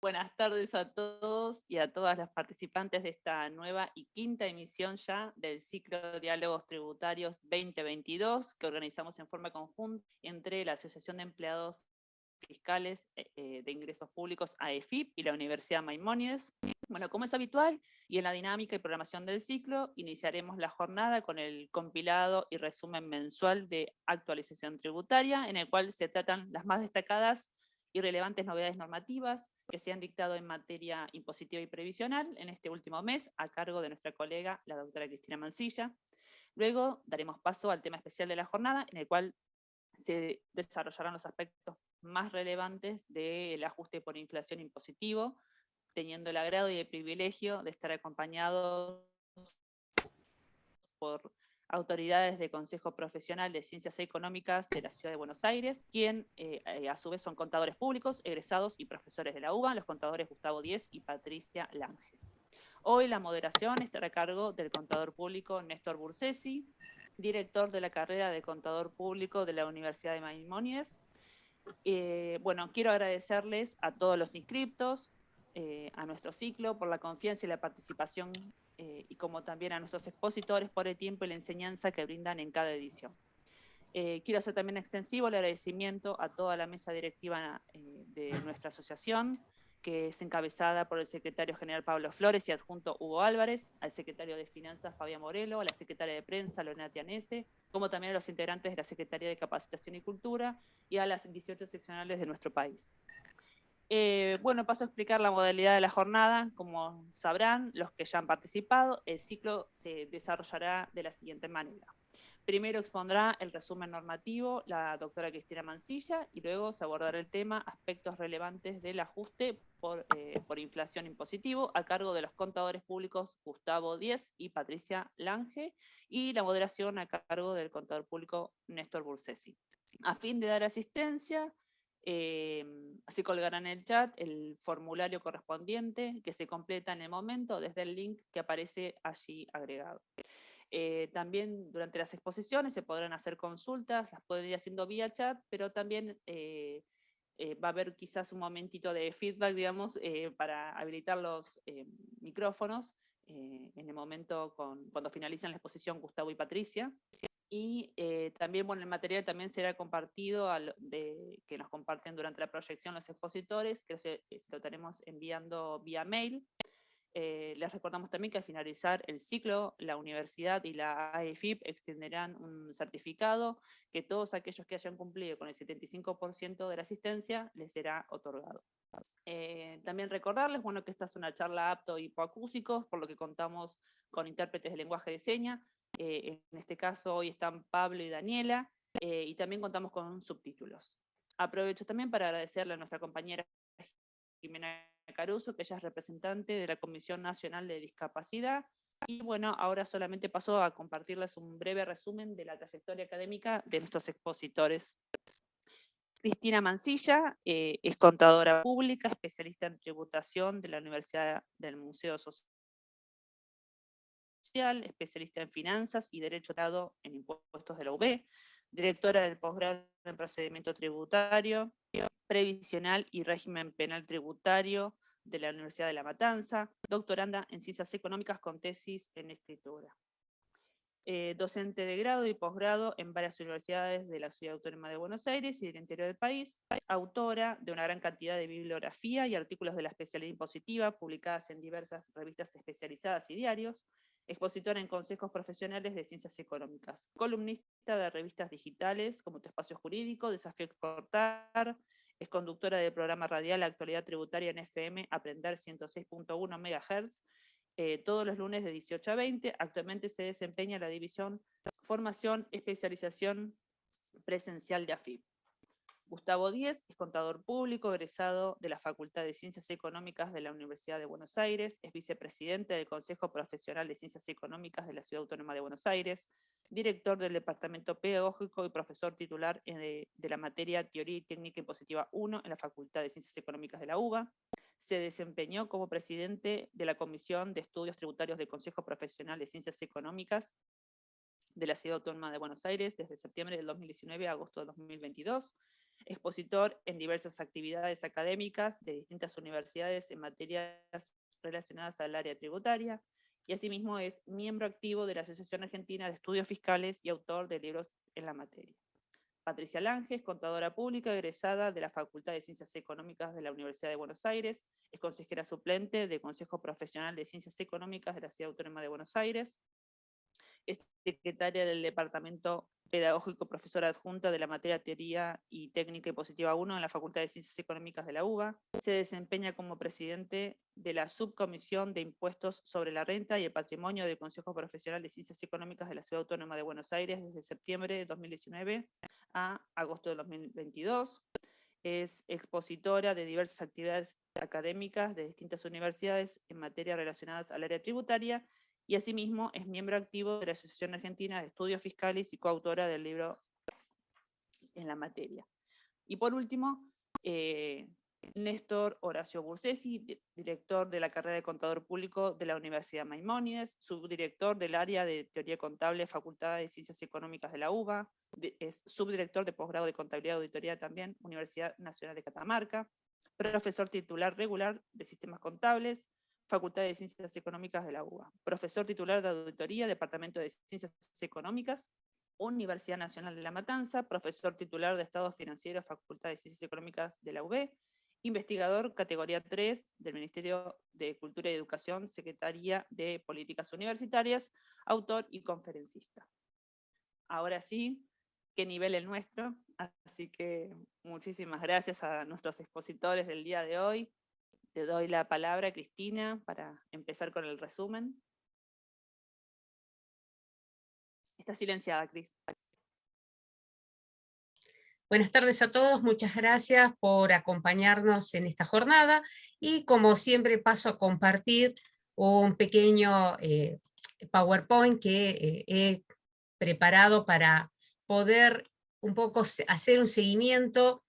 Buenas tardes a todos y a todas las participantes de esta nueva y quinta emisión ya del ciclo Diálogos Tributarios 2022 que organizamos en forma conjunta entre la Asociación de Empleados Fiscales de Ingresos Públicos AEFIP y la Universidad Maimónides. Bueno, como es habitual y en la dinámica y programación del ciclo, iniciaremos la jornada con el compilado y resumen mensual de actualización tributaria, en el cual se tratan las más destacadas y relevantes novedades normativas que se han dictado en materia impositiva y previsional en este último mes, a cargo de nuestra colega, la doctora Cristina Mansilla. Luego daremos paso al tema especial de la jornada, en el cual se desarrollarán los aspectos más relevantes del ajuste por inflación impositivo, teniendo el agrado y el privilegio de estar acompañados por autoridades del Consejo Profesional de Ciencias Económicas de la Ciudad de Buenos Aires, quien a su vez son contadores públicos, egresados y profesores de la UBA, los contadores Gustavo Díez y Patricia Lange. Hoy la moderación estará a cargo del contador público Néstor Bursesi, director de la carrera de contador público de la Universidad de Maimónides. Bueno, quiero agradecerles a todos los inscriptos, a nuestro ciclo, por la confianza y la participación, y como también a nuestros expositores por el tiempo y la enseñanza que brindan en cada edición. Quiero hacer también extensivo el agradecimiento a toda la mesa directiva de nuestra asociación, que es encabezada por el secretario general Pablo Flores y adjunto Hugo Álvarez, al secretario de Finanzas Fabián Morelo, a la secretaria de Prensa Lorena Tianese, como también a los integrantes de la Secretaría de Capacitación y Cultura y a las 18 seccionales de nuestro país. Bueno, paso a explicar la modalidad de la jornada. Como sabrán los que ya han participado, el ciclo se desarrollará de la siguiente manera. Primero expondrá el resumen normativo la doctora Cristina Mansilla y luego se abordará el tema aspectos relevantes del ajuste por inflación impositivo a cargo de los contadores públicos Gustavo Díez y Patricia Lange, y la moderación a cargo del contador público Néstor Bursesi. A fin de dar asistencia, se colgará en el chat el formulario correspondiente que se completa en el momento desde el link que aparece allí agregado. También durante las exposiciones se podrán hacer consultas, las pueden ir haciendo vía chat, pero también va a haber quizás un momentito de feedback, digamos, para habilitar los micrófonos en el momento cuando finalicen la exposición Gustavo y Patricia. Y también, bueno, el material también será compartido que nos comparten durante la proyección los expositores, que se lo estaremos enviando vía mail. Les recordamos también que al finalizar el ciclo, la universidad y la AEFIP extenderán un certificado que todos aquellos que hayan cumplido con el 75% de la asistencia les será otorgado. También recordarles, bueno, que esta es una charla apto hipoacúsicos, por lo que contamos con intérpretes de lenguaje de señas. En este caso hoy están Pablo y Daniela, y también contamos con subtítulos. Aprovecho también para agradecerle a nuestra compañera Jimena Caruso, que ella es representante de la Comisión Nacional de Discapacidad. Y bueno, ahora solamente paso a compartirles un breve resumen de la trayectoria académica de nuestros expositores. Cristina Mansilla es contadora pública, especialista en tributación de la Universidad del Museo Social, especialista en finanzas y derecho dado en impuestos de la UB, directora del posgrado en procedimiento tributario, previsional y régimen penal tributario de la Universidad de La Matanza, doctoranda en ciencias económicas con tesis en escritura. Docente de grado y posgrado en varias universidades de la Ciudad Autónoma de Buenos Aires y del interior del país, autora de una gran cantidad de bibliografía y artículos de la especialidad impositiva publicadas en diversas revistas especializadas y diarios, expositora en consejos profesionales de ciencias económicas, columnista de revistas digitales como Tu Espacio Jurídico, Desafío Exportar, es conductora del programa radial Actualidad Tributaria en FM Aprender 106.1 MHz, todos los lunes de 18 a 20. Actualmente se desempeña en la división Formación, Especialización Presencial de AFIP. Gustavo Díez es contador público, egresado de la Facultad de Ciencias Económicas de la Universidad de Buenos Aires, es vicepresidente del Consejo Profesional de Ciencias Económicas de la Ciudad Autónoma de Buenos Aires, director del Departamento Pedagógico y profesor titular de la materia Teoría y Técnica Impositiva 1 en la Facultad de Ciencias Económicas de la UBA, Se desempeñó como presidente de la Comisión de Estudios Tributarios del Consejo Profesional de Ciencias Económicas de la Ciudad Autónoma de Buenos Aires desde septiembre del 2019 a agosto del 2022, expositor en diversas actividades académicas de distintas universidades en materias relacionadas al área tributaria, y asimismo es miembro activo de la Asociación Argentina de Estudios Fiscales y autor de libros en la materia. Patricia Lange es contadora pública egresada de la Facultad de Ciencias Económicas de la Universidad de Buenos Aires, es consejera suplente del Consejo Profesional de Ciencias Económicas de la Ciudad Autónoma de Buenos Aires, es secretaria del Departamento Pedagógico, profesora adjunta de la materia Teoría y Técnica Impositiva 1 en la Facultad de Ciencias Económicas de la UBA. Se desempeña como presidente de la Subcomisión de Impuestos sobre la Renta y el Patrimonio del Consejo Profesional de Ciencias Económicas de la Ciudad Autónoma de Buenos Aires desde septiembre de 2019 a agosto de 2022. Es expositora de diversas actividades académicas de distintas universidades en materias relacionadas al área tributaria, y asimismo es miembro activo de la Asociación Argentina de Estudios Fiscales y coautora del libro en la materia. Y por último, Néstor Horacio Bursesi, director de la carrera de Contador Público de la Universidad Maimónides, subdirector del área de Teoría Contable, Facultad de Ciencias Económicas de la UBA, es subdirector de posgrado de Contabilidad y Auditoría también, Universidad Nacional de Catamarca, profesor titular regular de Sistemas Contables, Facultad de Ciencias Económicas de la UBA, profesor titular de Auditoría, Departamento de Ciencias Económicas, Universidad Nacional de La Matanza, profesor titular de Estados Financieros, Facultad de Ciencias Económicas de la UB, investigador categoría 3 del Ministerio de Cultura y Educación, Secretaría de Políticas Universitarias, autor y conferencista. Ahora sí, qué nivel el nuestro, así que muchísimas gracias a nuestros expositores del día de hoy. Te doy la palabra, Cristina, para empezar con el resumen. Está silenciada, Cris. Buenas tardes a todos, muchas gracias por acompañarnos en esta jornada y como siempre paso a compartir un pequeño PowerPoint que he preparado para poder un poco hacer un seguimiento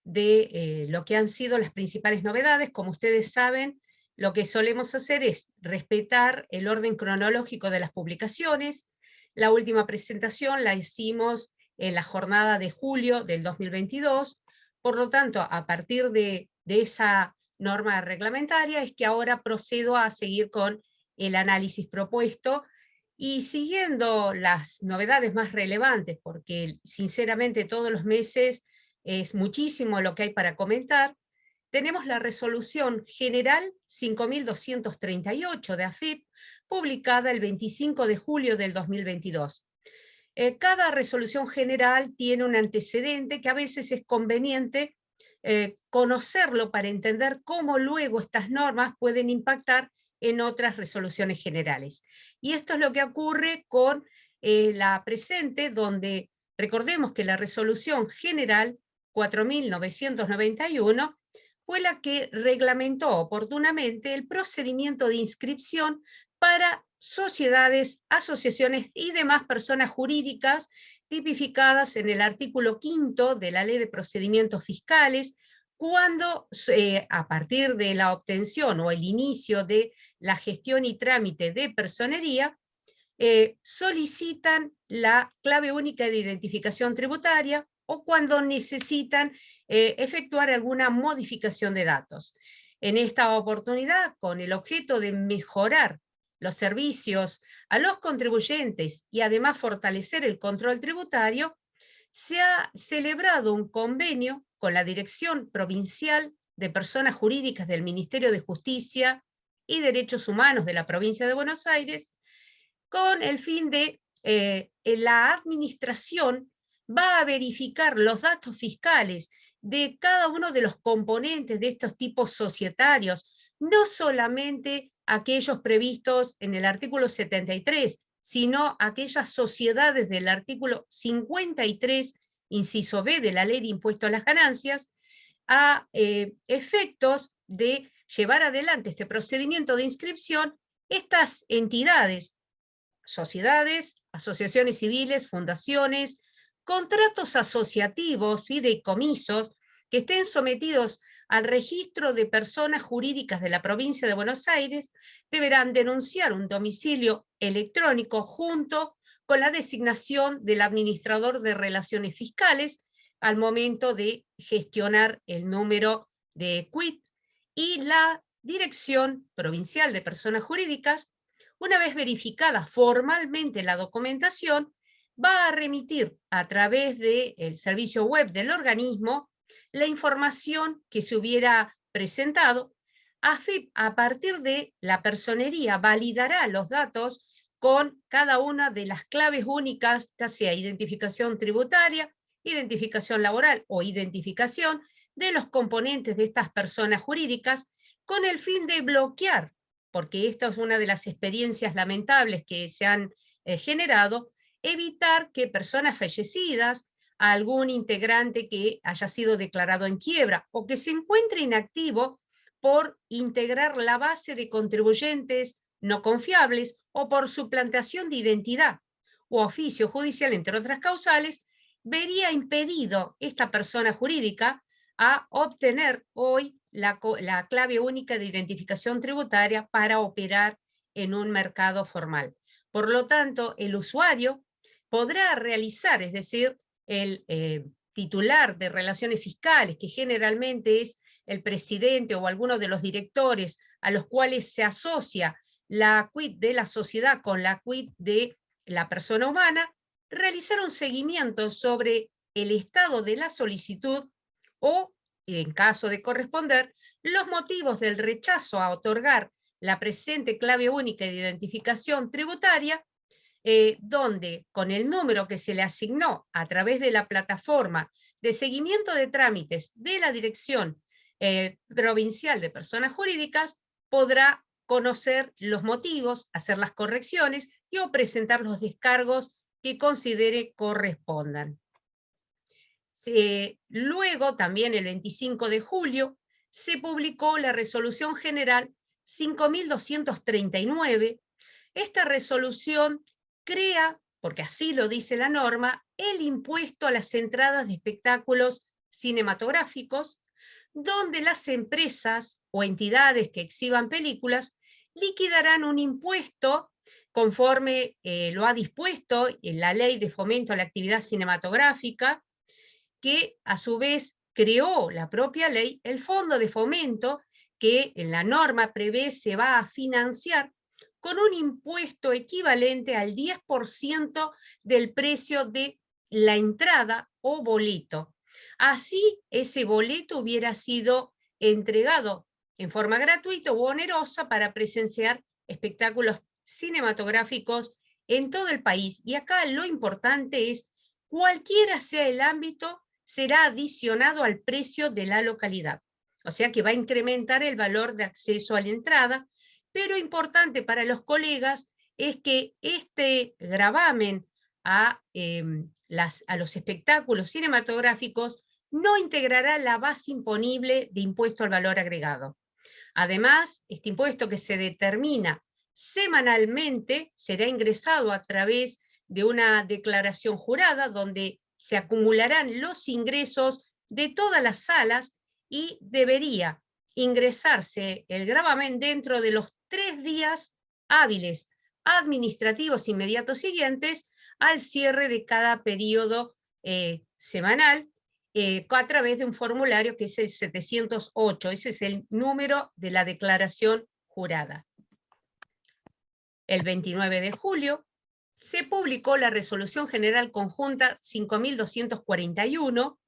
de lo que han sido las principales novedades. Como ustedes saben, lo que solemos hacer es respetar el orden cronológico de las publicaciones. La última presentación la hicimos en la jornada de julio del 2022, por lo tanto, a partir de esa norma reglamentaria es que ahora procedo a seguir con el análisis propuesto y siguiendo las novedades más relevantes, porque sinceramente todos los meses es muchísimo lo que hay para comentar. Tenemos la resolución general 5238 de AFIP, publicada el 25 de julio del 2022. Cada resolución general tiene un antecedente que a veces es conveniente conocerlo para entender cómo luego estas normas pueden impactar en otras resoluciones generales. Y esto es lo que ocurre con la presente, donde recordemos que la resolución general 4.991 fue la que reglamentó oportunamente el procedimiento de inscripción para sociedades, asociaciones y demás personas jurídicas tipificadas en el artículo 5 de la Ley de Procedimientos Fiscales, cuando a partir de la obtención o el inicio de la gestión y trámite de personería, solicitan la clave única de identificación tributaria o cuando necesitan efectuar alguna modificación de datos. En esta oportunidad, con el objeto de mejorar los servicios a los contribuyentes y además fortalecer el control tributario, se ha celebrado un convenio con la Dirección Provincial de Personas Jurídicas del Ministerio de Justicia y Derechos Humanos de la provincia de Buenos Aires, con el fin de la administración va a verificar los datos fiscales de cada uno de los componentes de estos tipos societarios, no solamente aquellos previstos en el artículo 73, sino aquellas sociedades del artículo 53, inciso B de la Ley de Impuesto a las Ganancias, a efectos de llevar adelante este procedimiento de inscripción. Estas entidades, sociedades, asociaciones civiles, fundaciones, contratos asociativos, fideicomisos, que estén sometidos al registro de personas jurídicas de la provincia de Buenos Aires, deberán denunciar un domicilio electrónico junto con la designación del administrador de relaciones fiscales al momento de gestionar el número de quit y la Dirección Provincial de Personas Jurídicas, una vez verificada formalmente la documentación, va a remitir a través del servicio web del organismo la información que se hubiera presentado. AFIP, a partir de la personería, validará los datos con cada una de las claves únicas, ya sea identificación tributaria, identificación laboral o identificación de los componentes de estas personas jurídicas, con el fin de bloquear, porque esta es una de las experiencias lamentables que se han generado, evitar que personas fallecidas, algún integrante que haya sido declarado en quiebra o que se encuentre inactivo por integrar la base de contribuyentes no confiables o por suplantación de identidad o oficio judicial, entre otras causales, vería impedido esta persona jurídica a obtener hoy la clave única de identificación tributaria para operar en un mercado formal. Por lo tanto, el usuario podrá realizar, es decir, el titular de relaciones fiscales, que generalmente es el presidente o alguno de los directores a los cuales se asocia la quit de la sociedad con la quit de la persona humana, realizar un seguimiento sobre el estado de la solicitud o, en caso de corresponder, los motivos del rechazo a otorgar la presente clave única de identificación tributaria, donde con el número que se le asignó a través de la plataforma de seguimiento de trámites de la Dirección Provincial de Personas Jurídicas, podrá conocer los motivos, hacer las correcciones y o presentar los descargos que considere correspondan. Luego, también el 25 de julio, se publicó la Resolución General 5239. Esta resolución crea, porque así lo dice la norma, el impuesto a las entradas de espectáculos cinematográficos, donde las empresas o entidades que exhiban películas liquidarán un impuesto conforme lo ha dispuesto en la Ley de Fomento a la Actividad Cinematográfica, que a su vez creó la propia ley, el Fondo de Fomento, que en la norma prevé se va a financiar con un impuesto equivalente al 10% del precio de la entrada o boleto. Así, ese boleto hubiera sido entregado en forma gratuita o onerosa para presenciar espectáculos cinematográficos en todo el país. Y acá lo importante es, cualquiera sea el ámbito, será adicionado al precio de la localidad. O sea que va a incrementar el valor de acceso a la entrada, pero importante para los colegas es que este gravamen a los espectáculos cinematográficos no integrará la base imponible de impuesto al valor agregado. Además, este impuesto, que se determina semanalmente, será ingresado a través de una declaración jurada donde se acumularán los ingresos de todas las salas y debería ingresarse el gravamen dentro de los 3 días hábiles administrativos inmediatos siguientes al cierre de cada periodo semanal, a través de un formulario que es el 708, ese es el número de la declaración jurada. El 29 de julio se publicó la Resolución General Conjunta 5241.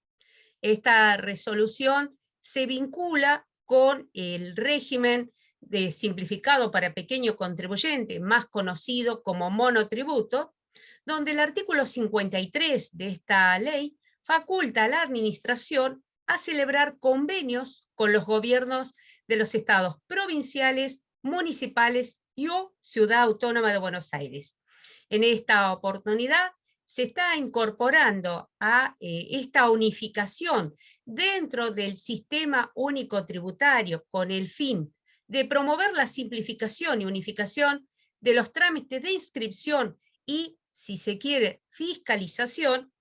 Esta resolución se vincula con el régimen simplificado para pequeño contribuyente, más conocido como monotributo, donde el artículo 53 de esta ley faculta a la administración a celebrar convenios con los gobiernos de los estados provinciales, municipales y o Ciudad Autónoma de Buenos Aires. En esta oportunidad se está incorporando a esta unificación dentro del sistema único tributario con el fin de promover la simplificación y unificación de los trámites de inscripción y, si se quiere, fiscalización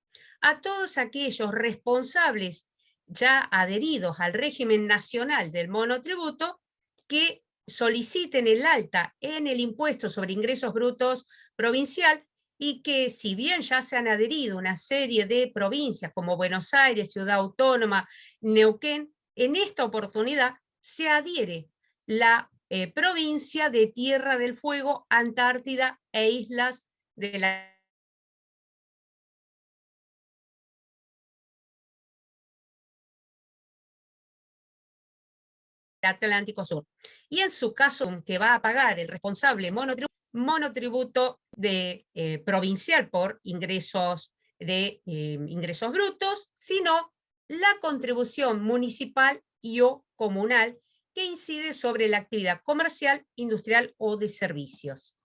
a todos aquellos responsables ya adheridos al régimen nacional del monotributo que soliciten el alta en el impuesto sobre ingresos brutos provincial, y que si bien ya se han adherido una serie de provincias como Buenos Aires, Ciudad Autónoma, Neuquén, en esta oportunidad se adhiere la provincia de Tierra del Fuego, Antártida e islas de la Atlántico Sur. Y en su caso, que va a pagar el responsable monotributo de, provincial por ingresos ingresos brutos, sino la contribución municipal y o comunal que incide sobre la actividad comercial, industrial o de servicios.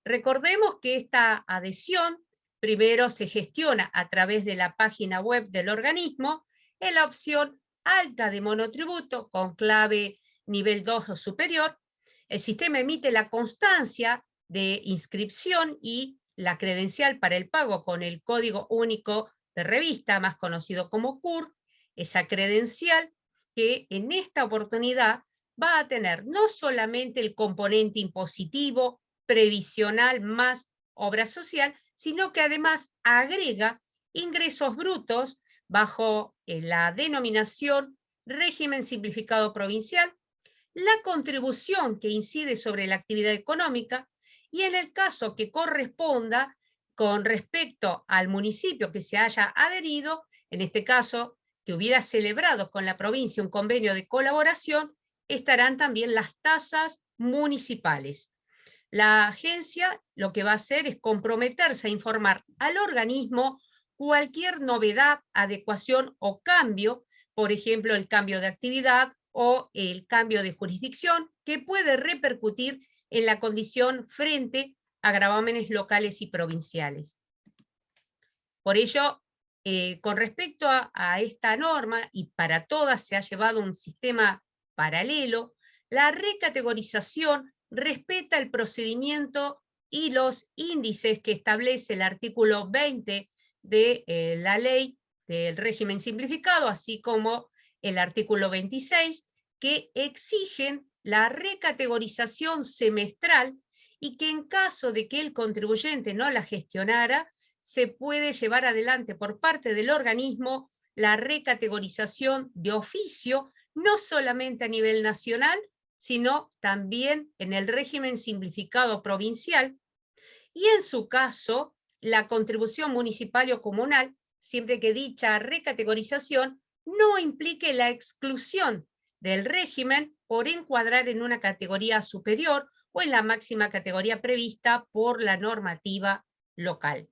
Recordemos que esta adhesión primero se gestiona a través de la página web del organismo en la opción alta de monotributo con clave nivel 2 o superior. El sistema emite la constancia de inscripción y la credencial para el pago con el código único de revista, más conocido como CUR, esa credencial que en esta oportunidad va a tener no solamente el componente impositivo, previsional más obra social, sino que además agrega ingresos brutos bajo la denominación régimen simplificado provincial, la contribución que incide sobre la actividad económica, y en el caso que corresponda con respecto al municipio que se haya adherido, en este caso que hubiera celebrado con la provincia un convenio de colaboración, estarán también las tasas municipales. La agencia lo que va a hacer es comprometerse a informar al organismo cualquier novedad, adecuación o cambio, por ejemplo, el cambio de actividad o el cambio de jurisdicción, que puede repercutir en la condición frente a gravámenes locales y provinciales. Por ello, con respecto a esta norma, y para todas se ha llevado un sistema paralelo, la recategorización respeta el procedimiento y los índices que establece el artículo 20 de la ley del régimen simplificado, así como el artículo 26, que exigen la recategorización semestral y que en caso de que el contribuyente no la gestionara, se puede llevar adelante por parte del organismo la recategorización de oficio, no solamente a nivel nacional, sino también en el régimen simplificado provincial, y en su caso, la contribución municipal o comunal, siempre que dicha recategorización no implique la exclusión del régimen por encuadrar en una categoría superior o en la máxima categoría prevista por la normativa local.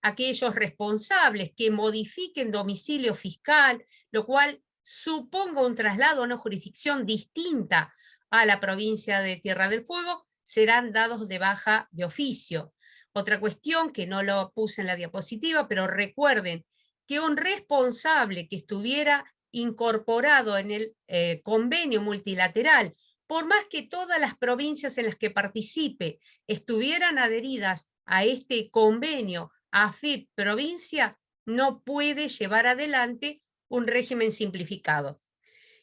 Aquellos responsables que modifiquen domicilio fiscal, lo cual suponga un traslado a una jurisdicción distinta a la provincia de Tierra del Fuego, serán dados de baja de oficio. Otra cuestión que no lo puse en la diapositiva, pero recuerden que un responsable que estuviera incorporado en el convenio multilateral, por más que todas las provincias en las que participe estuvieran adheridas a este convenio AFIP provincia, no puede llevar adelante un régimen simplificado.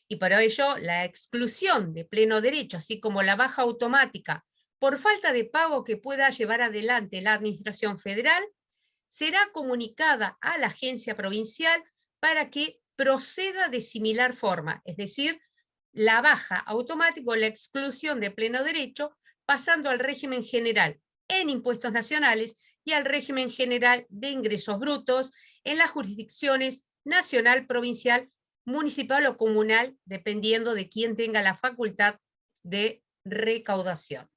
Y para ello, la exclusión de pleno derecho, así como la baja automática por falta de pago que pueda llevar adelante la Administración Federal, será comunicada a la agencia provincial para que proceda de similar forma, es decir, la baja automática o la exclusión de pleno derecho, pasando al régimen general en impuestos nacionales y al régimen general de ingresos brutos en las jurisdicciones nacional, provincial, municipal o comunal, dependiendo de quién tenga la facultad de recaudación.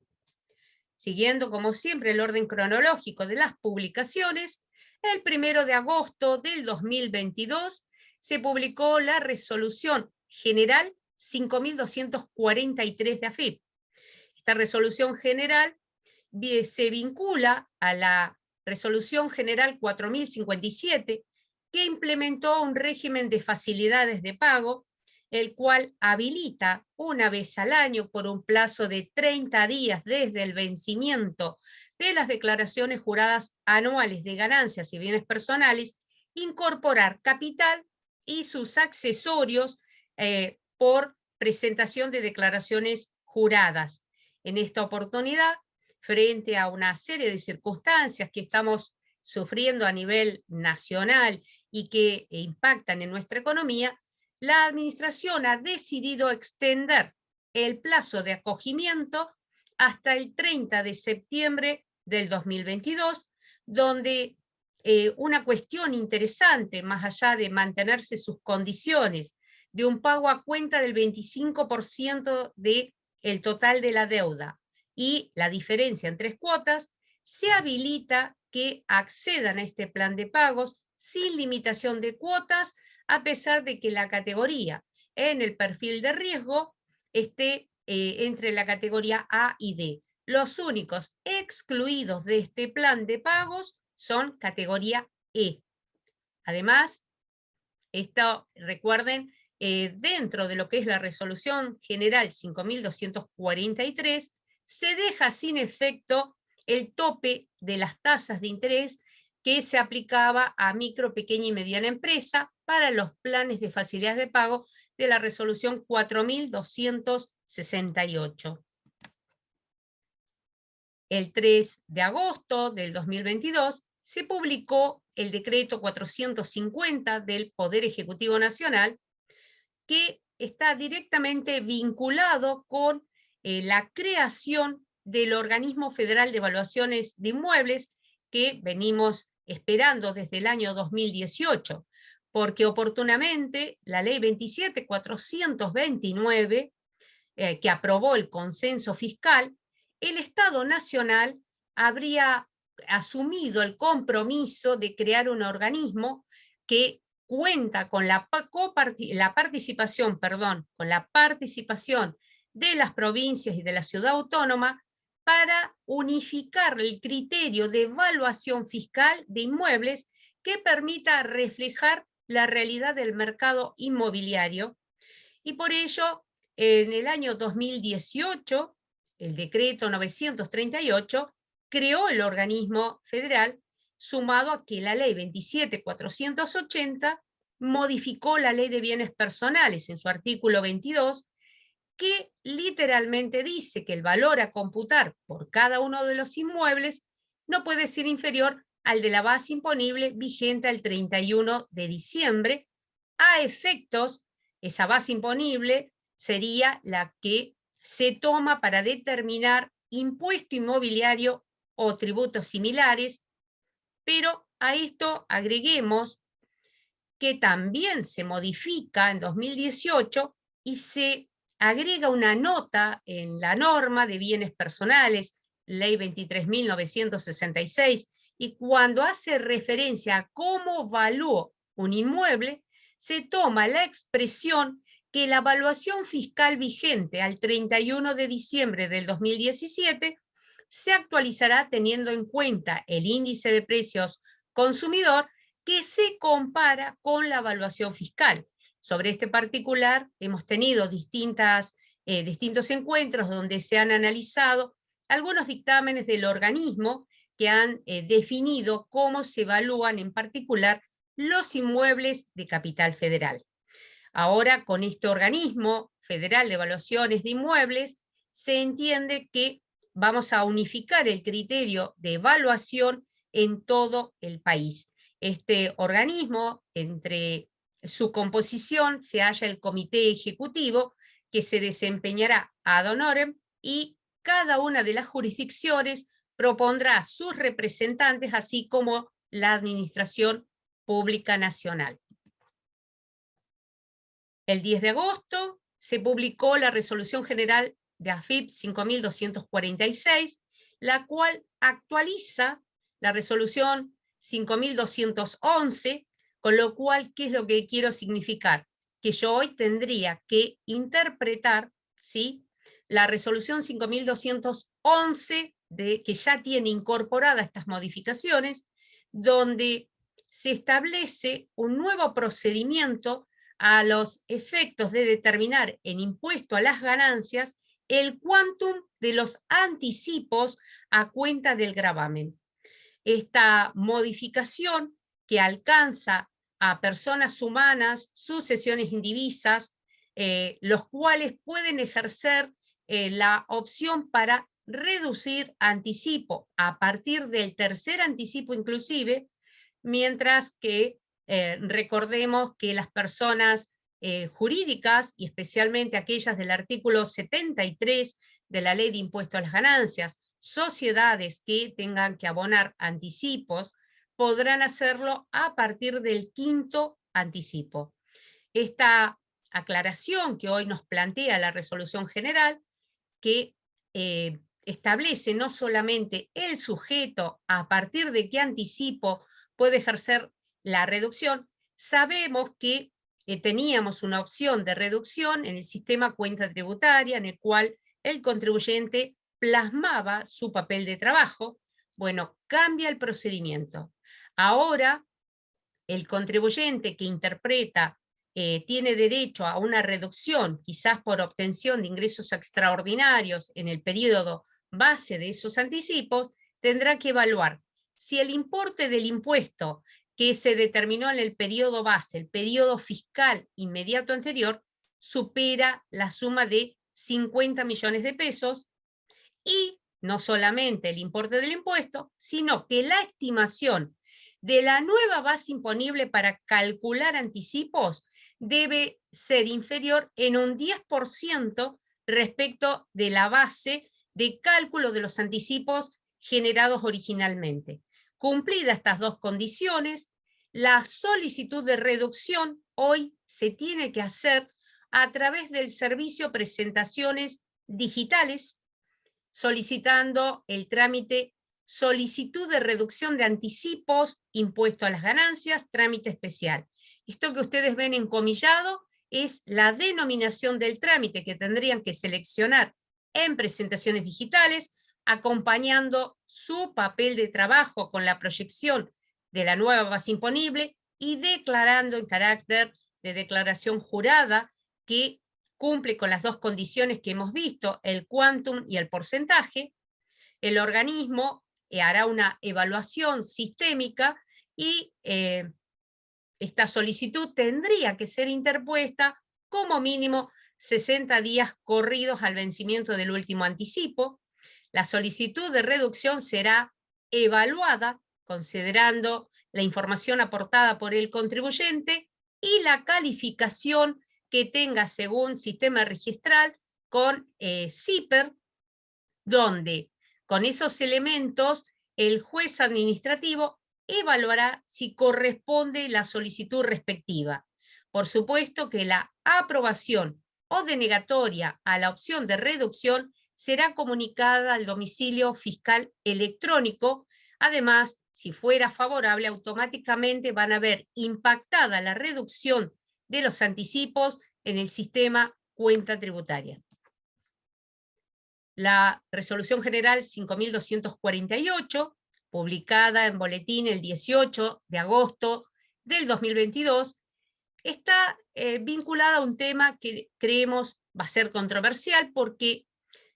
Siguiendo, como siempre, el orden cronológico de las publicaciones, el 1 de agosto del 2022 se publicó la Resolución General 5243 de AFIP. Esta resolución general se vincula a la Resolución General 4057, que implementó un régimen de facilidades de pago, el cual habilita una vez al año por un plazo de 30 días desde el vencimiento de las declaraciones juradas anuales de ganancias y bienes personales, incorporar capital y sus accesorios por presentación de declaraciones juradas. En esta oportunidad, frente a una serie de circunstancias que estamos sufriendo a nivel nacional y que impactan en nuestra economía, la administración ha decidido extender el plazo de acogimiento hasta el 30 de septiembre del 2022, donde una cuestión interesante, más allá de mantenerse sus condiciones, de un pago a cuenta del 25% del total de la deuda y la diferencia en 3 cuotas, se habilita que accedan a este plan de pagos sin limitación de cuotas, a pesar de que la categoría en el perfil de riesgo esté entre la categoría A y D. Los únicos excluidos de este plan de pagos son categoría E. Además, esto, recuerden, dentro de lo que es la Resolución General 5243, se deja sin efecto el tope de las tasas de interés que se aplicaba a micro, pequeña y mediana empresa para los planes de facilidades de pago de la Resolución 4268. El 3 de agosto del 2022 se publicó el decreto 450 del Poder Ejecutivo Nacional, que está directamente vinculado con la creación del Organismo Federal de Evaluaciones de Inmuebles, que venimos esperando desde el año 2018, porque oportunamente la ley 27.429, que aprobó el consenso fiscal, el Estado Nacional habría asumido el compromiso de crear un organismo que cuenta con la participación de las provincias y de la ciudad autónoma para unificar el criterio de evaluación fiscal de inmuebles que permita reflejar la realidad del mercado inmobiliario. Y por ello, en el año 2018, el decreto 938 creó el organismo federal, sumado a que la ley 27.480 modificó la ley de bienes personales en su artículo 22, que literalmente dice que el valor a computar por cada uno de los inmuebles no puede ser inferior al de la base imponible vigente al 31 de diciembre, a efectos, esa base imponible sería la que se toma para determinar impuesto inmobiliario o tributos similares, pero a esto agreguemos que también se modifica en 2018 y se agrega una nota en la norma de bienes personales, ley 23.966, y cuando hace referencia a cómo evalúo un inmueble, se toma la expresión que la evaluación fiscal vigente al 31 de diciembre del 2017 se actualizará teniendo en cuenta el índice de precios consumidor que se compara con la evaluación fiscal. Sobre este particular hemos tenido distintos encuentros donde se han analizado algunos dictámenes del organismo que han definido cómo se evalúan en particular los inmuebles de capital federal. Ahora, con este organismo federal de evaluaciones de inmuebles, se entiende que vamos a unificar el criterio de evaluación en todo el país. Este organismo, entre su composición, se halla el comité ejecutivo, que se desempeñará ad honorem, y cada una de las jurisdicciones propondrá sus representantes, así como la Administración Pública Nacional. El 10 de agosto se publicó la Resolución General de AFIP 5246, la cual actualiza la Resolución 5211, con lo cual, ¿qué es lo que quiero significar? Que yo hoy tendría que interpretar, ¿sí?, la Resolución 5211, que ya tiene incorporadas estas modificaciones, donde se establece un nuevo procedimiento a los efectos de determinar en impuesto a las ganancias el quantum de los anticipos a cuenta del gravamen. Esta modificación, que alcanza a personas humanas, sucesiones indivisas, los cuales pueden ejercer la opción para reducir anticipo a partir del tercer anticipo inclusive, mientras que recordemos que las personas jurídicas, y especialmente aquellas del artículo 73 de la Ley de Impuesto a las Ganancias, sociedades que tengan que abonar anticipos, podrán hacerlo a partir del quinto anticipo. Esta aclaración que hoy nos plantea la resolución general, que establece no solamente el sujeto a partir de qué anticipo puede ejercer la reducción, sabemos que teníamos una opción de reducción en el sistema cuenta tributaria, en el cual el contribuyente plasmaba su papel de trabajo. Bueno, cambia el procedimiento. Ahora, el contribuyente que interpreta tiene derecho a una reducción, quizás por obtención de ingresos extraordinarios en el periodo base de esos anticipos, tendrá que evaluar si el importe del impuesto que se determinó en el periodo base, el periodo fiscal inmediato anterior, supera la suma de 50 millones de pesos, y no solamente el importe del impuesto, sino que la estimación de la nueva base imponible para calcular anticipos debe ser inferior en un 10% respecto de la base de cálculo de los anticipos generados originalmente. Cumplidas estas dos condiciones, la solicitud de reducción hoy se tiene que hacer a través del servicio Presentaciones Digitales, solicitando el trámite solicitud de reducción de anticipos, impuesto a las ganancias, trámite especial. Esto que ustedes ven encomillado es la denominación del trámite que tendrían que seleccionar en Presentaciones Digitales, acompañando su papel de trabajo con la proyección de la nueva base imponible y declarando en carácter de declaración jurada que cumple con las dos condiciones que hemos visto, el quantum y el porcentaje. El organismo hará una evaluación sistémica y esta solicitud tendría que ser interpuesta como mínimo 60 días corridos al vencimiento del último anticipo. La solicitud de reducción será evaluada considerando la información aportada por el contribuyente y la calificación que tenga según sistema registral con CIPER, donde con esos elementos el juez administrativo evaluará si corresponde la solicitud respectiva. Por supuesto que la aprobación o denegatoria a la opción de reducción será comunicada al domicilio fiscal electrónico. Además, si fuera favorable, automáticamente van a ver impactada la reducción de los anticipos en el sistema cuenta tributaria. La Resolución General 5248, publicada en Boletín el 18 de agosto del 2022, está vinculada a un tema que creemos va a ser controversial porque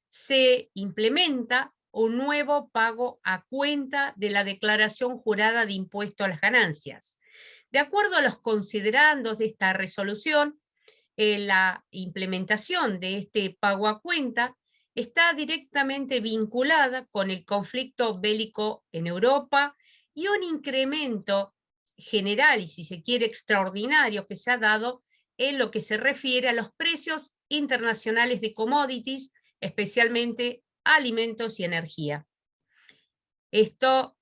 se implementa un nuevo pago a cuenta de la declaración jurada de impuesto a las ganancias. De acuerdo a los considerandos de esta resolución, la implementación de este pago a cuenta está directamente vinculada con el conflicto bélico en Europa y un incremento general, y si se quiere extraordinario, que se ha dado en lo que se refiere a los precios internacionales de commodities, especialmente alimentos y energía. Esto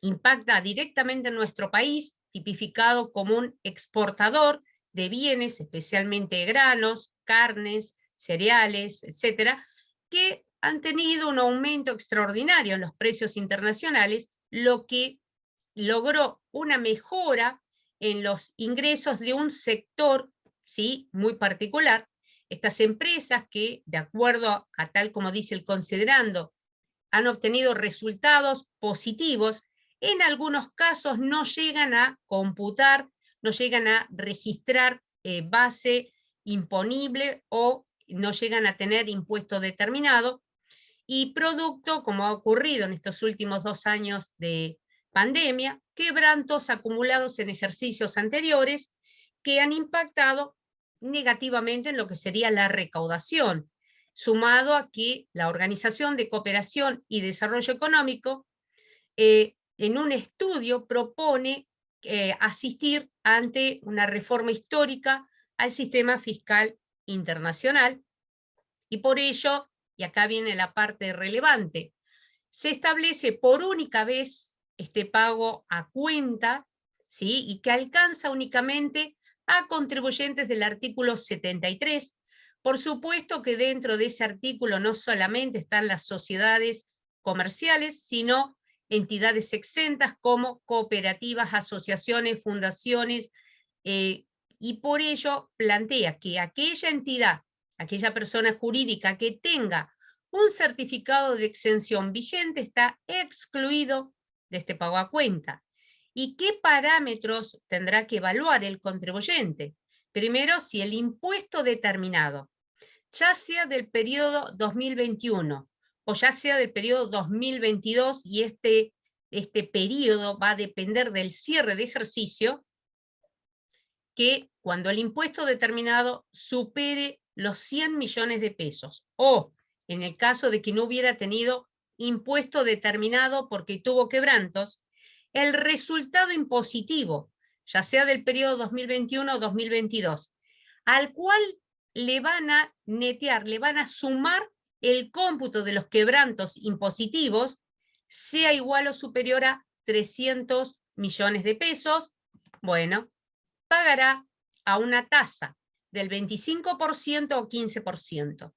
impacta directamente en nuestro país, tipificado como un exportador de bienes, especialmente granos, carnes, cereales, etcétera, que han tenido un aumento extraordinario en los precios internacionales, lo que logró una mejora en los ingresos de un sector, ¿sí?, muy particular. Estas empresas que, de acuerdo a tal como dice el considerando, han obtenido resultados positivos, en algunos casos no llegan a computar, no llegan a registrar base imponible o no llegan a tener impuesto determinado, y producto, como ha ocurrido en estos últimos 2 años de pandemia, quebrantos acumulados en ejercicios anteriores que han impactado negativamente en lo que sería la recaudación, sumado a que la Organización de Cooperación y Desarrollo Económico en un estudio propone asistir ante una reforma histórica al sistema fiscal internacional, y por ello, y acá viene la parte relevante, se establece por única vez este pago a cuenta, ¿sí? Y que alcanza únicamente a contribuyentes del artículo 73. Por supuesto que dentro de ese artículo no solamente están las sociedades comerciales, sino entidades exentas como cooperativas, asociaciones, fundaciones, y por ello plantea que aquella entidad, aquella persona jurídica que tenga un certificado de exención vigente está excluido de este pago a cuenta. ¿Y qué parámetros tendrá que evaluar el contribuyente? Primero, si el impuesto determinado, ya sea del periodo 2021 o ya sea del periodo 2022, y este periodo va a depender del cierre de ejercicio, que cuando el impuesto determinado supere los 100 millones de pesos, o en el caso de que no hubiera tenido impuesto determinado porque tuvo quebrantos, el resultado impositivo, ya sea del periodo 2021 o 2022, al cual le van a netear, le van a sumar el cómputo de los quebrantos impositivos, sea igual o superior a 300 millones de pesos, bueno, pagará a una tasa del 25% o 15%.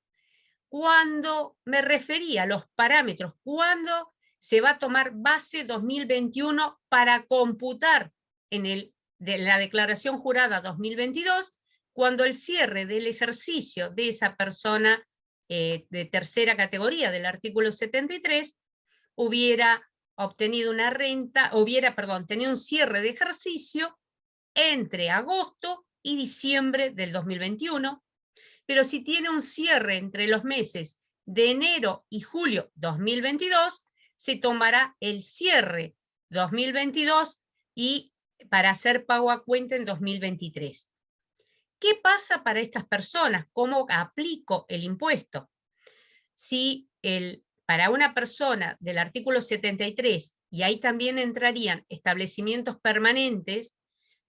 Cuando me refería a los parámetros, cuando se va a tomar base 2021 para computar de la declaración jurada 2022, cuando el cierre del ejercicio de esa persona de tercera categoría del artículo 73 hubiera obtenido una renta, tenido un cierre de ejercicio entre agosto y diciembre del 2021, pero si tiene un cierre entre los meses de enero y julio 2022, se tomará el cierre 2022 y para hacer pago a cuenta en 2023. ¿Qué pasa para estas personas? ¿Cómo aplico el impuesto? Si para una persona del artículo 73, y ahí también entrarían establecimientos permanentes,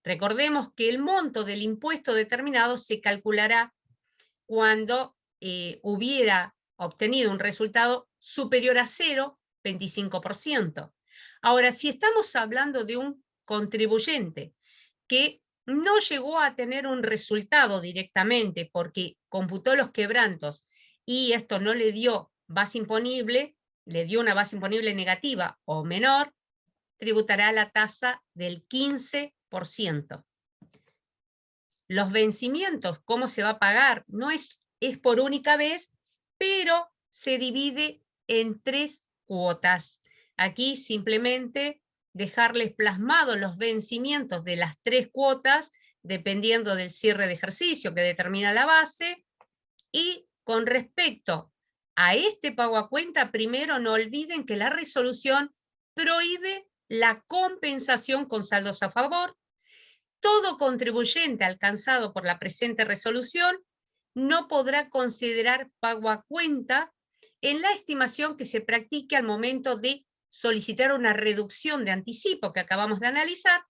recordemos que el monto del impuesto determinado se calculará cuando hubiera obtenido un resultado superior a 0,25%. Ahora, si estamos hablando de un contribuyente que no llegó a tener un resultado directamente porque computó los quebrantos y esto no le dio base imponible, le dio una base imponible negativa o menor, tributará la tasa del 15%. Los vencimientos, ¿cómo se va a pagar? No es por única vez, pero se divide en 3 cuotas. Aquí simplemente dejarles plasmados los vencimientos de las 3 cuotas, dependiendo del cierre de ejercicio que determina la base. Y con respecto a este pago a cuenta, primero no olviden que la resolución prohíbe la compensación con saldos a favor. Todo contribuyente alcanzado por la presente resolución no podrá considerar pago a cuenta en la estimación que se practique al momento de solicitar una reducción de anticipo que acabamos de analizar.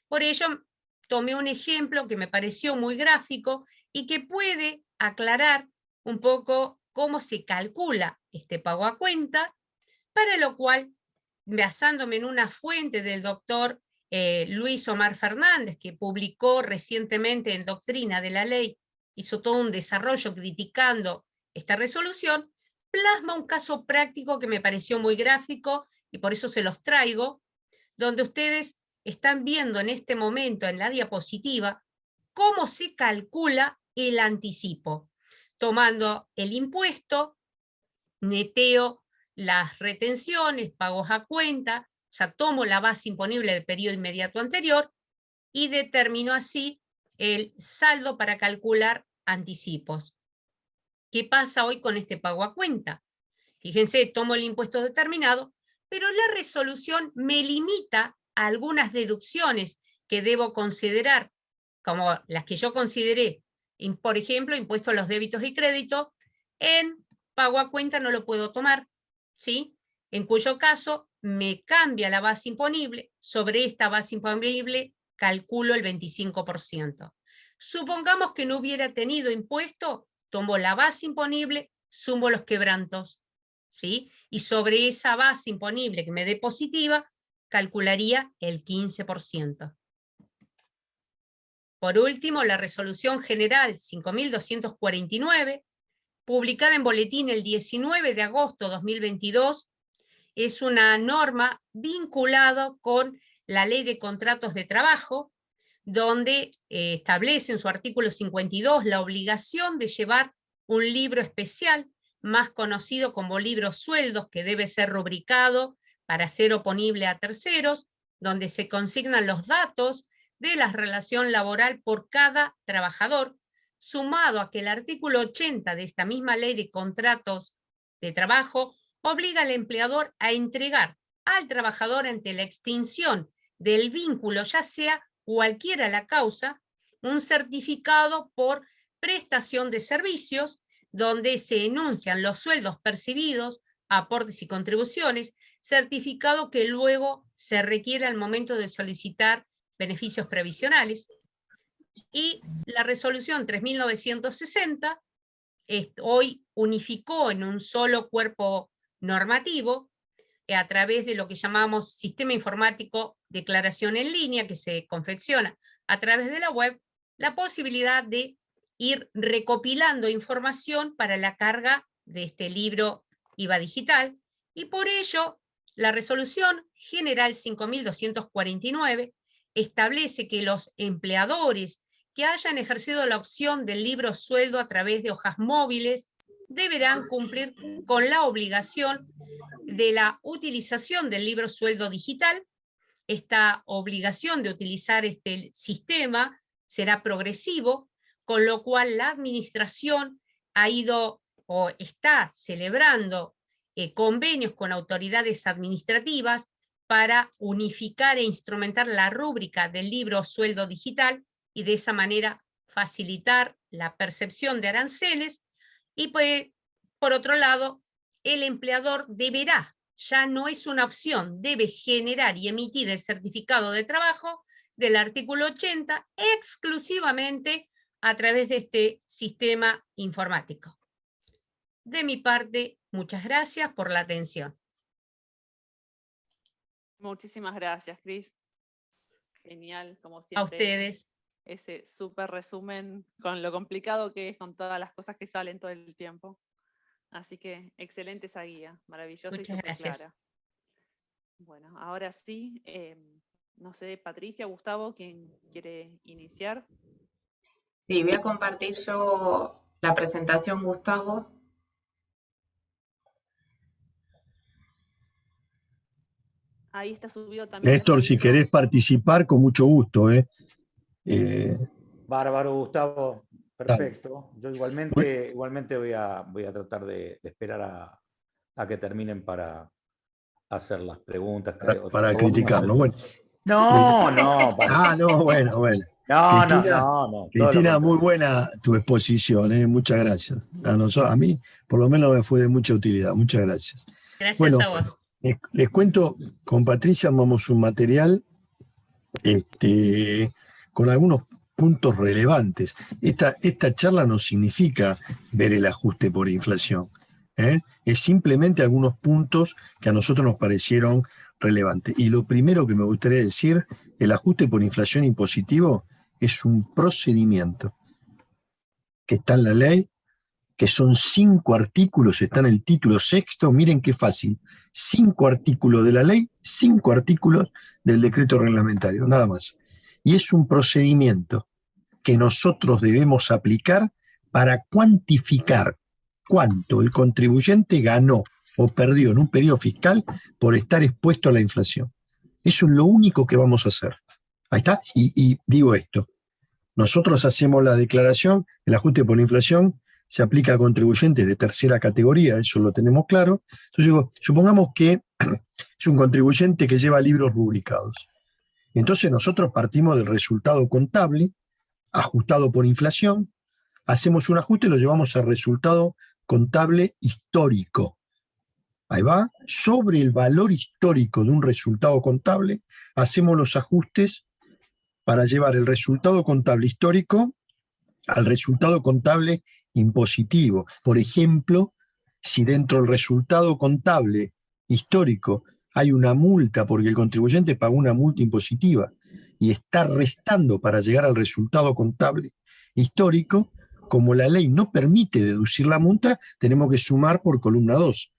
Por ello, tomé un ejemplo que me pareció muy gráfico y que puede aclarar un poco cómo se calcula este pago a cuenta, para lo cual, basándome en una fuente del doctor Luis Omar Fernández, que publicó recientemente en Doctrina de la Ley, hizo todo un desarrollo criticando esta resolución, plasma un caso práctico que me pareció muy gráfico y por eso se los traigo, donde ustedes están viendo en este momento en la diapositiva cómo se calcula el anticipo, tomando el impuesto, neteo las retenciones, pagos a cuenta, o sea, tomo la base imponible del periodo inmediato anterior y determino así el saldo para calcular anticipos. ¿Qué pasa hoy con este pago a cuenta? Fíjense, tomo el impuesto determinado, pero la resolución me limita a algunas deducciones que debo considerar, como las que yo consideré, por ejemplo, impuesto a los débitos y créditos, en pago a cuenta no lo puedo tomar, ¿sí? En cuyo caso me cambia la base imponible, sobre esta base imponible calculo el 25%. Supongamos que no hubiera tenido impuesto, tomo la base imponible, sumo los quebrantos, ¿sí? Y sobre esa base imponible que me dé positiva, calcularía el 15%. Por último, la Resolución General 5249, publicada en Boletín el 19 de agosto de 2022, es una norma vinculada con la Ley de Contratos de Trabajo, donde establece en su artículo 52 la obligación de llevar un libro especial, más conocido como libro sueldos, que debe ser rubricado para ser oponible a terceros, donde se consignan los datos de la relación laboral por cada trabajador, sumado a que el artículo 80 de esta misma ley de contratos de trabajo obliga al empleador a entregar al trabajador ante la extinción del vínculo, ya sea cualquiera la causa, un certificado por prestación de servicios, donde se enuncian los sueldos percibidos, aportes y contribuciones, certificado que luego se requiere al momento de solicitar beneficios previsionales. Y la resolución 3960 hoy unificó en un solo cuerpo normativo, a través de lo que llamamos Sistema Informático Declaración en Línea, que se confecciona a través de la web, la posibilidad de ir recopilando información para la carga de este libro IVA digital, y por ello la Resolución General 5249 establece que los empleadores que hayan ejercido la opción del libro sueldo a través de hojas móviles deberán cumplir con la obligación de la utilización del libro sueldo digital. Esta obligación de utilizar este sistema será progresivo, con lo cual la administración ha ido o está celebrando convenios con autoridades administrativas para unificar e instrumentar la rúbrica del libro sueldo digital y de esa manera facilitar la percepción de aranceles. Y pues, por otro lado, el empleador deberá, ya no es una opción, debe generar y emitir el certificado de trabajo del artículo 80 exclusivamente a través de este sistema informático. De mi parte, muchas gracias por la atención. Muchísimas gracias, Cris. Genial, como siempre. A ustedes. Ese súper resumen con lo complicado que es, con todas las cosas que salen todo el tiempo. Así que excelente esa guía, maravillosa y súper clara. Bueno, ahora sí, no sé, Patricia, Gustavo, ¿quién quiere iniciar? Sí, voy a compartir yo la presentación, Gustavo. Ahí está subido también. Néstor, si querés participar, con mucho gusto. Bárbaro, Gustavo. Perfecto. Yo igualmente voy a tratar de esperar a que terminen para hacer las preguntas. Para criticarlo. Bueno. No. Bueno. No. Cristina, muy buena tu exposición. Muchas gracias. A mí, por lo menos, me fue de mucha utilidad. Muchas gracias. Gracias a vos. Les cuento, con Patricia armamos un material con algunos puntos relevantes. Esta charla no significa ver el ajuste por inflación. Es simplemente algunos puntos que a nosotros nos parecieron relevantes. Y lo primero que me gustaría decir, el ajuste por inflación impositivo es un procedimiento que está en la ley, que son 5 artículos, está en el título 6º, miren qué fácil, 5 artículos de la ley, 5 artículos del decreto reglamentario, nada más. Y es un procedimiento que nosotros debemos aplicar para cuantificar cuánto el contribuyente ganó o perdió en un periodo fiscal por estar expuesto a la inflación. Eso es lo único que vamos a hacer. Ahí está, y digo esto, nosotros hacemos la declaración, el ajuste por inflación se aplica a contribuyentes de tercera categoría, eso lo tenemos claro. Entonces digo, supongamos que es un contribuyente que lleva libros rubricados. Entonces nosotros partimos del resultado contable, ajustado por inflación, hacemos un ajuste y lo llevamos al resultado contable histórico. Ahí va, sobre el valor histórico de un resultado contable, hacemos los ajustes para llevar el resultado contable histórico al resultado contable impositivo. Por ejemplo, si dentro del resultado contable histórico hay una multa porque el contribuyente pagó una multa impositiva y está restando para llegar al resultado contable histórico, como la ley no permite deducir la multa, tenemos que sumar por columna 2.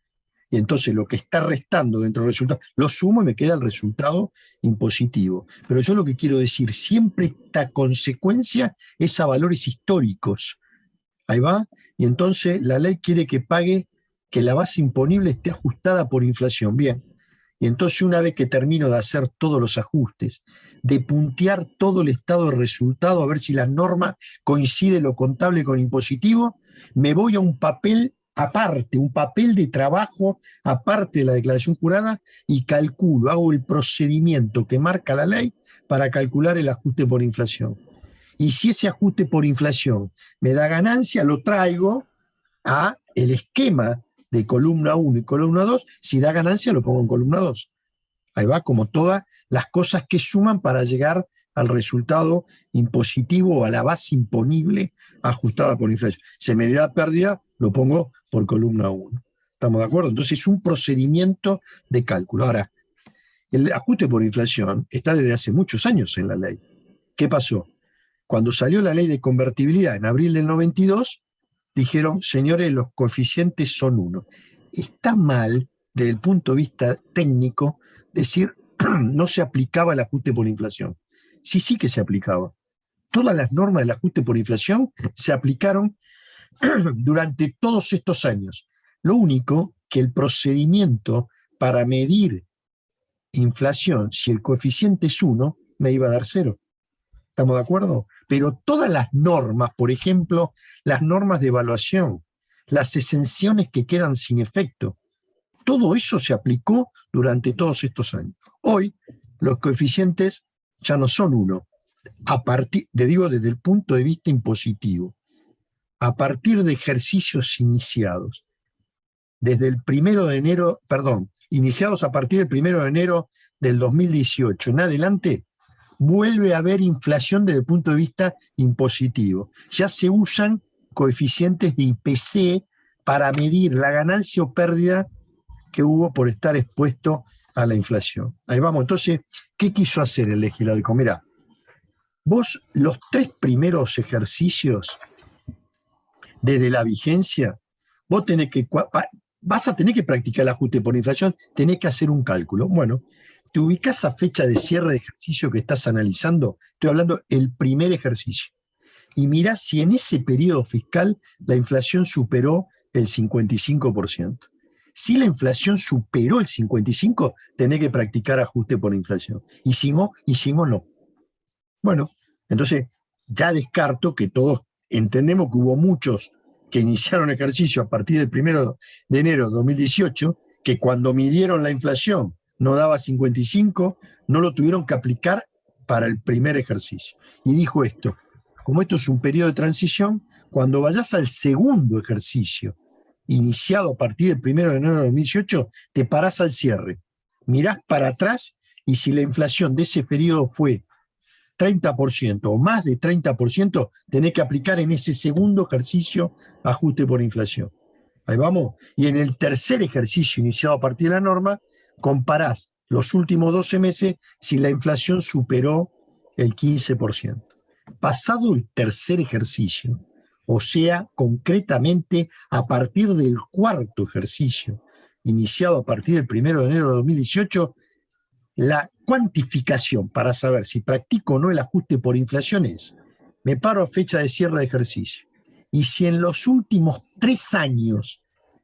Y entonces lo que está restando dentro del resultado, lo sumo y me queda el resultado impositivo. Pero yo lo que quiero decir, siempre esta consecuencia es a valores históricos. Ahí va. Y entonces la ley quiere que pague, que la base imponible esté ajustada por inflación. Bien. Y entonces una vez que termino de hacer todos los ajustes, de puntear todo el estado de resultado, a ver si la norma coincide lo contable con impositivo, me voy a un papel aparte, un papel de trabajo aparte de la declaración jurada y calculo, hago el procedimiento que marca la ley para calcular el ajuste por inflación. Y si ese ajuste por inflación me da ganancia, lo traigo a el esquema de columna 1 y columna 2, si da ganancia lo pongo en columna 2. Ahí va, como todas las cosas que suman para llegar al resultado impositivo o a la base imponible ajustada por inflación. Si me da pérdida, lo pongo por columna 1. ¿Estamos de acuerdo? Entonces es un procedimiento de cálculo. Ahora, el ajuste por inflación está desde hace muchos años en la ley. ¿Qué pasó? Cuando salió la ley de convertibilidad en abril del 92, dijeron, señores, los coeficientes son 1. Está mal, desde el punto de vista técnico, decir no se aplicaba el ajuste por inflación. Sí que se aplicaba. Todas las normas del ajuste por inflación se aplicaron durante todos estos años. Lo único que el procedimiento para medir inflación, si el coeficiente es 1, me iba a dar 0. ¿Estamos de acuerdo? Pero todas las normas, por ejemplo, las normas de evaluación, las exenciones que quedan sin efecto, todo eso se aplicó durante todos estos años. Hoy los coeficientes ya no son 1, digo desde el punto de vista impositivo. A partir de ejercicios iniciados, desde el 1 de enero, iniciados a partir del 1 de enero del 2018 en adelante, vuelve a haber inflación desde el punto de vista impositivo. Ya se usan coeficientes de IPC para medir la ganancia o pérdida que hubo por estar expuesto a la inflación. Ahí vamos. Entonces, ¿qué quiso hacer el legislador? Dijo, mirá, vos los 3 primeros ejercicios desde la vigencia, vos tenés que, vas a tener que practicar el ajuste por inflación, tenés que hacer un cálculo. Bueno, te ubicás a fecha de cierre de ejercicio que estás analizando, estoy hablando del primer ejercicio, y mirá si en ese periodo fiscal la inflación superó el 55%. Si la inflación superó el 55%, tenés que practicar ajuste por inflación. Hicimos, no. Bueno, entonces ya descarto que todos entendemos que hubo muchos que iniciaron ejercicio a partir del 1 de enero de 2018, que cuando midieron la inflación no daba 55, no lo tuvieron que aplicar para el primer ejercicio. Y dijo esto, como esto es un periodo de transición, cuando vayas al segundo ejercicio, iniciado a partir del 1 de enero de 2018, te parás al cierre, mirás para atrás y si la inflación de ese periodo fue 30% o más de 30%, tenés que aplicar en ese segundo ejercicio ajuste por inflación. Ahí vamos. Y en el tercer ejercicio iniciado a partir de la norma, comparás los últimos 12 meses si la inflación superó el 15%. Pasado el tercer ejercicio, o sea, concretamente a partir del cuarto ejercicio, iniciado a partir del 1 de enero de 2018, la cuantificación para saber si practico o no el ajuste por inflación es, me paro a fecha de cierre de ejercicio, y si en los últimos 3 años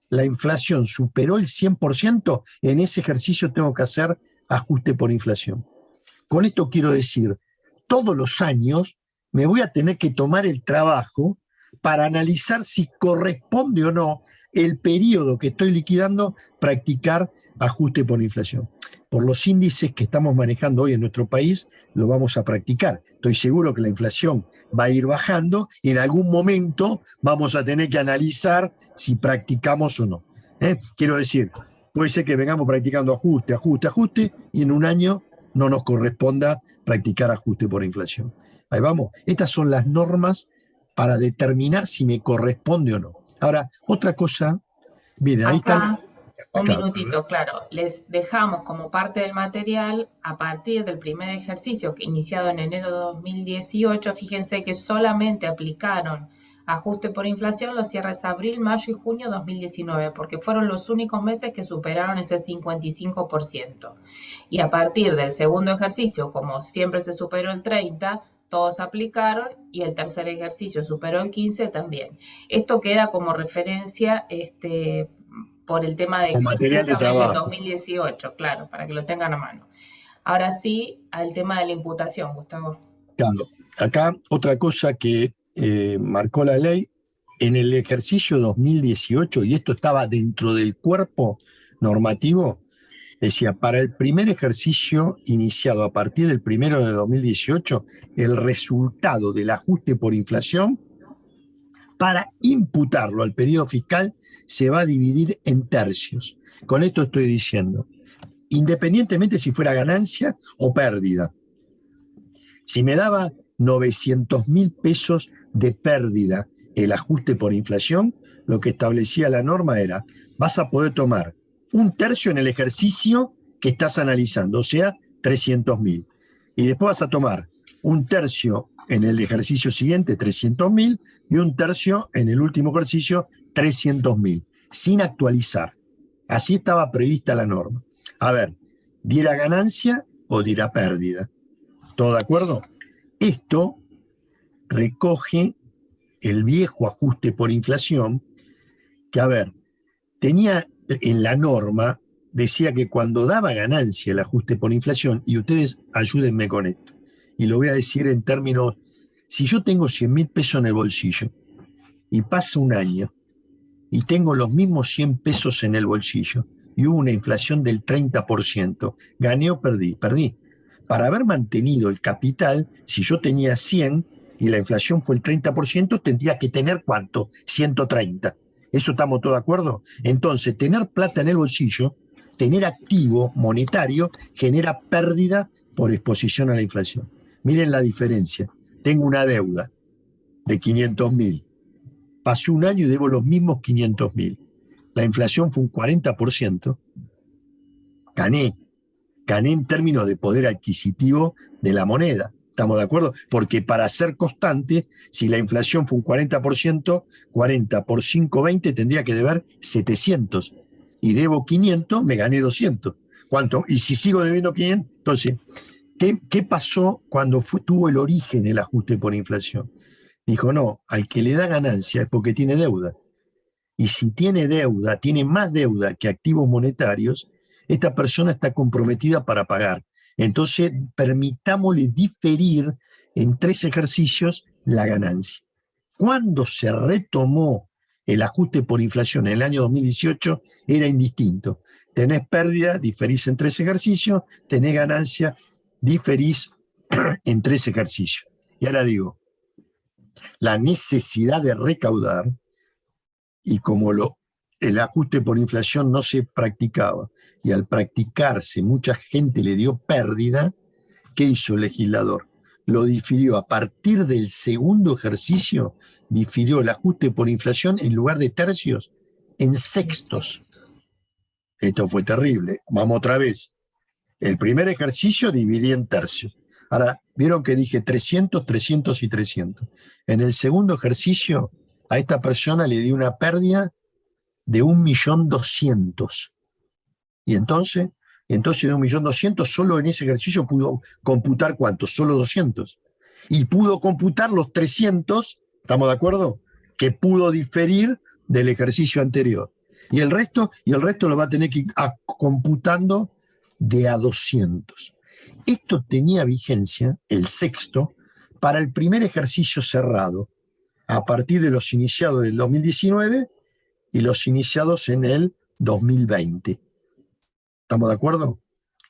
la inflación superó el 100%, en ese ejercicio tengo que hacer ajuste por inflación. Con esto quiero decir, todos los años me voy a tener que tomar el trabajo para analizar si corresponde o no el periodo que estoy liquidando, practicar ajuste por inflación. Por los índices que estamos manejando hoy en nuestro país, lo vamos a practicar. Estoy seguro que la inflación va a ir bajando y en algún momento vamos a tener que analizar si practicamos o no. Quiero decir, puede ser que vengamos practicando ajuste, y en un año no nos corresponda practicar ajuste por inflación. Ahí vamos. Estas son las normas para determinar si me corresponde o no. Ahora, otra cosa, miren, ahí está. Un minutito, claro. Les dejamos como parte del material, a partir del primer ejercicio que iniciado en enero de 2018, fíjense que solamente aplicaron ajuste por inflación los cierres de abril, mayo y junio de 2019, porque fueron los únicos meses que superaron ese 55%. Y a partir del segundo ejercicio, como siempre se superó el 30%, todos aplicaron, y el tercer ejercicio superó el 15% también. Esto queda como referencia por el tema de material de trabajo 2018, claro, para que lo tengan a mano. Ahora sí, al tema de la imputación, Gustavo. Claro, acá otra cosa que marcó la ley, en el ejercicio 2018, y esto estaba dentro del cuerpo normativo, decía, para el primer ejercicio iniciado a partir del 1 de 2018, el resultado del ajuste por inflación, para imputarlo al periodo fiscal, se va a dividir en tercios. Con esto estoy diciendo, independientemente si fuera ganancia o pérdida, si me daba 900.000 pesos de pérdida el ajuste por inflación, lo que establecía la norma era, vas a poder tomar un tercio en el ejercicio que estás analizando, o sea, 300.000. Y después vas a tomar un tercio en el ejercicio siguiente, 300.000, y un tercio en el último ejercicio, 300.000, sin actualizar. Así estaba prevista la norma. A ver, ¿diera ganancia o diera pérdida? ¿Todo de acuerdo? Esto recoge el viejo ajuste por inflación, que, a ver, tenía en la norma, decía que cuando daba ganancia el ajuste por inflación, y ustedes ayúdenme con esto, y lo voy a decir en términos, si yo tengo 100.000 pesos en el bolsillo y pasa un año y tengo los mismos 100 pesos en el bolsillo y hubo una inflación del 30%, ¿gané o perdí? Perdí. Para haber mantenido el capital, si yo tenía 100 y la inflación fue el 30%, tendría que tener ¿cuánto? 130. ¿Eso estamos todos de acuerdo? Entonces, tener plata en el bolsillo, tener activo monetario, genera pérdida por exposición a la inflación. Miren la diferencia. Tengo una deuda de 500.000. Pasó un año y debo los mismos 500.000. La inflación fue un 40%. Gané en términos de poder adquisitivo de la moneda. ¿Estamos de acuerdo? Porque para ser constante, si la inflación fue un 40%, 40 por 5,20 tendría que deber 700. Y debo 500, me gané 200. ¿Cuánto? Y si sigo debiendo 500, entonces, ¿qué pasó cuando tuvo el origen el ajuste por inflación? Dijo, no, al que le da ganancia es porque tiene deuda. Y si tiene deuda, tiene más deuda que activos monetarios, esta persona está comprometida para pagar. Entonces, permitámosle diferir en 3 ejercicios la ganancia. Cuando se retomó el ajuste por inflación en el año 2018, era indistinto. Tenés pérdida, diferís en 3 ejercicios, tenés ganancia, diferís en 3 ejercicios. Y ahora digo, la necesidad de recaudar, y como el ajuste por inflación no se practicaba, y al practicarse mucha gente le dio pérdida, ¿qué hizo el legislador? Lo difirió a partir del segundo ejercicio, difirió el ajuste por inflación en lugar de tercios, en sextos. Esto fue terrible. Vamos otra vez. El primer ejercicio dividí en tercios. Ahora, vieron que dije 300, 300 y 300. En el segundo ejercicio, a esta persona le di una pérdida de 1.200.000. Y entonces de 1.200.000, solo en ese ejercicio pudo computar ¿cuántos? Solo 200. Y pudo computar los 300, ¿estamos de acuerdo? Que pudo diferir del ejercicio anterior. Y el resto lo va a tener que ir computando de a 200. Esto tenía vigencia, el sexto, para el primer ejercicio cerrado, a partir de los iniciados del 2019, y los iniciados en el 2020. ¿Estamos de acuerdo?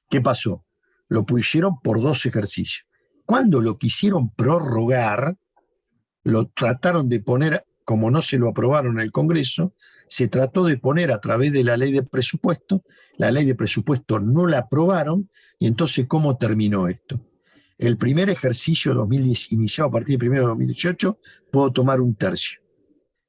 ¿Qué pasó? Lo pusieron por 2 ejercicios. Cuando lo quisieron prorrogar, lo trataron de poner, como no se lo aprobaron en el Congreso, se trató de poner a través de la ley de presupuesto. La ley de presupuesto no la aprobaron, y entonces, ¿cómo terminó esto? El primer ejercicio 2010, iniciado a partir del 1 de 2018, puedo tomar 1/3.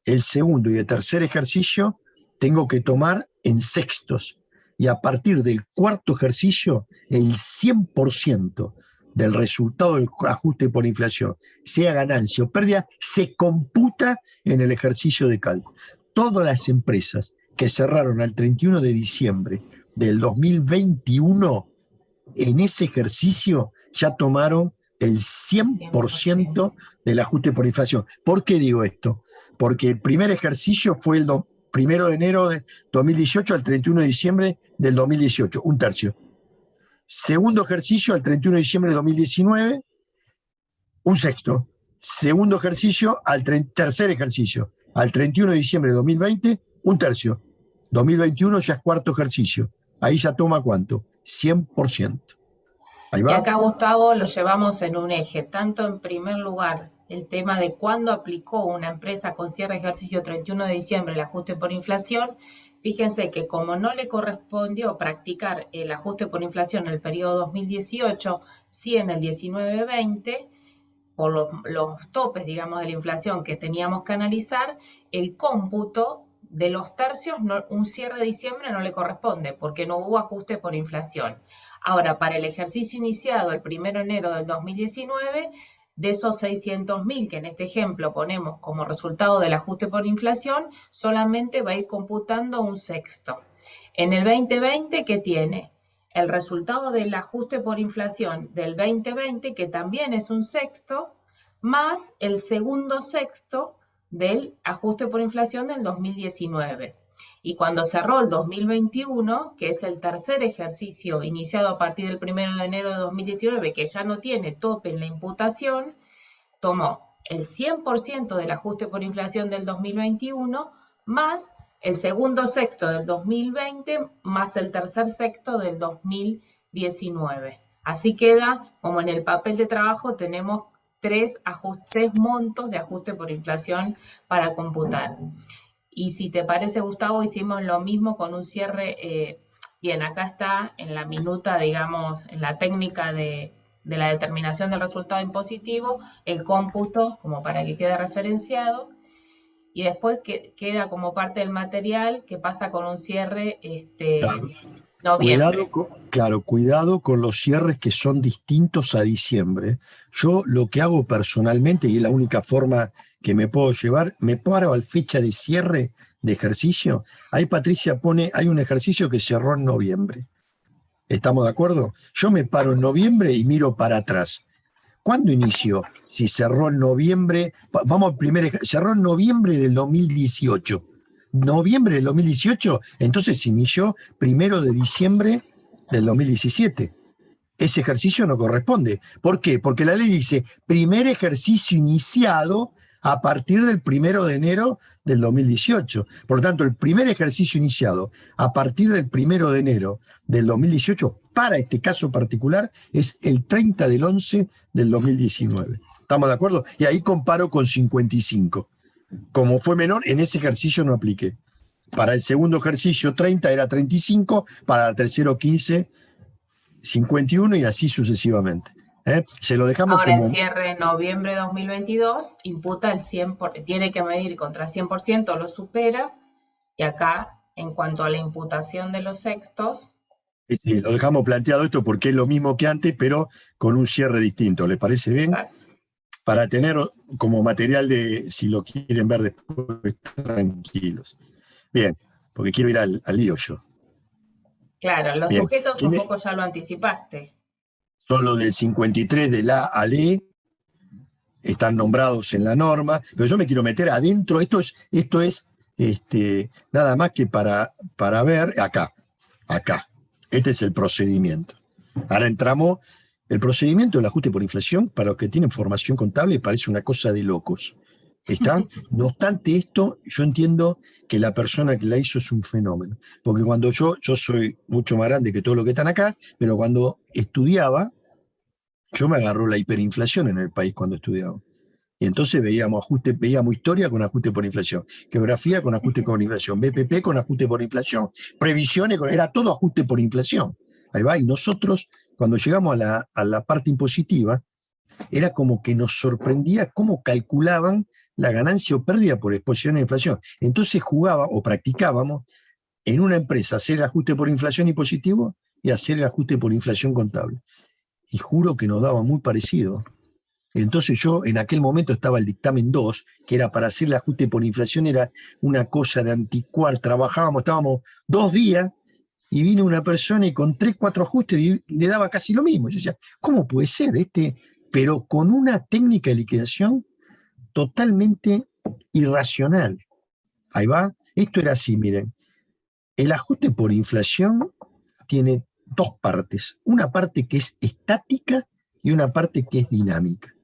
El segundo y el tercer ejercicio tengo que tomar en sextos. Y a partir del 4.º ejercicio, el 100% del resultado del ajuste por inflación, sea ganancia o pérdida, se computa en el ejercicio de cálculo. Todas las empresas que cerraron al 31 de diciembre del 2021, en ese ejercicio ya tomaron el 100% del ajuste por inflación. ¿Por qué digo esto? Porque el primer ejercicio fue el 1 de enero de 2018 al 31 de diciembre del 2018, 1/3. Segundo ejercicio al 31 de diciembre de 2019, 1/6. Segundo ejercicio al tercer ejercicio, al 31 de diciembre de 2020, 1/3. 2021 ya es 4.º ejercicio. Ahí ya toma ¿cuánto? 100%. Ahí va. Y acá, Gustavo, lo llevamos en un eje, tanto en primer lugar el tema de cuándo aplicó una empresa con cierre de ejercicio 31 de diciembre el ajuste por inflación. Fíjense que como no le correspondió practicar el ajuste por inflación en el periodo 2018, sí en el 19-20, por los topes, digamos, de la inflación que teníamos que analizar, el cómputo de los tercios, un cierre de diciembre no le corresponde porque no hubo ajuste por inflación. Ahora, para el ejercicio iniciado el 1 de enero del 2019, de esos 600.000 que en este ejemplo ponemos como resultado del ajuste por inflación, solamente va a ir computando 1/6. En el 2020, ¿qué tiene? El resultado del ajuste por inflación del 2020, que también es 1/6, más el segundo sexto del ajuste por inflación del 2019. Y cuando cerró el 2021, que es el tercer ejercicio iniciado a partir del 1 de enero de 2019, que ya no tiene tope en la imputación, tomó el 100% del ajuste por inflación del 2021 más el segundo sexto del 2020 más el tercer sexto del 2019. Así queda, como en el papel de trabajo tenemos tres montos de ajuste por inflación para computar. Y si te parece, Gustavo, hicimos lo mismo con un cierre, bien, acá está en la minuta, digamos, en la técnica de la determinación del resultado impositivo, el cómputo, como para que quede referenciado, y después queda como parte del material que pasa con un cierre noviembre. Cuidado con los cierres que son distintos a diciembre. Yo lo que hago personalmente, y es la única forma que me puedo llevar, me paro al fecha de cierre de ejercicio. Ahí Patricia pone, hay un ejercicio que cerró en noviembre. ¿Estamos de acuerdo? Yo me paro en noviembre y miro para atrás. ¿Cuándo inició? Si cerró en noviembre, vamos al cerró en noviembre del 2018. Noviembre del 2018, entonces inició 1 de diciembre del 2017. Ese ejercicio no corresponde. ¿Por qué? Porque la ley dice primer ejercicio iniciado a partir del 1 de enero del 2018. Por lo tanto, el primer ejercicio iniciado a partir del 1 de enero del 2018, para este caso particular, es el 30 del 11 del 2019. ¿Estamos de acuerdo? Y ahí comparo con 55. Como fue menor, en ese ejercicio no apliqué. Para el segundo ejercicio 30 era 35, para el tercero 15, 51 y así sucesivamente. Se lo dejamos. Ahora como... el cierre de noviembre de 2022 imputa el 100%, tiene que medir contra 100%, lo supera, y acá, en cuanto a la imputación de los sextos... Sí, lo dejamos planteado esto porque es lo mismo que antes, pero con un cierre distinto. ¿Les parece bien? Exacto. Para tener como material de, si lo quieren ver después, tranquilos. Bien, porque quiero ir al lío yo. Claro, los bien. sujetos un poco ya lo anticipaste. Son los del 53 de la al E, están nombrados en la norma, pero yo me quiero meter adentro, esto es nada más que para ver acá. Este es el procedimiento. Ahora entramos. El procedimiento del ajuste por inflación, para los que tienen formación contable, parece una cosa de locos. ¿Está? No obstante esto, yo entiendo que la persona que la hizo es un fenómeno. Porque cuando yo soy mucho más grande que todos los que están acá, pero cuando estudiaba, yo me agarró la hiperinflación en el país cuando estudiaba. Y entonces veíamos historia con ajuste por inflación, geografía con ajuste por inflación, BPP con ajuste por inflación, previsiones, era todo ajuste por inflación. Ahí va, y nosotros, cuando llegamos a la parte impositiva, era como que nos sorprendía cómo calculaban la ganancia o pérdida por exposición a la inflación. Entonces jugaba o practicábamos en una empresa hacer el ajuste por inflación impositivo y hacer el ajuste por inflación contable. Y juro que nos daba muy parecido. Entonces yo en aquel momento estaba el dictamen 2, que era para hacer el ajuste por inflación, era una cosa de anticuar, estábamos 2 días y vino una persona y con 3, 4 ajustes le daba casi lo mismo. Yo decía, ¿cómo puede ser? Pero con una técnica de liquidación totalmente irracional. Ahí va, esto era así, miren, el ajuste por inflación tiene 2 partes, una parte que es estática y una parte que es dinámica.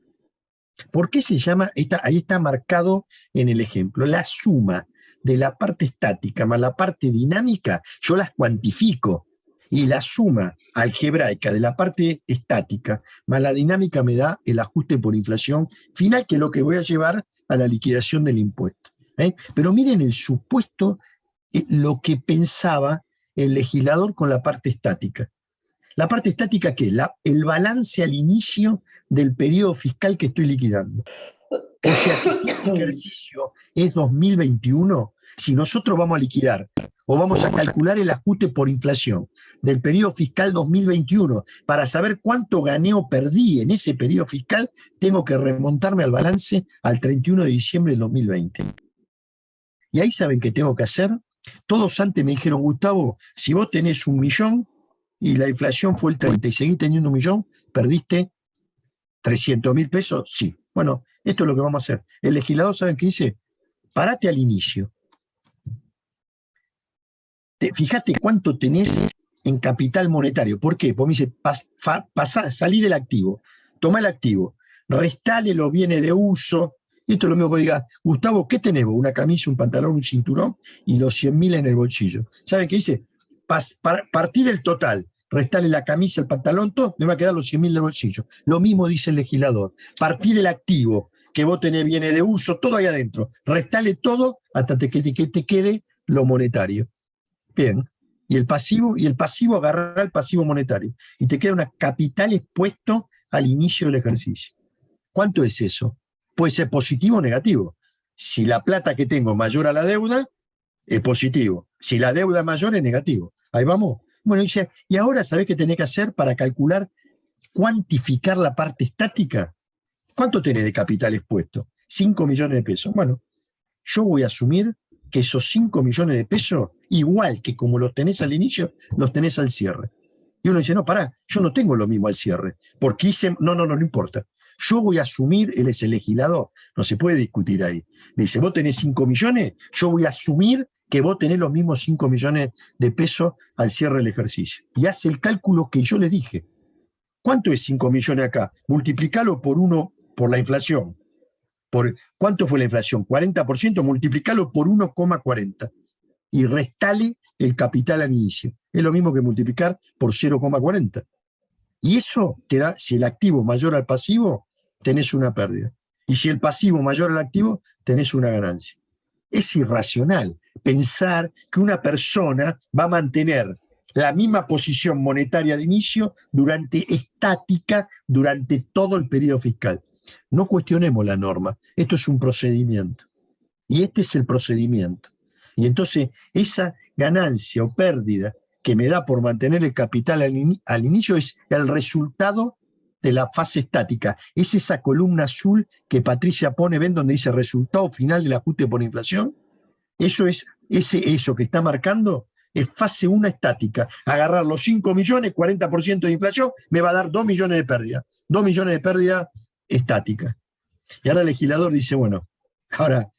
¿Por qué se llama? Ahí está marcado en el ejemplo. La suma de la parte estática más la parte dinámica, yo las cuantifico. Y la suma algebraica de la parte estática más la dinámica me da el ajuste por inflación final, que es lo que voy a llevar a la liquidación del impuesto. Pero miren el supuesto, lo que pensaba el legislador con la parte estática. La parte estática, ¿qué? El balance al inicio del periodo fiscal que estoy liquidando. O sea que si este ejercicio es 2021, si nosotros vamos a liquidar o vamos a calcular el ajuste por inflación del periodo fiscal 2021 para saber cuánto gané o perdí en ese periodo fiscal, tengo que remontarme al balance al 31 de diciembre del 2020. Y ahí saben qué tengo que hacer. Todos antes me dijeron, Gustavo, si vos tenés 1 millón, y la inflación fue el 30 y seguís teniendo 1 millón, ¿perdiste 300.000 pesos? Sí. Bueno, esto es lo que vamos a hacer. El legislador, ¿saben qué dice? Parate al inicio. Fíjate cuánto tenés en capital monetario. ¿Por qué? Porque me dice, salí del activo, toma el activo, restale los bienes de uso. Y esto es lo mismo que diga, Gustavo, ¿qué tenés vos? Una camisa, un pantalón, un cinturón y los 100.000 en el bolsillo. ¿Saben qué dice? Partí del total, restale la camisa, el pantalón, todo, me va a quedar los 100.000 del bolsillo. Lo mismo dice el legislador. Partí del activo, que vos tenés bienes de uso, todo ahí adentro. Restale todo hasta que te quede lo monetario. Bien. Y el pasivo agarrará el pasivo monetario. Y te queda una capital expuesto al inicio del ejercicio. ¿Cuánto es eso? Puede ser positivo o negativo. Si la plata que tengo es mayor a la deuda, es positivo. Si la deuda es mayor, es negativo. Ahí vamos. Bueno, dice, ¿y ahora sabés qué tenés que hacer para calcular, cuantificar la parte estática? ¿Cuánto tenés de capital expuesto? 5 millones de pesos. Bueno, yo voy a asumir que esos 5 millones de pesos, igual que como los tenés al inicio, los tenés al cierre. Y uno dice, no, pará, yo no tengo lo mismo al cierre. Porque no importa. Yo voy a asumir, él es el legislador, no se puede discutir ahí. Me dice, vos tenés 5 millones, yo voy a asumir que vos tenés los mismos 5 millones de pesos al cierre del ejercicio. Y hace el cálculo que yo le dije. ¿Cuánto es 5 millones acá? Multiplicalo por 1 por la inflación. ¿Cuánto fue la inflación? 40%, multiplicalo por 1,40. Y restale el capital al inicio. Es lo mismo que multiplicar por 0,40. Y eso te da, si el activo es mayor al pasivo, tenés una pérdida. Y si el pasivo es mayor al activo, tenés una ganancia. Es irracional pensar que una persona va a mantener la misma posición monetaria de inicio estática durante todo el periodo fiscal. No cuestionemos la norma. Esto es un procedimiento. Y este es el procedimiento. Y entonces esa ganancia o pérdida que me da por mantener el capital al inicio es el resultado de la fase estática. Es esa columna azul que Patricia pone, ven donde dice resultado final del ajuste por inflación. Eso que está marcando es fase 1 estática. Agarrar los 5 millones, 40% de inflación, me va a dar 2 millones de pérdida. 2 millones de pérdida estática. Y ahora el legislador dice, bueno, ahora,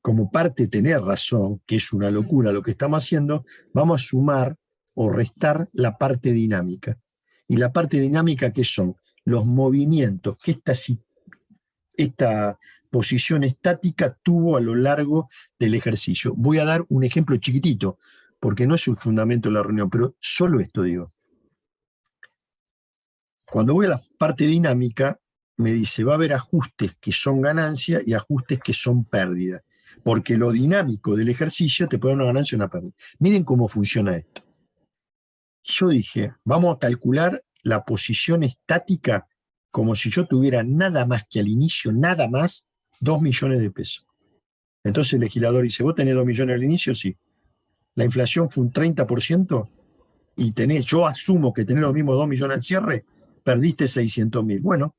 como parte tener razón, que es una locura lo que estamos haciendo, vamos a sumar o restar la parte dinámica. Y la parte dinámica, ¿qué son? Los movimientos que esta posición estática tuvo a lo largo del ejercicio? Voy a dar un ejemplo chiquitito, porque no es un fundamento de la reunión, pero solo esto digo. Cuando voy a la parte dinámica, me dice, va a haber ajustes que son ganancia y ajustes que son pérdida, porque lo dinámico del ejercicio te puede dar una ganancia o una pérdida. Miren cómo funciona esto. Yo dije, vamos a calcular la posición estática como si yo tuviera nada más que al inicio, nada más, 2 millones de pesos. Entonces el legislador dice, ¿vos tenés 2 millones al inicio? Sí. La inflación fue un 30% y yo asumo que tenés los mismos 2 millones al cierre, perdiste 600.000. Bueno,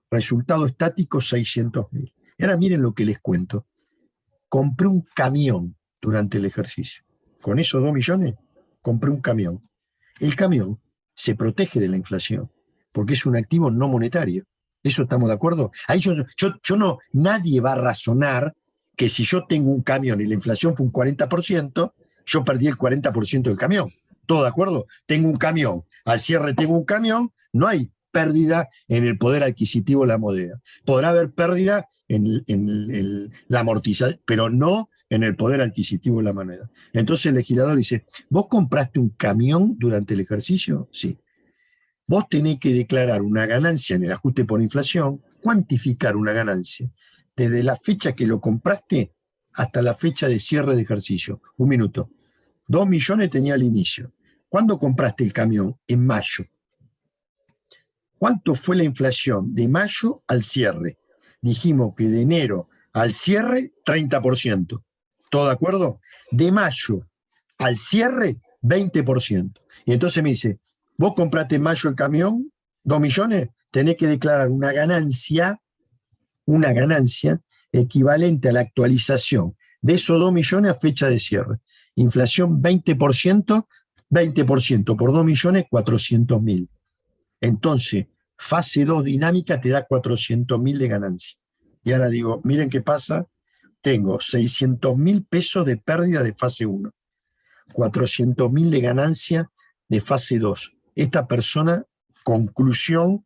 resultado estático 600.000. Y ahora miren lo que les cuento. Compré un camión durante el ejercicio. Con esos 2 millones, compré un camión. El camión se protege de la inflación, porque es un activo no monetario. ¿Eso estamos de acuerdo? Ahí yo no, nadie va a razonar que si yo tengo un camión y la inflación fue un 40%, yo perdí el 40% del camión. ¿Todo de acuerdo? Tengo un camión, al cierre tengo un camión, no hay pérdida en el poder adquisitivo de la moneda. Podrá haber pérdida en la amortización, pero no en el poder adquisitivo de la moneda. Entonces el legislador dice, ¿vos compraste un camión durante el ejercicio? Sí. Vos tenés que declarar una ganancia en el ajuste por inflación, cuantificar una ganancia, desde la fecha que lo compraste hasta la fecha de cierre de ejercicio. Un minuto. 2 millones tenía al inicio. ¿Cuándo compraste el camión? En mayo. ¿Cuánto fue la inflación de mayo al cierre? Dijimos que de enero al cierre, 30%. ¿Todo de acuerdo? De mayo al cierre, 20%. Y entonces me dice, vos compraste en mayo el camión, 2 millones, tenés que declarar una ganancia equivalente a la actualización de esos 2 millones a fecha de cierre. Inflación 20%, 20% por 2 millones, 400.000. Entonces, fase 2 dinámica te da 400.000 de ganancia. Y ahora digo, miren qué pasa, tengo 600.000 pesos de pérdida de fase 1, 400.000 de ganancia de fase 2. Esta persona, conclusión,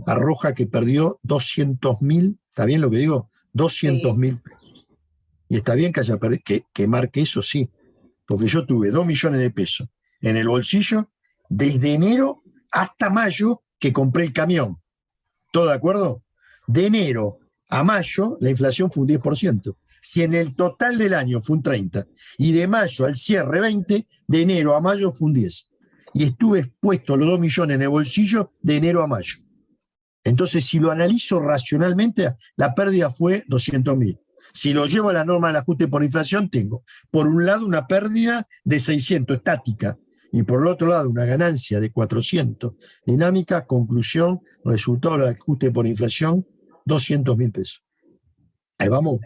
arroja que perdió 200.000, ¿está bien lo que digo? 200.000 pesos. Y está bien que haya que marque eso, sí, porque yo tuve 2 millones de pesos en el bolsillo desde enero hasta mayo que compré el camión. ¿Todo de acuerdo? De enero a mayo la inflación fue un 10%. Si en el total del año fue un 30%, y de mayo al cierre 20%, de enero a mayo fue un 10%. Y estuve expuesto a los 2 millones en el bolsillo de enero a mayo. Entonces, si lo analizo racionalmente, la pérdida fue 200.000. Si lo llevo a la norma del ajuste por inflación, tengo, por un lado, una pérdida de 600 estática, y por el otro lado, una ganancia de 400 dinámica. Conclusión, resultado del ajuste por inflación, 200.000 pesos. Ahí vamos.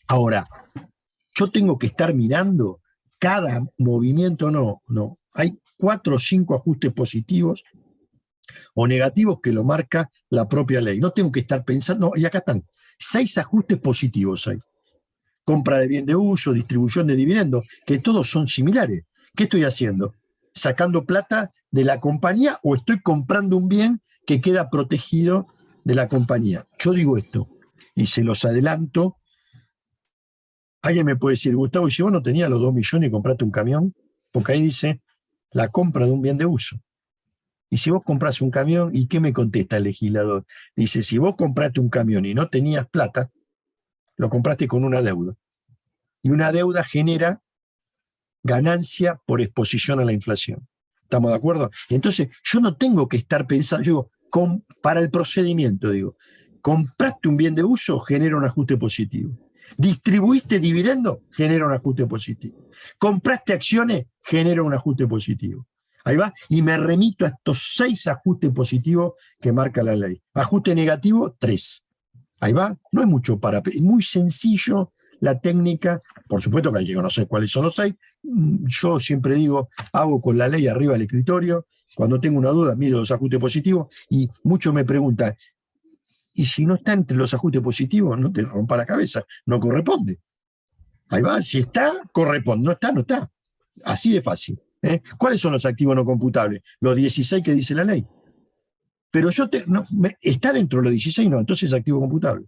Ahora, yo tengo que estar mirando cada movimiento, no. Hay 4 o 5 ajustes positivos o negativos que lo marca la propia ley. No tengo que estar pensando, y acá están, 6 ajustes positivos hay. Compra de bien de uso, distribución de dividendos, que todos son similares. ¿Qué estoy haciendo? ¿Sacando plata de la compañía o estoy comprando un bien que queda protegido de la compañía? Yo digo esto, y se los adelanto. Alguien me puede decir, Gustavo, ¿y si vos no tenías los 2 millones y compraste un camión? Porque ahí dice la compra de un bien de uso. Y si vos compras un camión, ¿y qué me contesta el legislador? Dice, si vos compraste un camión y no tenías plata, lo compraste con una deuda. Y una deuda genera ganancia por exposición a la inflación. ¿Estamos de acuerdo? Entonces, yo no tengo que estar pensando, yo digo, para el procedimiento, digo, compraste un bien de uso, genera un ajuste positivo. Distribuiste dividendos, genera un ajuste positivo. Compraste acciones, genera un ajuste positivo. Ahí va, y me remito a estos 6 ajustes positivos que marca la ley. Ajuste negativo, 3. Ahí va, no es mucho es muy sencillo la técnica, por supuesto que hay que conocer cuáles son los 6. Yo siempre digo, hago con la ley arriba del escritorio, cuando tengo una duda miro los ajustes positivos, y muchos me preguntan, y si no está entre los ajustes positivos, no te rompa la cabeza, no corresponde. Ahí va, si está, corresponde, no está, no está. Así de fácil. ¿Cuáles son los activos no computables? Los 16 que dice la ley. Pero está dentro de los 16, no, entonces es activo computable.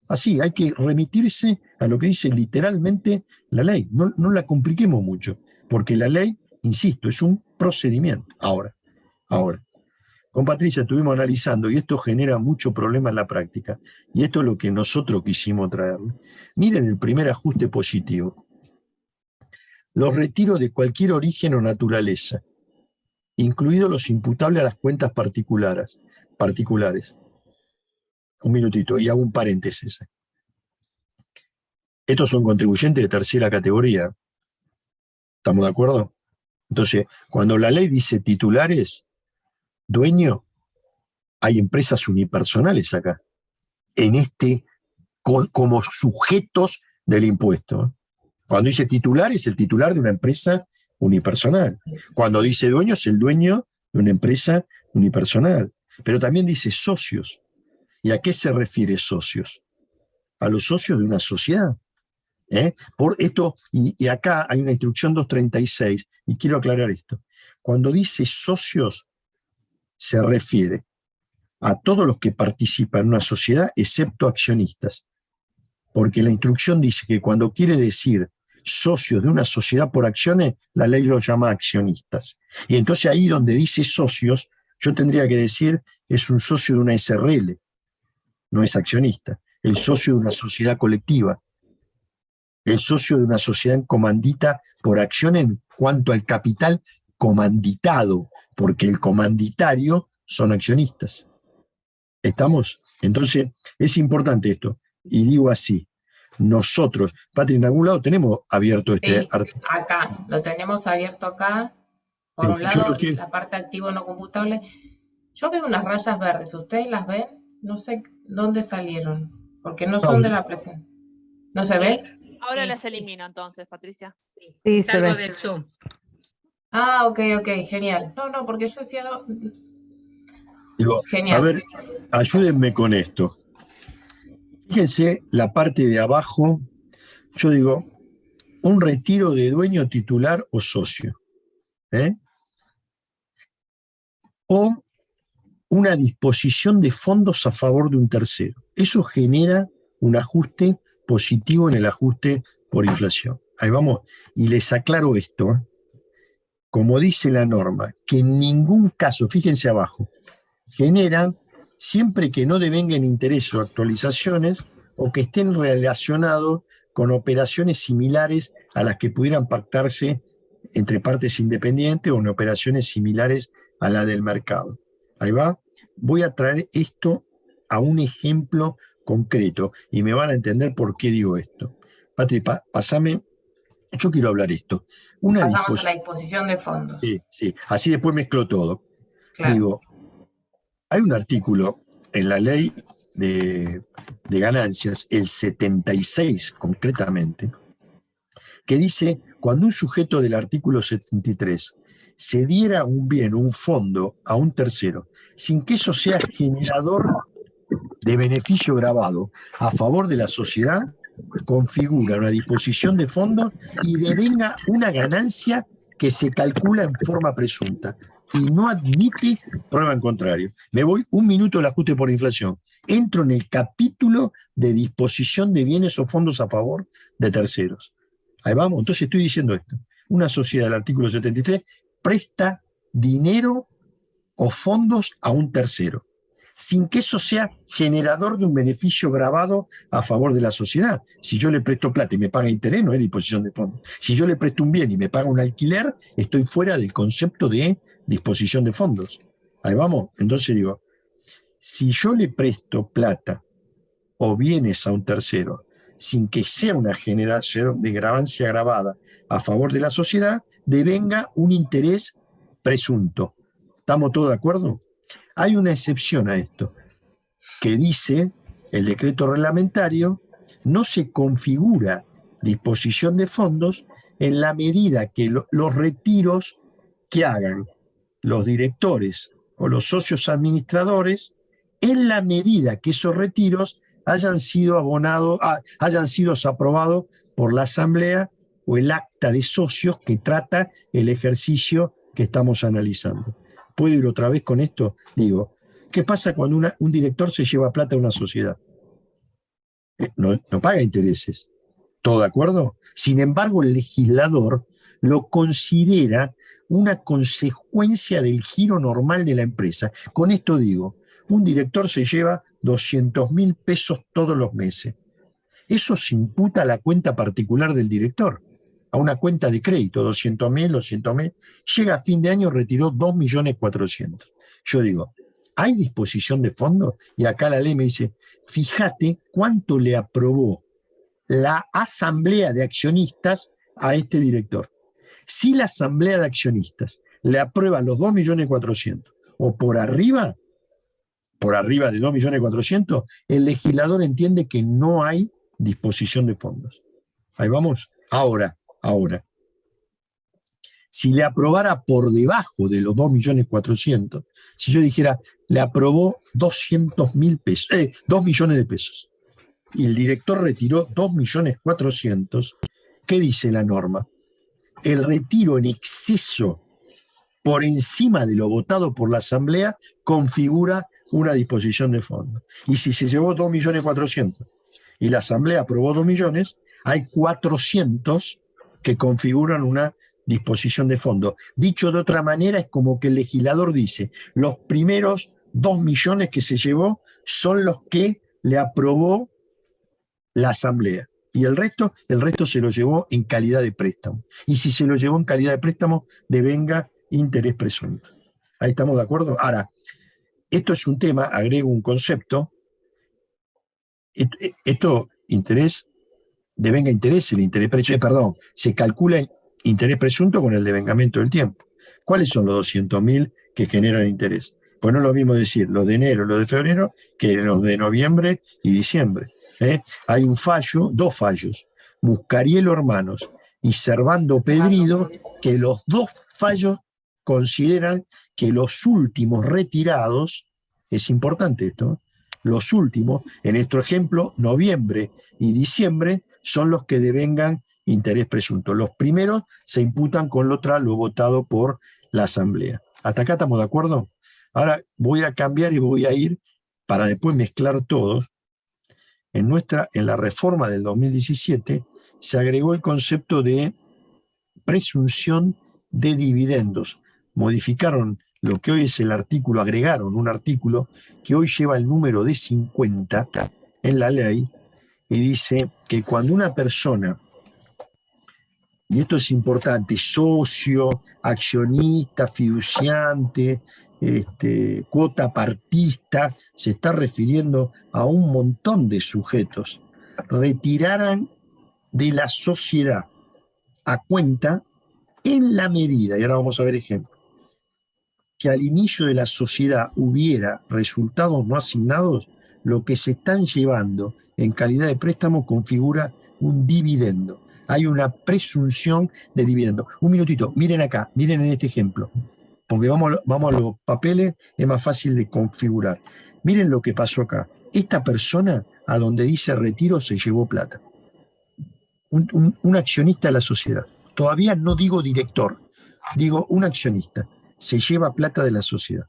Así, hay que remitirse a lo que dice literalmente la ley. No la compliquemos mucho, porque la ley, insisto, es un procedimiento. Ahora, con Patricia estuvimos analizando y esto genera mucho problema en la práctica. Y esto es lo que nosotros quisimos traerle. Miren el primer ajuste positivo. Los retiros de cualquier origen o naturaleza, incluidos los imputables a las cuentas particulares. Un minutito, y hago un paréntesis. Estos son contribuyentes de tercera categoría. ¿Estamos de acuerdo? Entonces, cuando la ley dice titulares, dueño, hay empresas unipersonales acá, como sujetos del impuesto. Cuando dice titular, es el titular de una empresa unipersonal. Cuando dice dueño, es el dueño de una empresa unipersonal. Pero también dice socios. ¿Y a qué se refiere socios? A los socios de una sociedad. Por esto, y acá hay una instrucción 236, y quiero aclarar esto. Cuando dice socios, se refiere a todos los que participan en una sociedad, excepto accionistas. Porque la instrucción dice que cuando quiere decir socios de una sociedad por acciones, la ley los llama accionistas. Y entonces ahí donde dice socios, yo tendría que decir es un socio de una SRL, no es accionista. El socio de una sociedad colectiva, el socio de una sociedad en comandita por acción en cuanto al capital comanditado, porque el comanditario son accionistas. ¿Estamos? Entonces, es importante esto. Y digo así, nosotros, Patri, en algún lado tenemos abierto este artículo. Acá, lo tenemos abierto acá. Por un lado, la parte activo no computable. Yo veo unas rayas verdes, ¿ustedes las ven? No sé dónde salieron, porque no son de la presentación. ¿No se ven? Ahora las elimino entonces, Patricia. Sí, salgo del Zoom. Ah, ok, genial. No, porque yo decía... Digo, genial. A ver, ayúdenme con esto. Fíjense la parte de abajo, yo digo, un retiro de dueño titular o socio. O una disposición de fondos a favor de un tercero. Eso genera un ajuste positivo en el ajuste por inflación. Ahí vamos. Y les aclaro esto. Como dice la norma, que en ningún caso, fíjense abajo, generan siempre que no devengan intereses o actualizaciones o que estén relacionados con operaciones similares a las que pudieran pactarse entre partes independientes o en operaciones similares a la del mercado. Ahí va. Voy a traer esto a un ejemplo concreto y me van a entender por qué digo esto. Patri, pasame. Yo quiero hablar esto. Pasamos a la disposición de fondos. Sí. Así después mezclo todo. Claro. Digo, hay un artículo en la ley de ganancias, el 76 concretamente, que dice, cuando un sujeto del artículo 73 se diera un bien, un fondo a un tercero, sin que eso sea generador de beneficio grabado a favor de la sociedad, configura una disposición de fondos y devenga una ganancia que se calcula en forma presunta y no admite prueba en contrario. Me voy un minuto del ajuste por inflación. Entro en el capítulo de disposición de bienes o fondos a favor de terceros. Ahí vamos. Entonces estoy diciendo esto. Una sociedad del artículo 73 presta dinero o fondos a un tercero, sin que eso sea generador de un beneficio grabado a favor de la sociedad. Si yo le presto plata y me paga interés, no es disposición de fondos. Si yo le presto un bien y me paga un alquiler, estoy fuera del concepto de disposición de fondos. Ahí vamos. Entonces digo, si yo le presto plata o bienes a un tercero, sin que sea una generación de ganancia grabada a favor de la sociedad, devenga un interés presunto. ¿Estamos todos de acuerdo? Hay una excepción a esto, que dice el decreto reglamentario, no se configura disposición de fondos en la medida que los retiros que hagan los directores o los socios administradores, en la medida que esos retiros hayan sido aprobados por la asamblea o el acta de socios que trata el ejercicio que estamos analizando. ¿Puedo ir otra vez con esto? Digo, ¿qué pasa cuando un director se lleva plata a una sociedad? No paga intereses. ¿Todo de acuerdo? Sin embargo, el legislador lo considera una consecuencia del giro normal de la empresa. Con esto digo, un director se lleva 200.000 pesos todos los meses. Eso se imputa a la cuenta particular del director, a una cuenta de crédito, 200.000. Llega a fin de año, retiró 2.400.000. Yo digo, ¿hay disposición de fondos? Y acá la ley me dice, fíjate cuánto le aprobó la asamblea de accionistas a este director. Si la asamblea de accionistas le aprueba los 2.400.000 o por arriba de 2.400.000, el legislador entiende que no hay disposición de fondos. Ahí vamos. Ahora, si le aprobara por debajo de los 2.400.000, si yo dijera, le aprobó 200.000 pesos, 2 millones de pesos, y el director retiró 2.400.000, ¿qué dice la norma? El retiro en exceso por encima de lo votado por la asamblea configura una disposición de fondos. Y si se llevó 2.400.000 y la asamblea aprobó 2 millones, hay 400 que configuran una disposición de fondos. Dicho de otra manera, es como que el legislador dice, los primeros 2 millones que se llevó son los que le aprobó la asamblea. Y el resto se lo llevó en calidad de préstamo. Y si se lo llevó en calidad de préstamo, devenga interés presunto. Ahí estamos de acuerdo. Ahora, esto es un tema, agrego un concepto. Esto, devenga interés, el interés presunto, se calcula el interés presunto con el devengamiento del tiempo. ¿Cuáles son los 200.000 que generan interés? Pues no es lo mismo decir los de enero, los de febrero, que los de noviembre y diciembre. Hay un fallo, 2 fallos, Muscarielo Hermanos y Servando Pedrido, que los 2 fallos consideran que los últimos retirados, es importante esto, los últimos, en nuestro ejemplo, noviembre y diciembre, son los que devengan interés presunto. Los primeros se imputan con lo votado por la asamblea. ¿Hasta acá estamos de acuerdo? Ahora voy a cambiar y voy a ir para después mezclar todos. En la reforma del 2017 se agregó el concepto de presunción de dividendos. Modificaron lo que hoy es el artículo, agregaron un artículo que hoy lleva el número de 50 en la ley y dice que cuando una persona, y esto es importante, socio, accionista, fiduciante, cuota partista, se está refiriendo a un montón de sujetos, retiraran de la sociedad a cuenta en la medida, y ahora vamos a ver ejemplos, que al inicio de la sociedad hubiera resultados no asignados, lo que se están llevando en calidad de préstamo configura un dividendo. Hay una presunción de dividendo. Un minutito, miren acá, miren en este ejemplo, porque vamos a los papeles, es más fácil de configurar. Miren lo que pasó acá. Esta persona, a donde dice retiro, se llevó plata. Un accionista de la sociedad. Todavía no digo director, digo un accionista. Se lleva plata de la sociedad.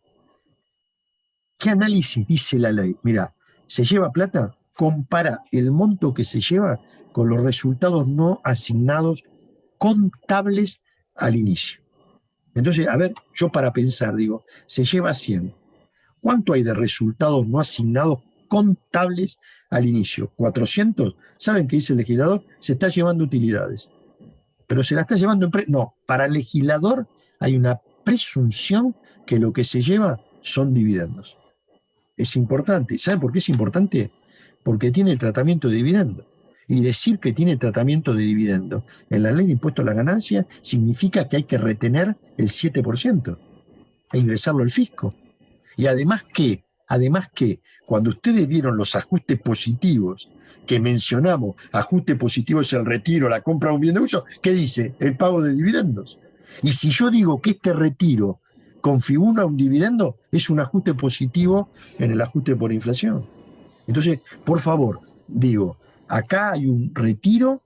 ¿Qué análisis dice la ley? Mirá, se lleva plata, compara el monto que se lleva con los resultados no asignados contables al inicio. Entonces, a ver, yo para pensar, digo, se lleva 100. ¿Cuánto hay de resultados no asignados contables al inicio? ¿400? ¿Saben qué dice el legislador? Se está llevando utilidades. Pero se la está llevando en... No, para el legislador hay una presunción que lo que se lleva son dividendos. Es importante. ¿Saben por qué es importante? Porque tiene el tratamiento de dividendo. Y decir que tiene tratamiento de dividendo en la ley de impuesto a la ganancia significa que hay que retener el 7% e ingresarlo al fisco. Y además que, cuando ustedes vieron los ajustes positivos que mencionamos, ajuste positivo es el retiro, la compra de un bien de uso, ¿qué dice? El pago de dividendos. Y si yo digo que este retiro configura un dividendo, es un ajuste positivo en el ajuste por inflación. Entonces, por favor, digo, acá hay un retiro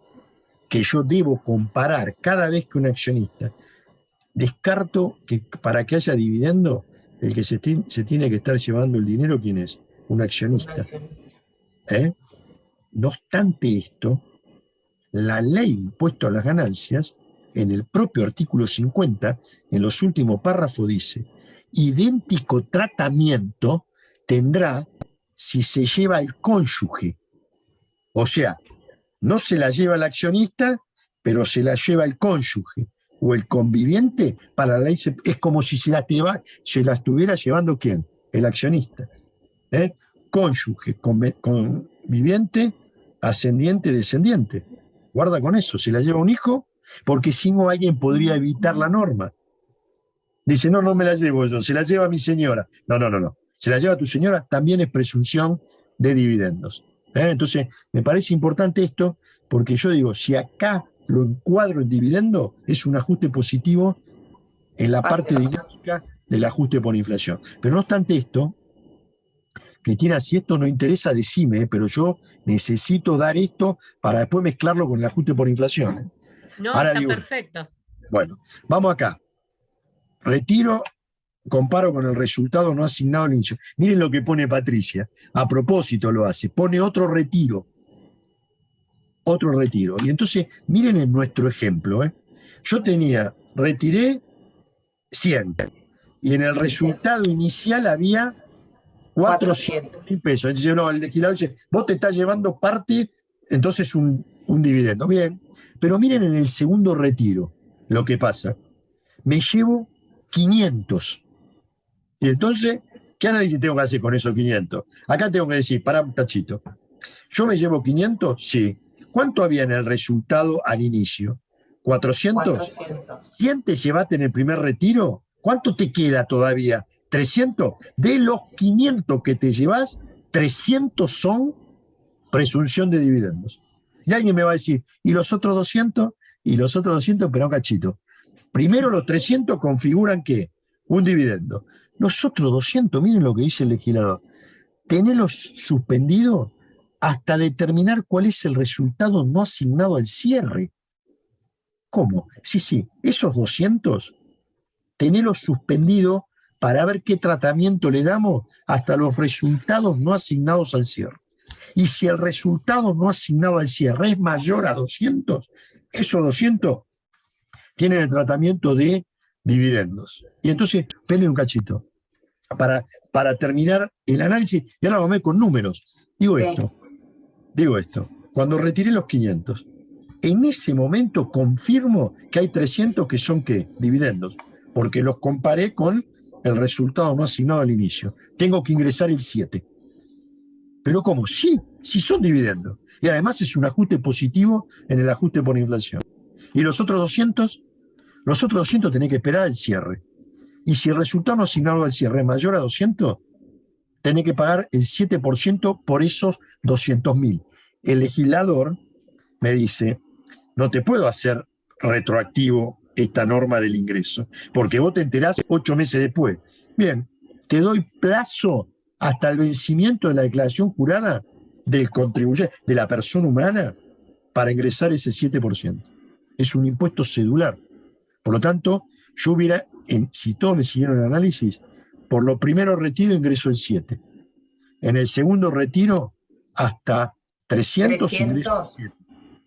que yo debo comparar cada vez que un accionista. Descarto que para que haya dividendo, el que se tiene que estar llevando el dinero, ¿quién es? Un accionista. No obstante esto, la ley de impuesto a las ganancias, en el propio artículo 50, en los últimos párrafos dice, idéntico tratamiento tendrá si se lleva el cónyuge. O sea, no se la lleva el accionista, pero se la lleva el cónyuge o el conviviente. Para la ley es como si se la estuviera llevando ¿quién? El accionista. Cónyuge, conviviente, ascendiente, descendiente. Guarda con eso, se la lleva un hijo, porque si no alguien podría evitar la norma. Dice, no me la llevo yo, se la lleva mi señora. No. Se la lleva tu señora, también es presunción de dividendos. Entonces, me parece importante esto, porque yo digo, si acá lo encuadro en dividendo, es un ajuste positivo en la parte dinámica del ajuste por inflación. Pero no obstante esto, Cristina, si esto no interesa, decime, pero yo necesito dar esto para después mezclarlo con el ajuste por inflación. No, ahora está digo, perfecto. Bueno, vamos acá. Retiro, comparo con el resultado no asignado al inicio. Miren lo que pone Patricia. A propósito lo hace. Pone otro retiro. Otro retiro. Y entonces, miren en nuestro ejemplo. Yo retiré 100. Y en el resultado inicial había 400.000 pesos. Entonces, no, el legislador dice, vos te estás llevando parte, entonces un dividendo. Bien. Pero miren en el segundo retiro lo que pasa. Me llevo 500. Y entonces, ¿qué análisis tengo que hacer con esos 500? Acá tengo que decir, pará un tachito. ¿Yo me llevo 500? Sí. ¿Cuánto había en el resultado al inicio? ¿400? 400. 100 te llevaste en el primer retiro. ¿Cuánto te queda todavía? ¿300? De los 500 que te llevas, 300 son presunción de dividendos. Y alguien me va a decir, ¿y los otros 200? Y los otros 200, pero un cachito. Primero los 300 configuran ¿qué? Un dividendo. Los otros 200, miren lo que dice el legislador, tenerlos suspendidos hasta determinar cuál es el resultado no asignado al cierre. ¿Cómo? Sí, esos 200, tenerlos suspendidos para ver qué tratamiento le damos hasta los resultados no asignados al cierre. Y si el resultado no asignado al cierre es mayor a 200, esos 200 tienen el tratamiento de dividendos. Y entonces, esperen un cachito, para terminar el análisis, y ahora vamos a ver con números. Digo esto, cuando retiré los 500, en ese momento confirmo que hay 300 que son ¿qué? Dividendos, porque los comparé con el resultado no asignado al inicio. Tengo que ingresar el 7. Pero ¿cómo? Sí son dividendos. Y además es un ajuste positivo en el ajuste por inflación. Y los otros 200 tenés que esperar el cierre. Y si el resultado no asignado al cierre es mayor a 200, tenés que pagar el 7% por esos 200.000. El legislador me dice, no te puedo hacer retroactivo esta norma del ingreso, porque vos te enterás 8 meses después. Bien, te doy plazo hasta el vencimiento de la declaración jurada del contribuyente, de la persona humana, para ingresar ese 7%. Es un impuesto cedular. Por lo tanto, yo si todos me siguieron el análisis, por lo primero retiro ingreso el 7. En el segundo retiro, hasta 300 ingreso el 7.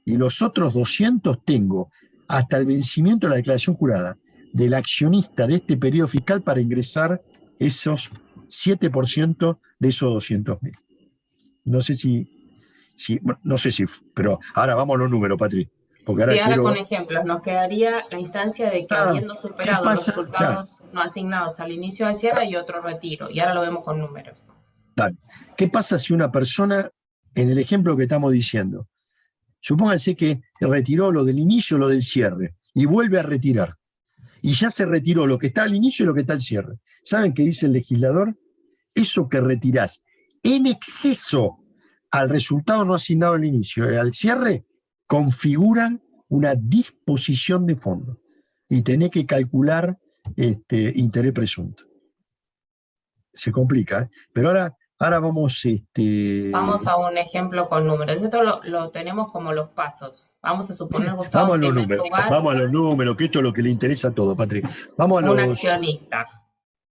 Y los otros 200 tengo hasta el vencimiento de la declaración jurada del accionista de este periodo fiscal para ingresar esos 7% de esos 200.000. No sé si, pero ahora vamos a los números, Patri. Porque ahora con ejemplos, nos quedaría la instancia de que habiendo superado los resultados no asignados al inicio del cierre hay otro retiro, y ahora lo vemos con números. Dale. ¿Qué pasa si una persona, en el ejemplo que estamos diciendo, supónganse que retiró lo del inicio, lo del cierre, y vuelve a retirar, y ya se retiró lo que está al inicio y lo que está al cierre? ¿Saben qué dice el legislador? Eso que retirás en exceso al resultado no asignado al inicio y al cierre, configuran una disposición de fondos y tenés que calcular interés presunto. Se complica, pero ahora vamos... Vamos a un ejemplo con números. Esto lo tenemos como los pasos. Vamos a suponer, Gustavo, vamos a los números, que esto es lo que le interesa a todo, Patrick. Vamos a un accionista.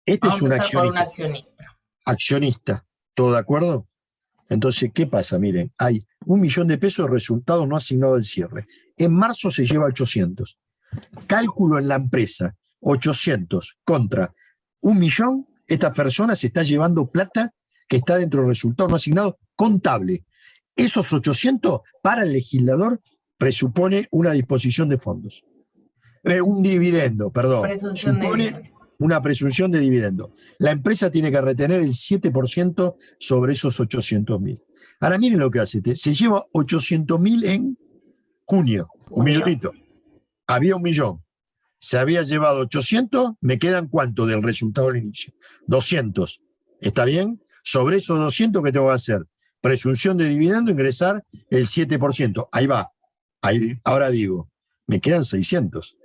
Este vamos es un a accionista. por un accionista. Accionista, ¿todo de acuerdo? Entonces, ¿qué pasa? Miren, hay 1 millón de pesos de resultados no asignados al cierre. En marzo se lleva 800. Cálculo en la empresa, 800 contra 1 millón, esta persona se está llevando plata que está dentro del resultado no asignado contable. Esos 800 para el legislador presupone una disposición de fondos. Un dividendo, perdón. Supone una presunción de dividendo. La empresa tiene que retener el 7% sobre esos 800.000. Ahora miren lo que hace. Se lleva 800.000 en junio. Un minutito. Había 1 millón. Se había llevado 800, me quedan ¿cuánto del resultado del inicio? 200. ¿Está bien? Sobre esos 200, ¿qué tengo que hacer? Presunción de dividendo, ingresar el 7%. Ahí va. Ahora digo, me quedan 600.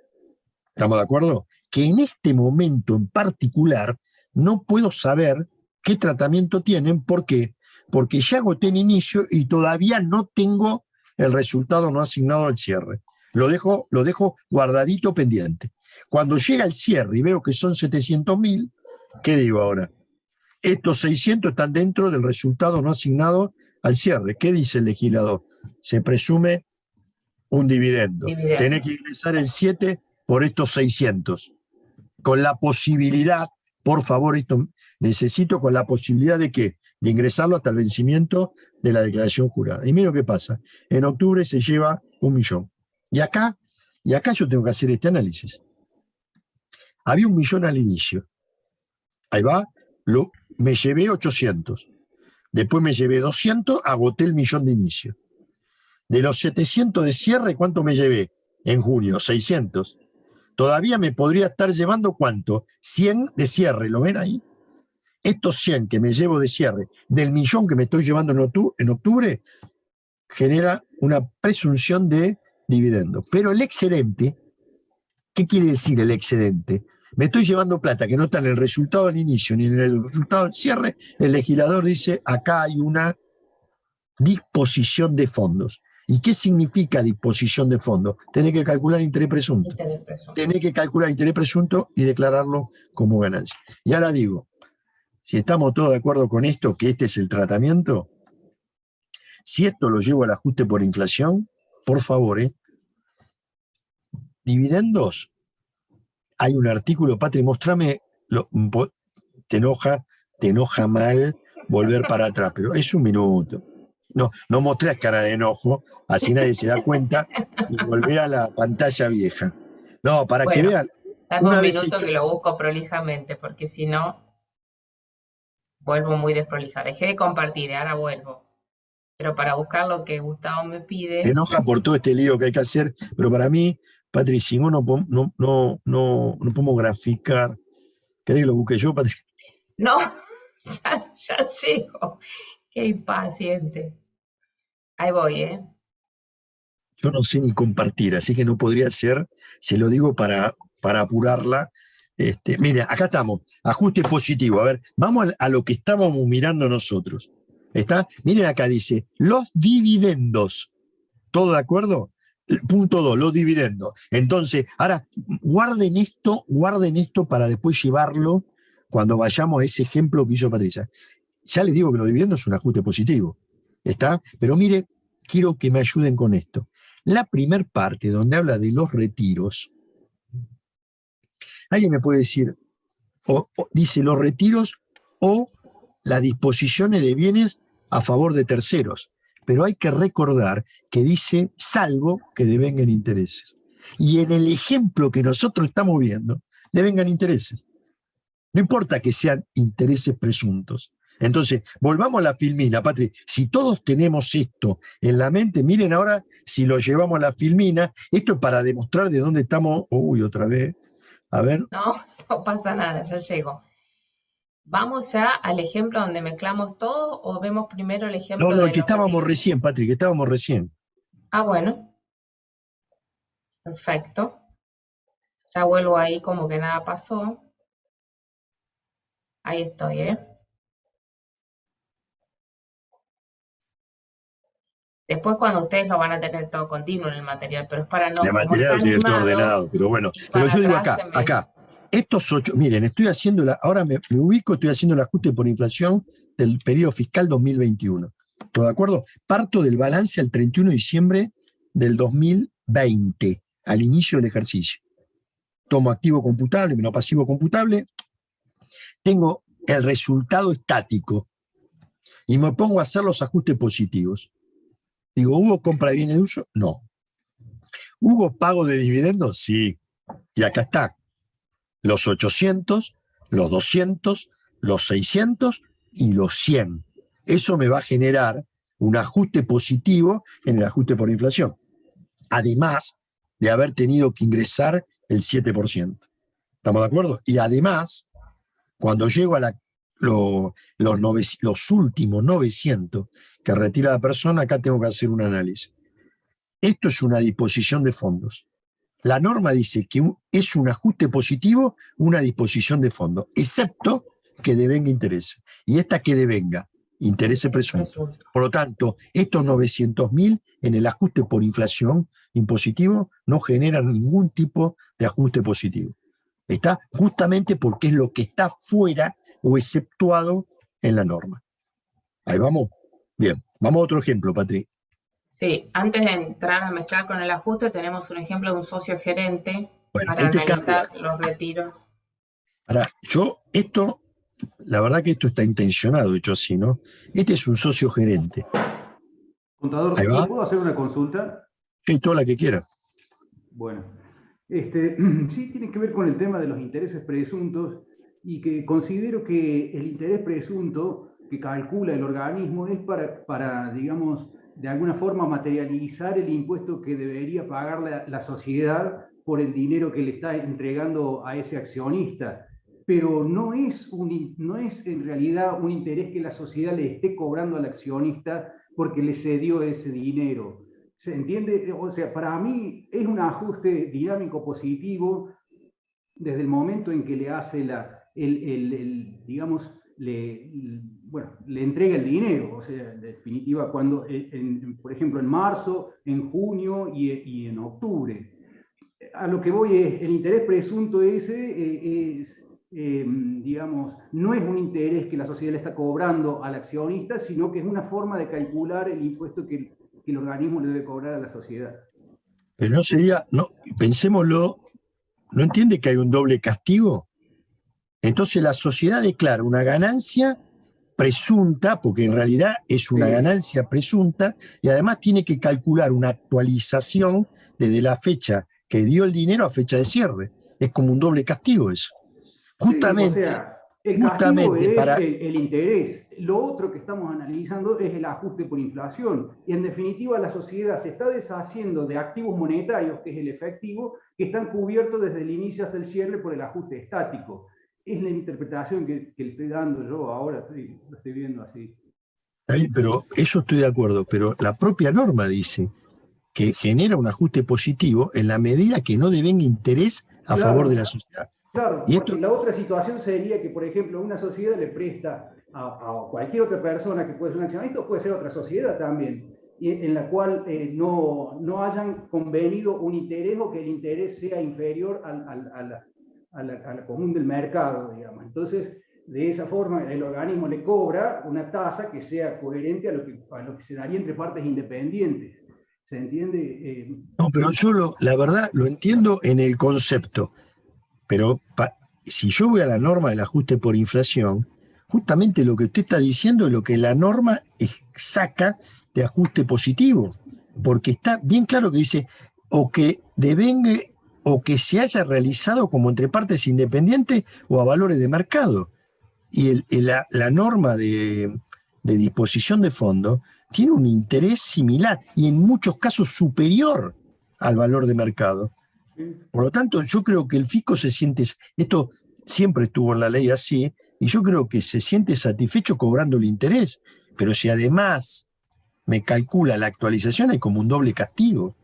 ¿Estamos de acuerdo? Que en este momento en particular no puedo saber qué tratamiento tienen. ¿Por qué? Porque ya agoté en inicio y todavía no tengo el resultado no asignado al cierre. Lo dejo guardadito pendiente. Cuando llega el cierre y veo que son 700.000, ¿qué digo ahora? Estos 600 están dentro del resultado no asignado al cierre. ¿Qué dice el legislador? Se presume un dividendo. Tenés que ingresar el 7 por estos 600. Con la posibilidad, por favor, esto necesito con la posibilidad de ¿qué? De ingresarlo hasta el vencimiento de la declaración jurada. Y mira lo que pasa. En octubre se lleva 1 millón. Y acá yo tengo que hacer este análisis. Había 1 millón al inicio. Ahí va. Me llevé 800. Después me llevé 200, agoté el millón de inicio. De los 700 de cierre, ¿cuánto me llevé? En junio, 600. Todavía me podría estar llevando ¿cuánto? 100 de cierre, ¿lo ven ahí? Estos 100 que me llevo de cierre, del millón que me estoy llevando en octubre, genera una presunción de dividendo. Pero el excedente, ¿qué quiere decir el excedente? Me estoy llevando plata que no está en el resultado del inicio ni en el resultado del cierre. El legislador dice, acá hay una disposición de fondos. ¿Y qué significa disposición de fondos? Tenés que calcular interés presunto. Tenés que calcular interés presunto y declararlo como ganancia. Y ahora digo, si estamos todos de acuerdo con esto, que este es el tratamiento, si esto lo llevo al ajuste por inflación, por favor, dividendos, hay un artículo, Patri, mostrame, te enoja mal volver para atrás, pero es un minuto. No mostrás cara de enojo, así nadie se da cuenta, y volver a la pantalla vieja. No, para que vean. Dame un minuto que lo busco prolijamente, porque si no, vuelvo muy desprolija. Dejé de compartir, ahora vuelvo. Pero para buscar lo que Gustavo me pide. Te enoja por todo este lío que hay que hacer, pero para mí, Patri, si no podemos graficar. ¿Querés que lo busque yo, Patri? No, ya llego. Qué impaciente. Ahí voy, Yo no sé ni compartir, así que no podría ser, se lo digo para apurarla. Mira, acá estamos, ajuste positivo. A ver, vamos a lo que estábamos mirando nosotros. ¿Está? Miren acá dice, los dividendos. ¿Todo de acuerdo? Punto 2, los dividendos. Entonces, ahora, guarden esto para después llevarlo cuando vayamos a ese ejemplo que hizo Patricia. Ya les digo que los dividendos es un ajuste positivo. ¿Está? Pero mire, quiero que me ayuden con esto. La primer parte, donde habla de los retiros, alguien me puede decir, dice los retiros o las disposiciones de bienes a favor de terceros. Pero hay que recordar que dice, salvo que devengan intereses. Y en el ejemplo que nosotros estamos viendo, devengan intereses. No importa que sean intereses presuntos. Entonces, volvamos a la filmina, Patri. Si todos tenemos esto en la mente, miren ahora si lo llevamos a la filmina. Esto es para demostrar de dónde estamos. Uy, otra vez. A ver. No pasa nada, ya llego. ¿Vamos ya al ejemplo donde mezclamos todo o vemos primero el ejemplo? No, el que estábamos recién, Patri, que estábamos recién. Ah, bueno. Perfecto. Ya vuelvo ahí como que nada pasó. Ahí estoy, Después cuando ustedes lo van a tener todo continuo en el material, pero es para no... El material tiene todo ordenado, pero bueno. Pero yo digo acá, estos 8, miren, estoy haciendo ahora me ubico, estoy haciendo el ajuste por inflación del periodo fiscal 2021. ¿Todo de acuerdo? Parto del balance al 31 de diciembre del 2020, al inicio del ejercicio. Tomo activo computable menos pasivo computable, tengo el resultado estático y me pongo a hacer los ajustes positivos. Digo, ¿hubo compra de bienes de uso? No. ¿Hubo pago de dividendos? Sí. Y acá está. Los 800, los 200, los 600 y los 100. Eso me va a generar un ajuste positivo en el ajuste por inflación. Además de haber tenido que ingresar el 7%. ¿Estamos de acuerdo? Y además, cuando llego a los últimos 900 que retira la persona, acá tengo que hacer un análisis. Esto es una disposición de fondos. La norma dice que es un ajuste positivo, una disposición de fondos, excepto que devenga interés. Y esta que devenga, interés presunto. Por lo tanto, estos 900.000 en el ajuste por inflación impositivo no generan ningún tipo de ajuste positivo. Está justamente porque es lo que está fuera o exceptuado en la norma. Ahí vamos. Bien, vamos a otro ejemplo, Patri. Sí, antes de entrar a mezclar con el ajuste, tenemos un ejemplo de un socio gerente Bueno, para analizar los retiros. Ahora, la verdad que esto está intencionado, hecho así, ¿no? Este es un socio gerente. Contador, Ahí va. ¿puedo hacer una consulta? Sí, toda la que quiera. Bueno, sí tiene que ver con el tema de los intereses presuntos y que considero que el interés presunto que calcula el organismo es para digamos, de alguna forma materializar el impuesto que debería pagar la sociedad por el dinero que le está entregando a ese accionista. Pero no es en realidad un interés que la sociedad le esté cobrando al accionista porque le cedió ese dinero. ¿Se entiende? O sea, para mí es un ajuste dinámico positivo desde el momento en que le hace digamos, le entrega el dinero. O sea, en definitiva, cuando, por ejemplo, en marzo, en junio y en octubre. A lo que voy es, el interés presunto ese digamos, no es un interés que la sociedad le está cobrando al accionista, sino que es una forma de calcular el impuesto que el organismo le debe cobrar a la sociedad. Pero no sería, no, pensémoslo, ¿no entiende que hay un doble castigo? Entonces la sociedad declara una ganancia presunta, porque en realidad es una ganancia presunta, y además tiene que calcular una actualización desde la fecha que dio el dinero a fecha de cierre. Es como un doble castigo eso. Justamente, sí, o sea, el castigo es el interés. Lo otro que estamos analizando es el ajuste por inflación. Y en definitiva, la sociedad se está deshaciendo de activos monetarios, que es el efectivo, que están cubiertos desde el inicio hasta el cierre por el ajuste estático. Es la interpretación que le estoy dando yo ahora, lo estoy viendo así. Pero eso estoy de acuerdo, pero la propia norma dice que genera un ajuste positivo en la medida que no devenga interés a favor de la sociedad. Claro, y la otra situación sería que, por ejemplo, una sociedad le presta a cualquier otra persona que puede ser un accionista, o puede ser otra sociedad también, en la cual no hayan convenido un interés o que el interés sea inferior a la común del mercado, digamos. Entonces, de esa forma, el organismo le cobra una tasa que sea coherente a lo que se daría entre partes independientes. ¿Se entiende? No, pero yo la verdad lo entiendo en el concepto. Pero si yo voy a la norma del ajuste por inflación, justamente lo que usted está diciendo es lo que la norma saca de ajuste positivo, porque está bien claro que dice o que devengue o que se haya realizado como entre partes independientes o a valores de mercado. Y la norma de disposición de fondos tiene un interés similar y en muchos casos superior al valor de mercado. Por lo tanto, yo creo que el fisco se siente, esto siempre estuvo en la ley así, y yo creo que se siente satisfecho cobrando el interés, pero si además me calcula la actualización hay como un doble castigo.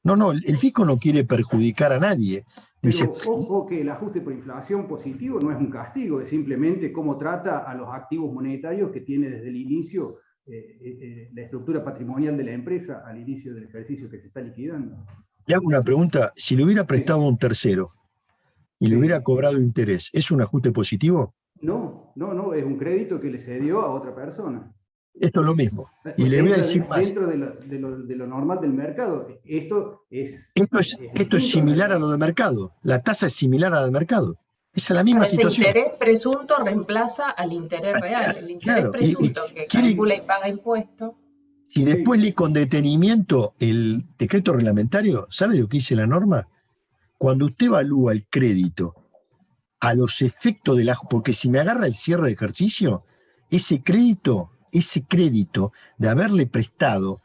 No, el fisco no quiere perjudicar a nadie. Dice, pero ojo que el ajuste por inflación positivo no es un castigo, es simplemente cómo trata a los activos monetarios que tiene desde el inicio la estructura patrimonial de la empresa al inicio del ejercicio que se está liquidando. Le hago una pregunta, si le hubiera prestado a un tercero y le hubiera cobrado interés, ¿es un ajuste positivo? No, es un crédito que le cedió a otra persona. Esto es lo mismo. Y le voy a decir más. Dentro de lo normal del mercado, esto es similar a lo del mercado. La tasa es similar a la del mercado. Esa es la misma Ese situación. interés presunto reemplaza al interés real. El interés Claro, presunto que calcula y paga impuestos. Si después leí con detenimiento el decreto reglamentario, ¿sabe lo que dice la norma? Cuando usted evalúa el crédito a los efectos de porque si me agarra el cierre de ejercicio, ese crédito de haberle prestado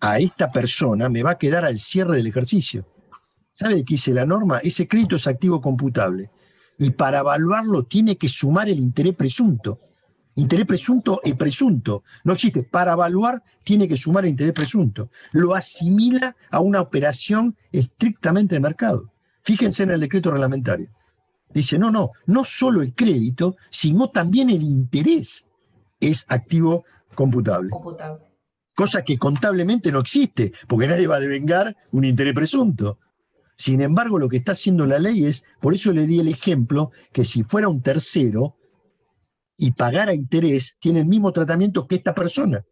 a esta persona me va a quedar al cierre del ejercicio. ¿Sabe qué dice la norma? Ese crédito es activo computable. Y para evaluarlo tiene que sumar el interés presunto. Interés presunto y presunto. No existe. Para evaluar tiene que sumar el interés presunto. Lo asimila a una operación estrictamente de mercado. Fíjense en el decreto reglamentario. Dice, no solo el crédito, sino también el interés es activo computable. Cosa que contablemente no existe, porque nadie va a devengar un interés presunto. Sin embargo, lo que está haciendo la ley es, por eso le di el ejemplo, que si fuera un tercero y pagara interés, tiene el mismo tratamiento que esta persona.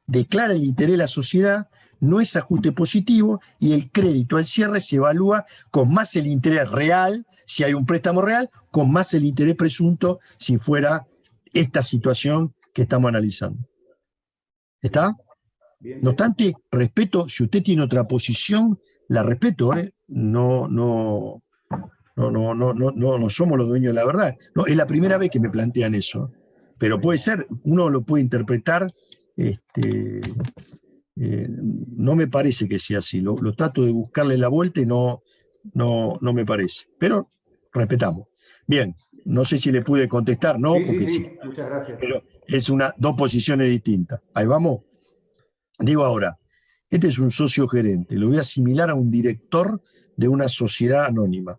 Declara el interés de la sociedad, no es ajuste positivo y el crédito al cierre se evalúa con más el interés real, si hay un préstamo real, con más el interés presunto, si fuera esta situación que estamos analizando. ¿Está? Bien. No obstante, respeto, si usted tiene otra posición, la respeto, ¿eh? No somos los dueños de la verdad. No, es la primera vez que me plantean eso. Pero puede ser, uno lo puede interpretar, no me parece que sea así. Lo trato de buscarle la vuelta y no me parece. Pero respetamos. Bien, no sé si le pude contestar, ¿no? Porque sí. Muchas gracias. Pero es dos posiciones distintas. Ahí vamos. Digo ahora, este es un socio gerente, lo voy a asimilar a un director de una sociedad anónima.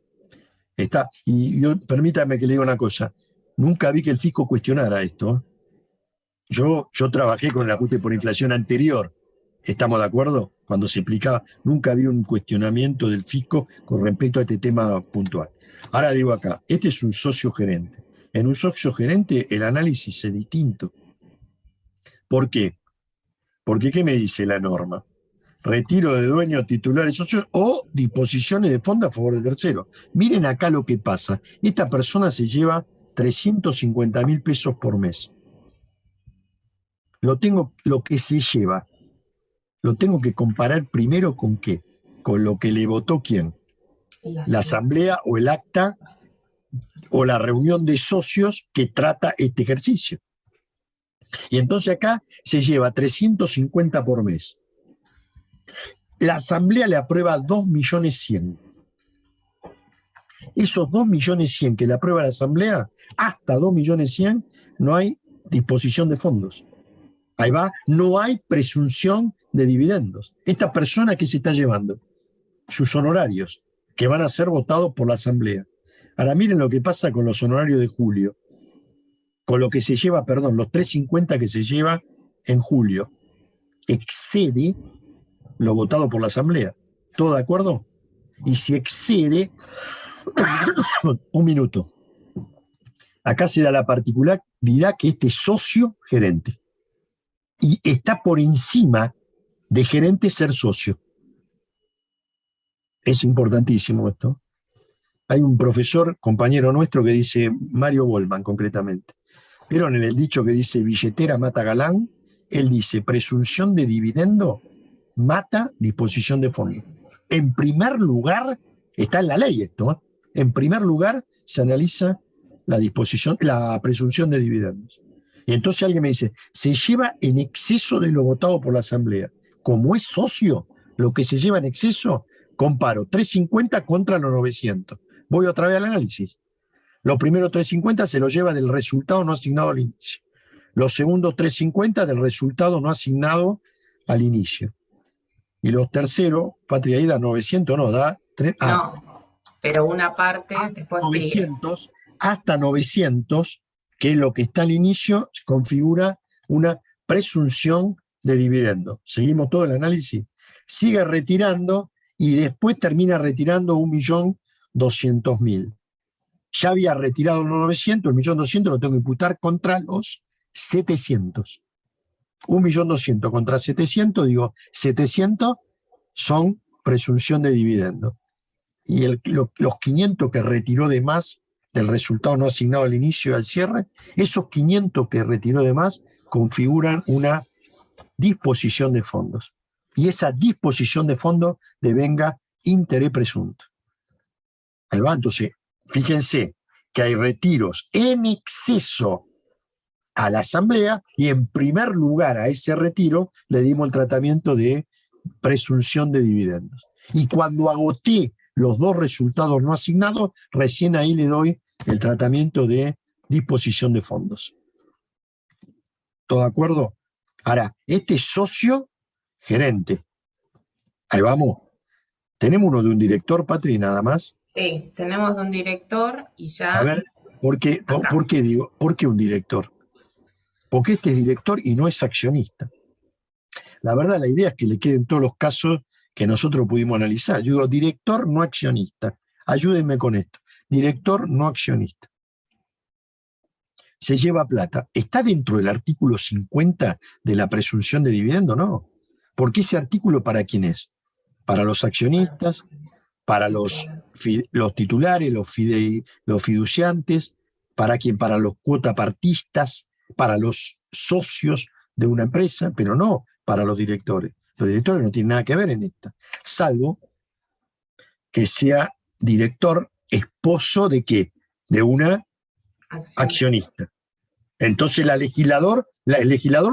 Y permítame que le diga una cosa, nunca vi que el fisco cuestionara esto. Yo trabajé con el ajuste por inflación anterior, ¿estamos de acuerdo? Cuando se explicaba, nunca vi un cuestionamiento del fisco con respecto a este tema puntual. Ahora digo acá, este es un socio gerente. En un socio gerente el análisis es distinto. ¿Por qué? Porque ¿qué me dice la norma? Retiro de dueño, titulares, socios o disposiciones de fondo a favor del tercero. Miren acá lo que pasa. Esta persona se lleva 350.000 pesos por mes. Lo que se lleva, lo tengo que comparar primero con qué, con lo que le votó quién. La asamblea o el acta o la reunión de socios que trata este ejercicio. Y entonces acá se lleva 350 por mes. La asamblea le aprueba 2.100.000. Esos 2.100.000 que le aprueba la asamblea, hasta 2.100.000 no hay disposición de fondos. Ahí va, no hay presunción de dividendos. Esta persona, ¿qué se está llevando? Sus honorarios, que van a ser votados por la asamblea. Ahora miren lo que pasa con los honorarios de julio. Con lo que se lleva, los 350 que se lleva en julio, excede lo votado por la asamblea. ¿Todo de acuerdo? Y si excede, un minuto. Acá se da la particularidad que este es socio gerente. Y está por encima de gerente ser socio. Es importantísimo esto. Hay un profesor, compañero nuestro, que dice, Mario Goldman concretamente, pero en el dicho que dice billetera mata galán, él dice presunción de dividendo mata disposición de fondo. En primer lugar, está en la ley esto, ¿eh? En primer lugar se analiza la presunción de dividendos. Y entonces alguien me dice, se lleva en exceso de lo votado por la asamblea. Como es socio, lo que se lleva en exceso, comparo 350 contra los 900. Voy otra vez al análisis. Los primeros 350 se los lleva del resultado no asignado al inicio. Los segundos 350 del resultado no asignado al inicio. Y los terceros, Patria Ida 900 no, da... pero una parte después 900, sigue. Hasta 900, que es lo que está al inicio, configura una presunción de dividendo. Seguimos todo el análisis. Sigue retirando y después termina retirando 1.200.000. Ya había retirado los 900, el 1.200.000 lo tengo que imputar contra los 700. 1.200.000 contra 700, digo, 700 son presunción de dividendo. Y los 500 que retiró de más del resultado no asignado al inicio y al cierre, esos 500 que retiró de más configuran una disposición de fondos. Y esa disposición de fondos devenga interés presunto. Ahí va, entonces, fíjense que hay retiros en exceso a la asamblea y en primer lugar a ese retiro le dimos el tratamiento de presunción de dividendos. Y cuando agoté los dos resultados no asignados, recién ahí le doy el tratamiento de disposición de fondos. ¿Todo de acuerdo? Ahora, este socio gerente. Ahí vamos. ¿Tenemos uno de un director, Patri, nada más? Sí, tenemos de un director y ya... A ver, ¿por qué un director? Porque este es director y no es accionista. La verdad, la idea es que le queden todos los casos que nosotros pudimos analizar. Yo digo, director no accionista. Ayúdenme con esto. Director no accionista. Se lleva plata. ¿Está dentro del artículo 50 de la presunción de dividendo? No. Porque ese artículo, ¿para quién es? Para los accionistas, para los titulares, los fiduciantes, ¿para quién? Para los cuotapartistas, para los socios de una empresa, pero no para los directores. Los directores no tienen nada que ver en esta, salvo que sea director esposo de ¿qué? De una accionista. Entonces el legislador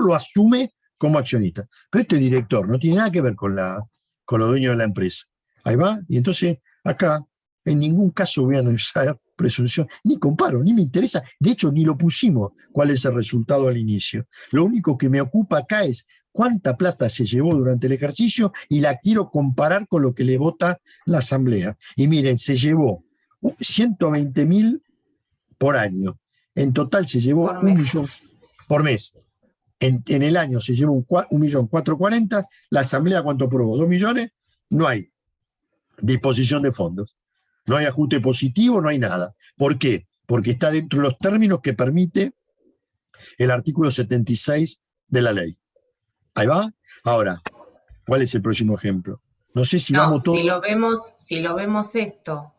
lo asume como accionista. Pero este director no tiene nada que ver con los dueños de la empresa. Ahí va. Y entonces acá en ningún caso voy a analizar presunción, ni comparo, ni me interesa. De hecho, ni lo pusimos cuál es el resultado al inicio. Lo único que me ocupa acá es cuánta plata se llevó durante el ejercicio y la quiero comparar con lo que le vota la asamblea. Y miren, se llevó 120.000 por año. En total se llevó 1 millón por mes. En el año se llevó 1.440.000. La asamblea, ¿cuánto aprobó? 2 millones. No hay disposición de fondos. No hay ajuste positivo, no hay nada. ¿Por qué? Porque está dentro de los términos que permite el artículo 76 de la ley. Ahí va. Ahora, ¿cuál es el próximo ejemplo? No sé si vamos todos... Si lo vemos esto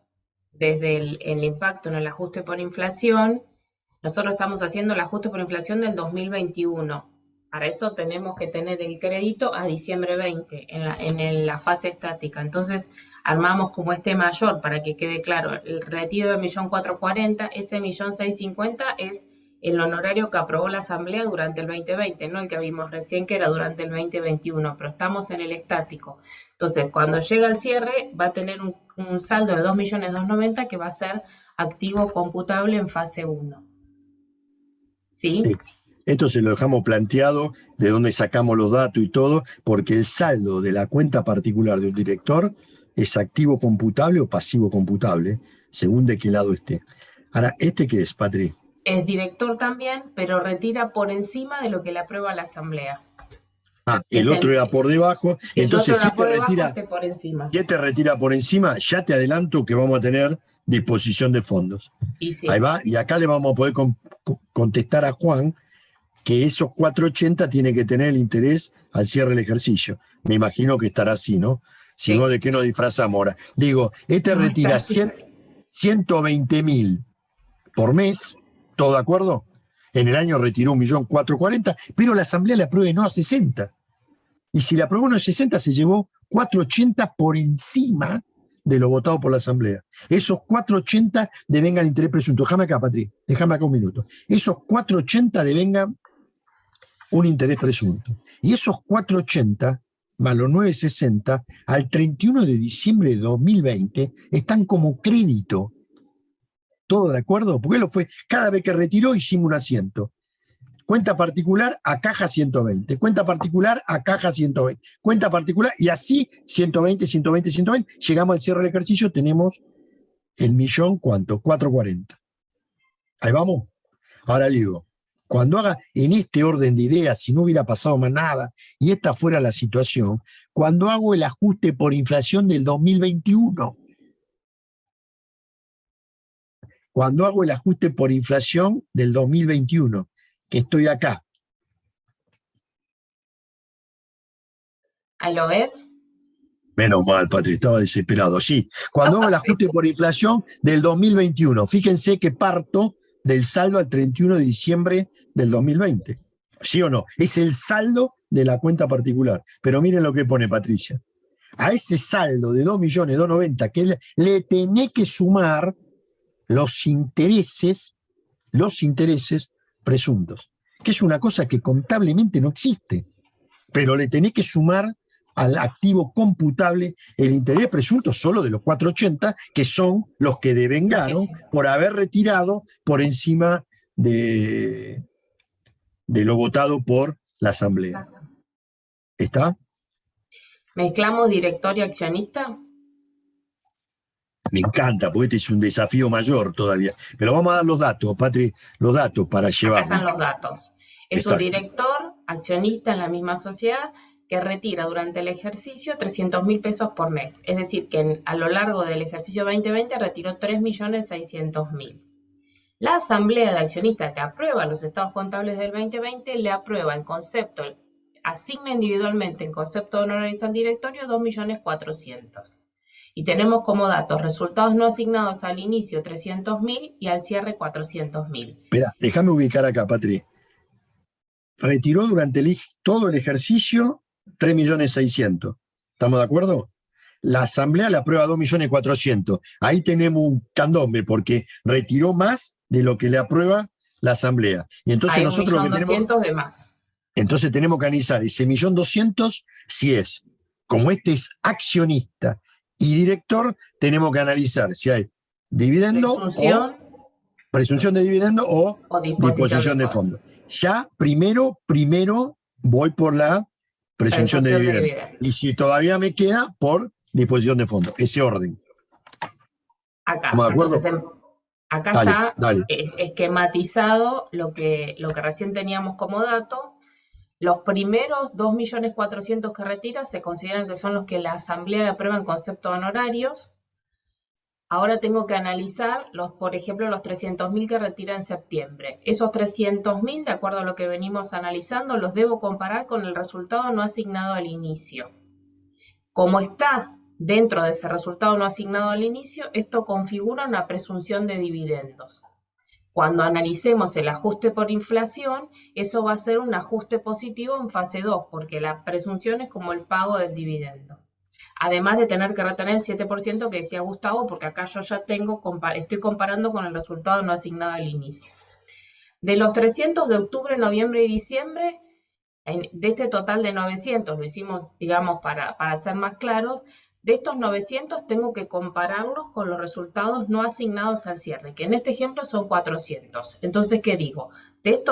desde el impacto en el ajuste por inflación, nosotros estamos haciendo el ajuste por inflación del 2021. Para eso tenemos que tener el crédito a diciembre 20 en la fase estática. Entonces armamos como este mayor para que quede claro. El retiro de 1.440.000, ese 1.650.000 es el honorario que aprobó la asamblea durante el 2020, no el que vimos recién que era durante el 2021, pero estamos en el estático. Entonces cuando llega el cierre va a tener un saldo de 2.290.000 que va a ser activo computable en fase 1. ¿Sí? Sí. Esto se lo dejamos planteado de dónde sacamos los datos y todo, porque el saldo de la cuenta particular de un director es activo computable o pasivo computable, según de qué lado esté. Ahora, ¿este qué es, Patri? Es director también, pero retira por encima de lo que le aprueba la asamblea. El otro era por debajo. Entonces, si por encima. Si este retira por encima, ya te adelanto que vamos a tener disposición de fondos. Y sí. Ahí va, y acá le vamos a poder contestar a Juan que esos 480 tiene que tener el interés al cierre del ejercicio. Me imagino que estará así, ¿no? Si Sí. no, ¿de qué nos disfrazamos ahora? Digo, este No, retira está así. 120.000 por mes, ¿todo de acuerdo? En el año retiró 1.440.000, pero la asamblea le aprueba no a 60. Y si le aprobó no a 60, se llevó 480 por encima de lo votado por la asamblea. Esos 480 devengan interés presunto. Déjame acá, Patri, déjame acá un minuto. Esos 480 devengan un interés presunto. Y esos 480 más los 960 al 31 de diciembre de 2020 están como crédito. ¿Todo de acuerdo? Porque lo fue, cada vez que retiró hicimos un asiento. Cuenta particular a caja 120, cuenta particular a caja 120, cuenta particular y así 120, 120, 120. Llegamos al cierre del ejercicio, tenemos el millón, ¿cuánto? 440. Ahí vamos. Ahora digo, cuando haga en este orden de ideas, si no hubiera pasado más nada y esta fuera la situación, cuando hago el ajuste por inflación del 2021, cuando hago el ajuste por inflación del 2021, que estoy acá, ¿Ahí lo ves? Menos mal, Patri, estaba desesperado. Sí, cuando hago el ajuste por inflación del 2021, fíjense que parto del saldo al 31 de diciembre del 2020. ¿Sí o no? Es el saldo de la cuenta particular. Pero miren lo que pone Patricia. A ese saldo de 2.290.000 que le tenés que sumar los intereses presuntos, que es una cosa que contablemente no existe, pero le tenés que sumar al activo computable el interés presunto solo de los 480, que son los que devengaron por haber retirado por encima de lo votado por la Asamblea. ¿Está? ¿Mezclamos directorio accionista? Me encanta, porque este es un desafío mayor todavía. Pero vamos a dar los datos, Patri, los datos para llevarlo. Acá están los datos. Es Exacto. un director accionista en la misma sociedad que retira durante el ejercicio 300.000 pesos por mes. Es decir, que a lo largo del ejercicio 2020 retiró 3.600.000. La asamblea de accionistas que aprueba los estados contables del 2020 le aprueba en concepto, asigna individualmente en concepto de honorarios al directorio 2.400.000. Y tenemos como datos resultados no asignados al inicio 300.000 y al cierre 400.000. Espera, déjame ubicar acá, Patri. Retiró durante todo el ejercicio 3.600.000. ¿Estamos de acuerdo? La asamblea le aprueba 2.400.000. Ahí tenemos un candombe porque retiró más de lo que le aprueba la asamblea. Y entonces hay nosotros 1.200.000 de más. Entonces tenemos que analizar ese 1.200.000 si es, como este es accionista y director, tenemos que analizar si hay dividendo presunción de dividendo o disposición de fondo. Ya primero voy por la presunción de dividendo. Y si todavía me queda, por disposición de fondo. Ese orden. Acá. ¿Estamos de acuerdo? Entonces, acá está esquematizado lo que recién teníamos como dato. Los primeros 2.400.000 que retira se consideran que son los que la asamblea le aprueba en concepto de honorarios. Ahora tengo que analizar, por ejemplo, los 300.000 que retira en septiembre. Esos 300.000, de acuerdo a lo que venimos analizando, los debo comparar con el resultado no asignado al inicio. Como está dentro de ese resultado no asignado al inicio, esto configura una presunción de dividendos. Cuando analicemos el ajuste por inflación, eso va a ser un ajuste positivo en fase 2, porque la presunción es como el pago del dividendo. Además de tener que retener el 7% que decía Gustavo, porque acá yo ya estoy comparando con el resultado no asignado al inicio. De los 300 de octubre, noviembre y diciembre, de este total de 900, lo hicimos, digamos, para ser más claros, de estos 900 tengo que compararlos con los resultados no asignados al cierre, que en este ejemplo son 400. Entonces, ¿qué digo? De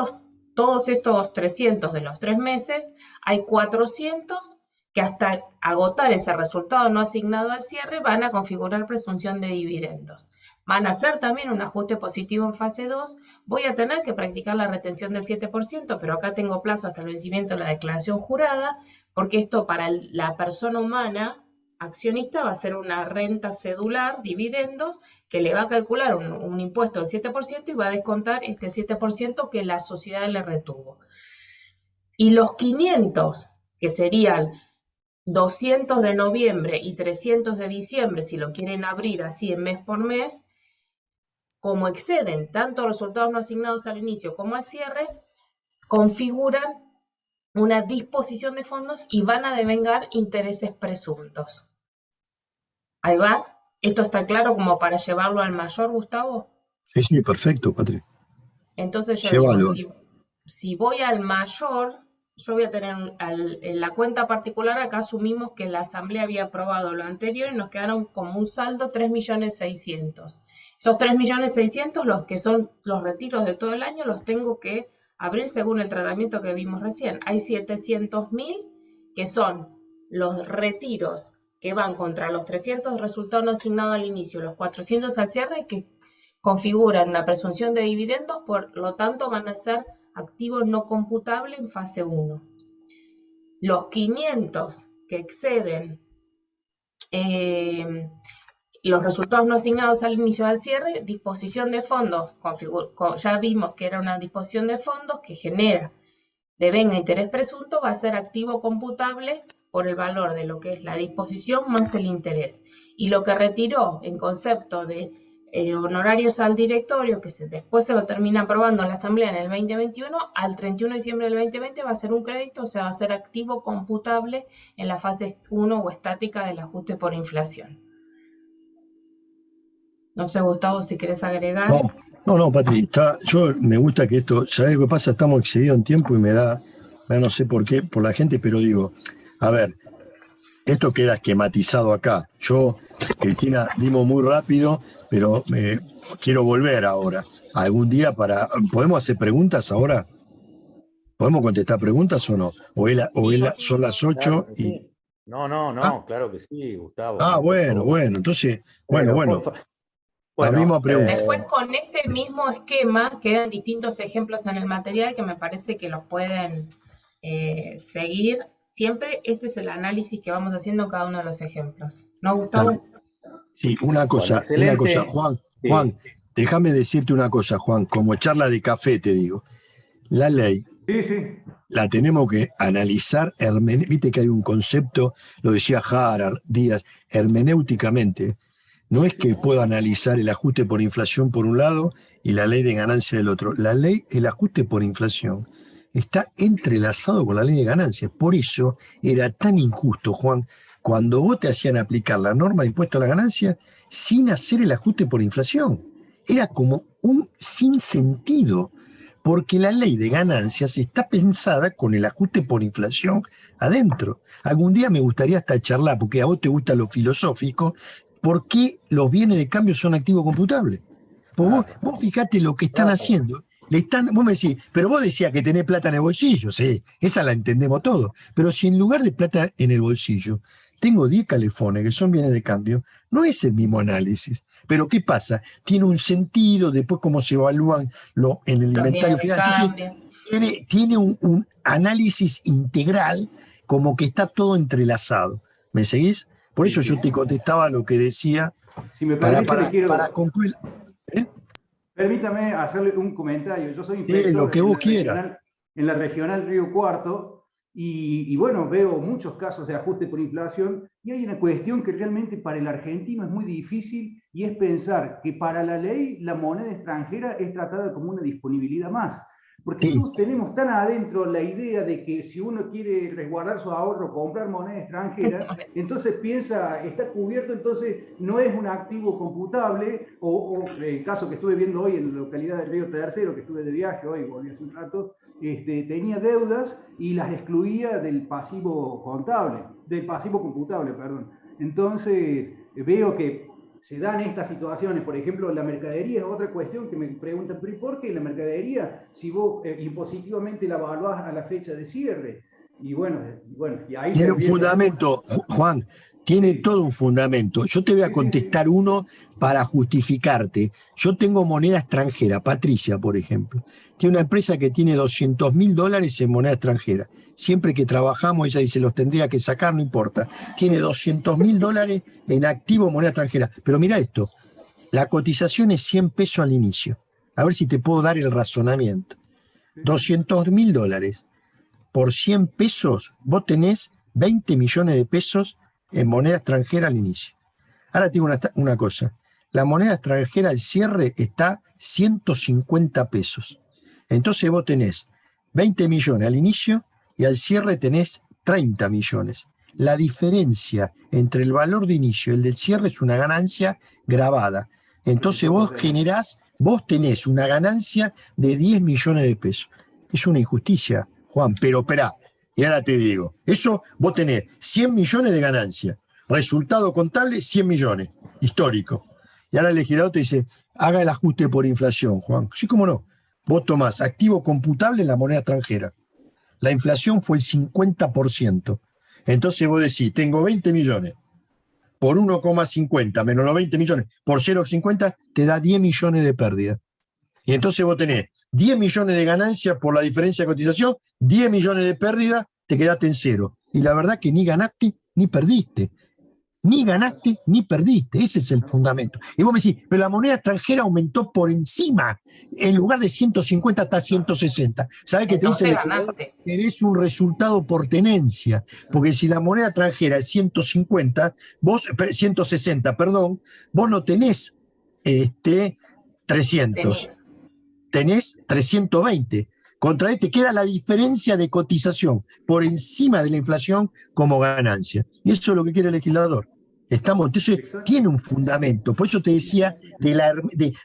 todos estos 300 de los 3 meses, hay 400 que hasta agotar ese resultado no asignado al cierre van a configurar presunción de dividendos. Van a hacer también un ajuste positivo en fase 2. Voy a tener que practicar la retención del 7%, pero acá tengo plazo hasta el vencimiento de la declaración jurada, porque esto para la persona humana accionista va a ser una renta cedular, dividendos, que le va a calcular un impuesto del 7% y va a descontar este 7% que la sociedad le retuvo. Y los 500, que serían 200 de noviembre y 300 de diciembre, si lo quieren abrir así en mes por mes, como exceden tanto resultados no asignados al inicio como al cierre, configuran una disposición de fondos y van a devengar intereses presuntos. Ahí va. ¿Esto está claro como para llevarlo al mayor, Gustavo? Sí, perfecto, Patri. Entonces yo digo, si voy al mayor, yo voy a tener en la cuenta particular, acá asumimos que la asamblea había aprobado lo anterior y nos quedaron como un saldo 3.600.000. Esos 3.600.000, los que son los retiros de todo el año, los tengo que abrir según el tratamiento que vimos recién. Hay 700.000 que son los retiros que van contra los 300 resultados no asignados al inicio, los 400 al cierre, que configuran una presunción de dividendos, por lo tanto van a ser activos no computables en fase 1. Los 500 que exceden los resultados no asignados al inicio del cierre, disposición de fondos, ya vimos que era una disposición de fondos que genera devenga interés presunto, va a ser activo computable por el valor de lo que es la disposición más el interés. Y lo que retiró en concepto de honorarios al directorio, que después se lo termina aprobando en la Asamblea en el 2021, al 31 de diciembre del 2020 va a ser un crédito, o sea, va a ser activo computable en la fase 1 o estática del ajuste por inflación. No sé, Gustavo, si querés agregar. No, Patri, yo me gusta que esto, ¿sabés lo que pasa? Estamos excedidos en tiempo y me da, no sé por qué, por la gente, pero digo, a ver, esto queda esquematizado acá. Yo, Cristina, dimos muy rápido, pero quiero volver ahora. Algún día ¿podemos hacer preguntas ahora? ¿Podemos contestar preguntas o no? Son las 8 claro y... sí. No, claro que sí, Gustavo. Bueno, entonces, bueno. Abrimos a preguntas. Después con este mismo esquema quedan distintos ejemplos en el material que me parece que los pueden seguir. Siempre este es el análisis que vamos haciendo en cada uno de los ejemplos. ¿No, Gustavo? Sí, una cosa, Juan, sí. Juan, déjame decirte una cosa, Juan, como charla de café te digo. La ley la tenemos que analizar, viste que hay un concepto, lo decía Harald Díaz, hermenéuticamente. No es que puedo analizar el ajuste por inflación por un lado y la ley de ganancia del otro. El ajuste por inflación está entrelazado con la ley de ganancias. Por eso era tan injusto, Juan, cuando vos te hacían aplicar la norma de impuesto a la ganancia sin hacer el ajuste por inflación. Era como un sinsentido, porque la ley de ganancias está pensada con el ajuste por inflación adentro. Algún día me gustaría hasta charlar, porque a vos te gusta lo filosófico, ¿por qué los bienes de cambio son activos computables? Pues vos fijate lo que están haciendo. Vos me decís, pero vos decías que tenés plata en el bolsillo, sí, esa la entendemos todos. Pero si en lugar de plata en el bolsillo tengo 10 calefones que son bienes de cambio, no es el mismo análisis. Pero ¿qué pasa? Tiene un sentido, después cómo se evalúan en el inventario final. Entonces, tiene un análisis integral, como que está todo entrelazado. ¿Me seguís? Por eso yo te contestaba lo que decía, si me permite, para concluir. Permítame hacerle un comentario. Yo soy inspector lo que vos quieras. En la regional Río Cuarto y bueno, veo muchos casos de ajuste por inflación y hay una cuestión que realmente para el argentino es muy difícil y es pensar que para la ley la moneda extranjera es tratada como una disponibilidad más. Porque todos tenemos tan adentro la idea de que si uno quiere resguardar su ahorro, comprar moneda extranjera, entonces piensa, está cubierto, entonces no es un activo computable, o el caso que estuve viendo hoy en la localidad de Río Tercero, que estuve de viaje hoy, volví hace un rato, tenía deudas y las excluía del pasivo computable, perdón. Entonces veo que se dan estas situaciones, por ejemplo, la mercadería es otra cuestión que me preguntan, ¿pero por qué la mercadería si vos impositivamente la evaluás a la fecha de cierre? Y ahí tiene un fundamento, Juan, tiene todo un fundamento. Yo te voy a contestar uno para justificarte. Yo tengo moneda extranjera, Patricia, por ejemplo. Tiene una empresa que tiene $200.000 en moneda extranjera. Siempre que trabajamos, ella dice, los tendría que sacar, no importa. Tiene $200.000 en activo moneda extranjera. Pero mira esto, la cotización es 100 pesos al inicio. A ver si te puedo dar el razonamiento. $200.000 por 100 pesos, vos tenés 20 millones de pesos en moneda extranjera al inicio. Ahora te digo una cosa. La moneda extranjera al cierre está 150 pesos. Entonces vos tenés 20 millones al inicio y al cierre tenés 30 millones. La diferencia entre el valor de inicio y el del cierre es una ganancia grabada. Entonces vos tenés una ganancia de 10 millones de pesos. Es una injusticia, Juan, pero esperá. Y ahora te digo, eso vos tenés 100 millones de ganancia. Resultado contable, 100 millones, histórico. Y ahora el legislador te dice, haga el ajuste por inflación, Juan. Sí, cómo no. Vos tomás activo computable en la moneda extranjera. La inflación fue el 50%. Entonces vos decís, tengo 20 millones por 1,50 menos los 20 millones por 0,50 te da 10 millones de pérdida. Y entonces vos tenés 10 millones de ganancias por la diferencia de cotización, 10 millones de pérdida, te quedaste en cero. Y la verdad que ni ganaste ni perdiste. Ni ganaste ni perdiste, ese es el fundamento. Y vos me decís, pero la moneda extranjera aumentó por encima, en lugar de 150 hasta 160. ¿Sabés qué te dice el legislador? Tenés un resultado por tenencia, porque si la moneda extranjera es 160, perdón, vos no tenés 300, tenés 320. Contra queda la diferencia de cotización por encima de la inflación como ganancia. Y eso es lo que quiere el legislador. Entonces, tiene un fundamento. Por eso te decía,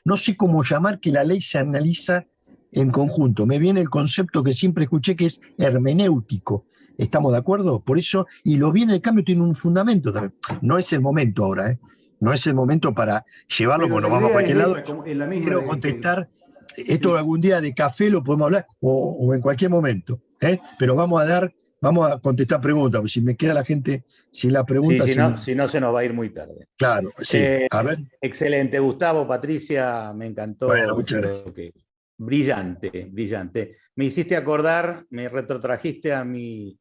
no sé cómo llamar que la ley se analiza en conjunto. Me viene el concepto que siempre escuché, que es hermenéutico. ¿Estamos de acuerdo? Por eso, y los bienes de cambio tienen un fundamento también. No es el momento ahora, ¿eh? No es el momento para llevarlo, porque nos vamos a cualquier lado. Quiero contestar. Esto algún día de café lo podemos hablar, o en cualquier momento, ¿eh? Pero vamos a contestar preguntas, porque si me queda la gente sin la pregunta. Sí, si no se nos va a ir muy tarde. Claro, sí. A ver. Excelente, Gustavo, Patricia, me encantó. Bueno, muchas gracias. Brillante, brillante. Me hiciste acordar, me retrotrajiste a mi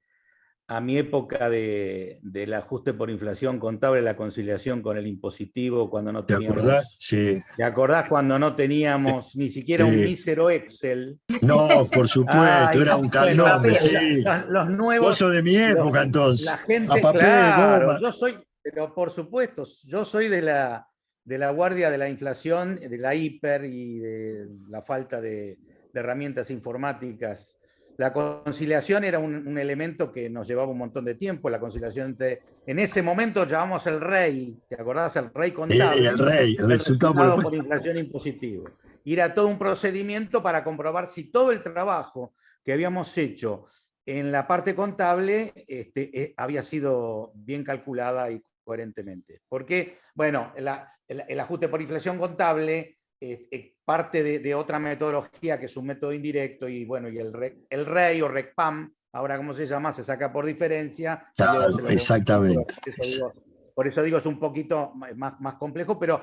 época del ajuste por inflación contable, la conciliación con el impositivo, cuando no teníamos... ¿Te acordás? Sí. ¿Te acordás cuando no teníamos ni siquiera un mísero Excel? No, por supuesto, era un candombe, sí. Los nuevos... Vos sos de mi época, entonces. La gente, claro, pero por supuesto, yo soy de la guardia de la inflación, de la hiper y de la falta de herramientas informáticas. La conciliación era un elemento que nos llevaba un montón de tiempo. La conciliación en ese momento llamamos el REI, ¿te acordás? El REI contable. El REI, el resultado por inflación impositivo. Y era todo un procedimiento para comprobar si todo el trabajo que habíamos hecho en la parte contable había sido bien calculada y coherentemente. Porque, bueno, el ajuste por inflación contable parte de otra metodología que es un método indirecto, y bueno, y el REI o RECPAM, ahora cómo se llama, se saca por diferencia. Claro, exactamente. Por eso digo, es un poquito más complejo, pero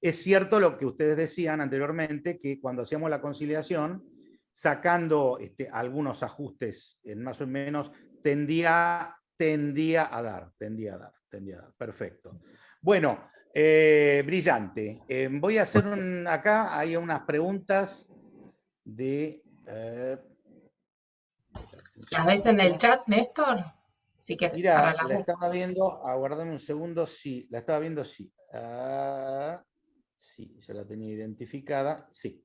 es cierto lo que ustedes decían anteriormente, que cuando hacíamos la conciliación, sacando algunos ajustes en más o menos, tendía a dar. Perfecto. Bueno, brillante. Voy a hacer acá hay unas preguntas de... ¿Las ves en el chat, Néstor? Si querés, mira, la estaba viendo, aguardame un segundo, sí, la estaba viendo, sí. Sí, ya la tenía identificada, sí.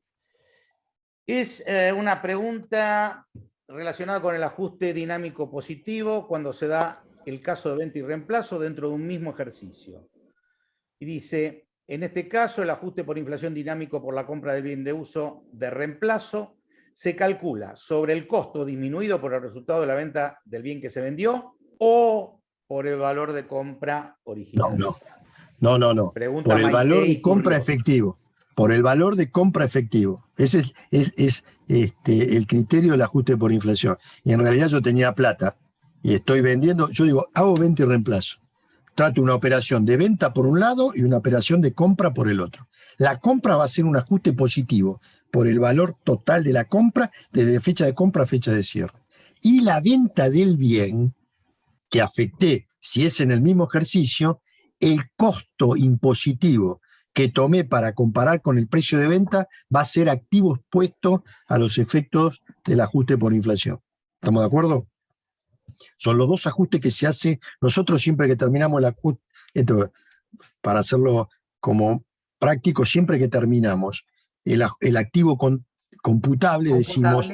Es una pregunta relacionada con el ajuste dinámico positivo cuando se da el caso de venta y reemplazo dentro de un mismo ejercicio. Y dice, en este caso el ajuste por inflación dinámico por la compra del bien de uso de reemplazo se calcula sobre el costo disminuido por el resultado de la venta del bien que se vendió o por el valor de compra original. No. Pregunta por el valor Maite de compra efectivo. Por el valor de compra efectivo. Ese es el criterio del ajuste por inflación. Y en realidad yo tenía plata y estoy vendiendo, yo digo, hago venta y reemplazo. Trato una operación de venta por un lado y una operación de compra por el otro. La compra va a ser un ajuste positivo por el valor total de la compra desde fecha de compra a fecha de cierre. Y la venta del bien, que afecté, si es en el mismo ejercicio, el costo impositivo que tomé para comparar con el precio de venta va a ser activo expuesto a los efectos del ajuste por inflación. ¿Estamos de acuerdo? Son los dos ajustes que se hace nosotros siempre que terminamos el ajuste. Entonces, para hacerlo como práctico, siempre que terminamos el activo computable, decimos,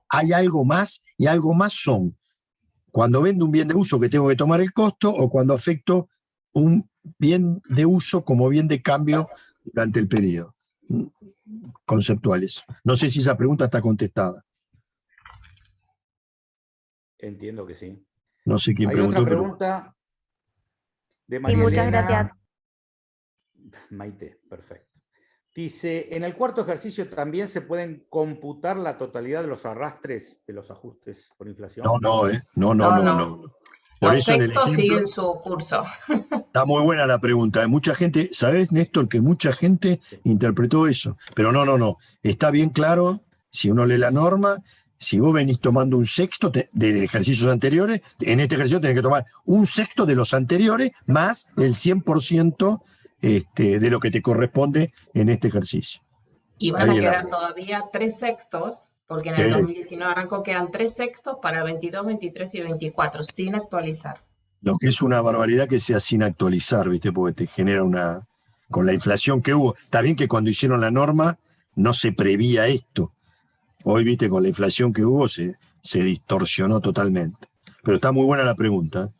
hay algo más, y algo más son cuando vendo un bien de uso que tengo que tomar el costo, o cuando afecto un bien de uso como bien de cambio durante el periodo. Conceptuales. No sé si esa pregunta está contestada. Entiendo que sí. No sé quién preguntó. Hay otra pero... pregunta de María muchas Elena. Gracias. Maite, perfecto. Dice, en el cuarto ejercicio también se pueden computar la totalidad de los arrastres de los ajustes por inflación. No. Por los sextos siguen su curso. Está muy buena la pregunta. Mucha gente, ¿sabes, Néstor, que mucha gente interpretó eso? Pero no. Está bien claro, si uno lee la norma, Si vos venís tomando un sexto de ejercicios anteriores, en este ejercicio tenés que tomar un sexto de los anteriores más el 100% de lo que te corresponde en este ejercicio. Y van a Ahí quedar todavía 3 sextos, porque en el 2019 arrancó, quedan 3 sextos para 22, 23 y 24, sin actualizar. Lo que es una barbaridad que sea sin actualizar, ¿viste? Porque te genera una... Con la inflación que hubo. Está bien que cuando hicieron la norma no se prevía esto. Hoy, viste, con la inflación que hubo se distorsionó totalmente. Pero está muy buena la pregunta.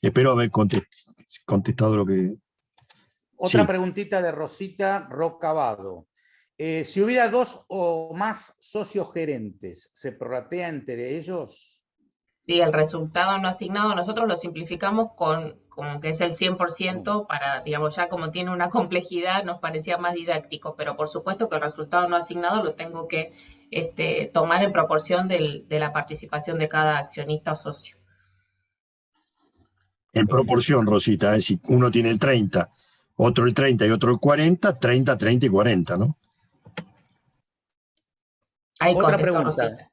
Espero haber contestado lo que... Otra preguntita de Rosita Rocabado. Si hubiera 2 o más socios gerentes, ¿se prorratea entre ellos? Sí, el resultado no asignado nosotros lo simplificamos con que es el 100% para, digamos, ya como tiene una complejidad nos parecía más didáctico, pero por supuesto que el resultado no asignado lo tengo que tomar en proporción de la participación de cada accionista o socio. En proporción, Rosita, es decir, uno tiene el 30, otro el 30 y otro el 40, 30, 30 y 40, ¿no? Ahí otra contestó pregunta Rosita.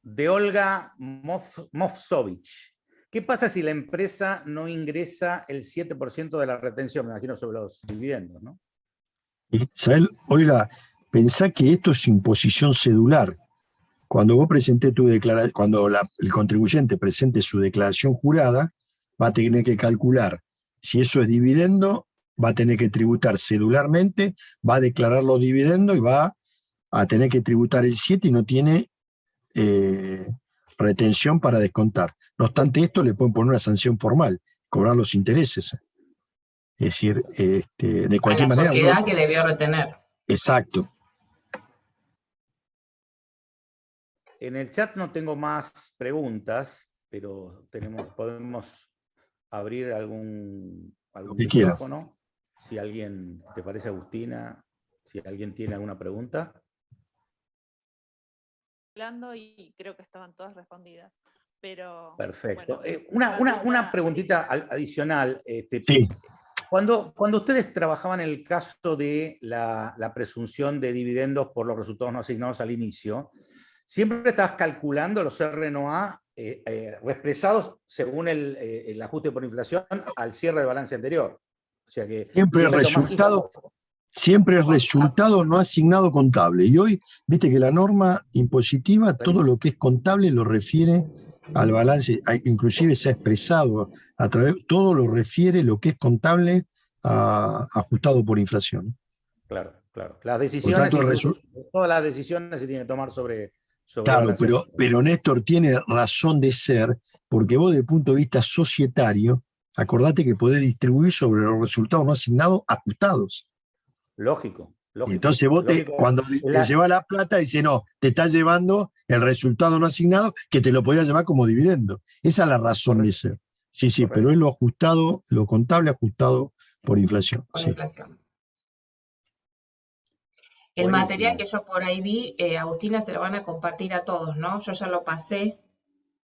de Olga Mofsovich. ¿Qué pasa si la empresa no ingresa el 7% de la retención? Me imagino sobre los dividendos, ¿no? ¿Sabes? Oiga, pensá que esto es imposición cedular. Cuando vos presenté tu declaración, cuando el contribuyente presente su declaración jurada, va a tener que calcular si eso es dividendo, va a tener que tributar cedularmente, va a declarar los dividendos y va a tener que tributar el 7 y no tiene retención para descontar. No obstante esto, le pueden poner una sanción formal, cobrar los intereses. Es decir, de cualquier a la manera... sociedad que debió retener. Exacto. En el chat no tengo más preguntas, pero podemos abrir algún micrófono. Si alguien, ¿te parece, Agustina? Si alguien tiene alguna pregunta. Y creo que estaban todas respondidas. Pero, perfecto. Bueno, una preguntita adicional. Sí. Cuando ustedes trabajaban en el caso de la presunción de dividendos por los resultados no asignados al inicio, siempre estabas calculando los RNOA reexpresados según el ajuste por inflación al cierre de balance anterior. O sea que siempre es resultado no asignado contable. Y hoy, viste que la norma impositiva, todo lo que es contable lo refiere al balance, inclusive se ha expresado a través, todo lo refiere lo que es contable ajustado por inflación. Claro. Las decisiones, todas las decisiones se tienen que tomar sobre claro, pero Néstor tiene razón de ser, porque vos desde el punto de vista societario, acordate que podés distribuir sobre los resultados no asignados ajustados. Lógico. Y entonces vos cuando te llevas la plata, dice no, te estás llevando el resultado no asignado que te lo podías llevar como dividendo. Esa es la razón de ser. Sí, correcto. Pero es lo ajustado, lo contable ajustado por inflación. Por inflación. El buenísimo. Material que yo por ahí vi, Agustina, se lo van a compartir a todos, ¿no? Yo ya lo pasé.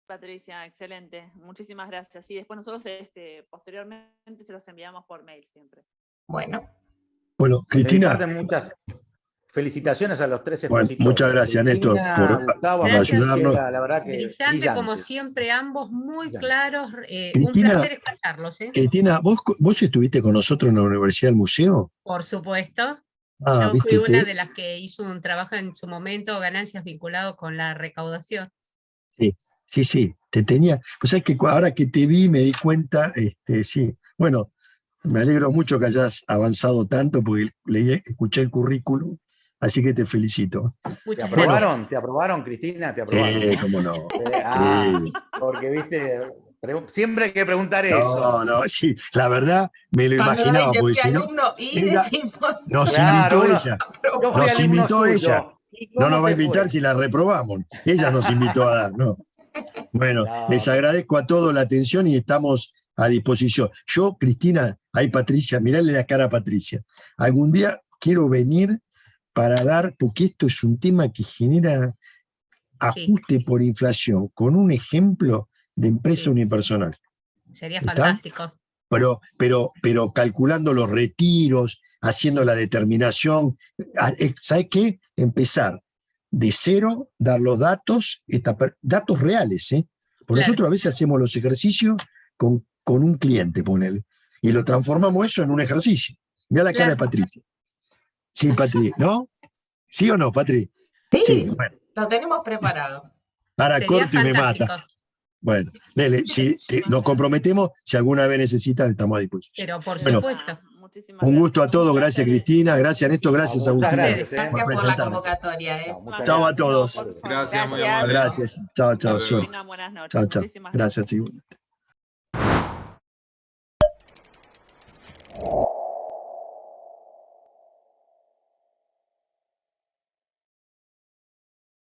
Patricia, excelente. Muchísimas gracias. Y después nosotros posteriormente se los enviamos por mail siempre. Bueno, Cristina. Muchas felicitaciones a los 3 expositores. Bueno, muchas gracias, Néstor, por ayudarnos. La verdad que brillante, como siempre, ambos muy claros. Cristina, un placer escucharlos. Cristina, ¿vos estuviste con nosotros en la Universidad del Museo? Por supuesto. Yo fui una de las que hizo un trabajo en su momento, ganancias vinculado con la recaudación. Sí, te tenía. Pues es que ahora que te vi me di cuenta, sí. Bueno, me alegro mucho que hayas avanzado tanto porque escuché el currículum, así que te felicito. ¿Te aprobaron? ¿Te aprobaron, Cristina? ¿Te aprobaron? Sí, cómo no. Porque, viste, siempre hay que preguntar eso. No, sí, la verdad me lo imaginaba, porque si no, nos invitó ella. Nos invitó ella. No nos va a invitar si la reprobamos. Ella nos invitó a dar, ¿no? Bueno, les agradezco a todos la atención y estamos a disposición. Yo, Cristina, ahí Patricia, mirale la cara a Patricia. Algún día quiero venir para dar, porque esto es un tema que genera ajuste por inflación, con un ejemplo de empresa unipersonal. Sería fantástico. Pero calculando los retiros, haciendo la determinación. ¿Sabes qué? Empezar de cero, dar los datos, datos reales, ¿eh? Por Claro. nosotros a veces hacemos los ejercicios con un cliente, ponele, y lo transformamos eso en un ejercicio. Mira la cara de Claro. Patricia. Sí, Patri, ¿no? ¿Sí o no, Patri? Sí, Bueno, lo tenemos preparado. ahora Sería corto y me fantástico. mata. Bueno, Lele, si nos comprometemos, si alguna vez necesitan, estamos a disposición. Pero por Bueno, supuesto. Muchísimas Un gusto a gracias. todos, gracias Cristina, gracias Néstor, gracias No, muchas Agustina. gracias, Gracias por la presentarme. convocatoria. No, muchas Chao a gracias. todos. por favor. Gracias, muy Gracias. amable. Gracias, chao, chao, Hasta luego. suerte. Buenas noches. Chao, chao. Muchísimas Gracias, sí.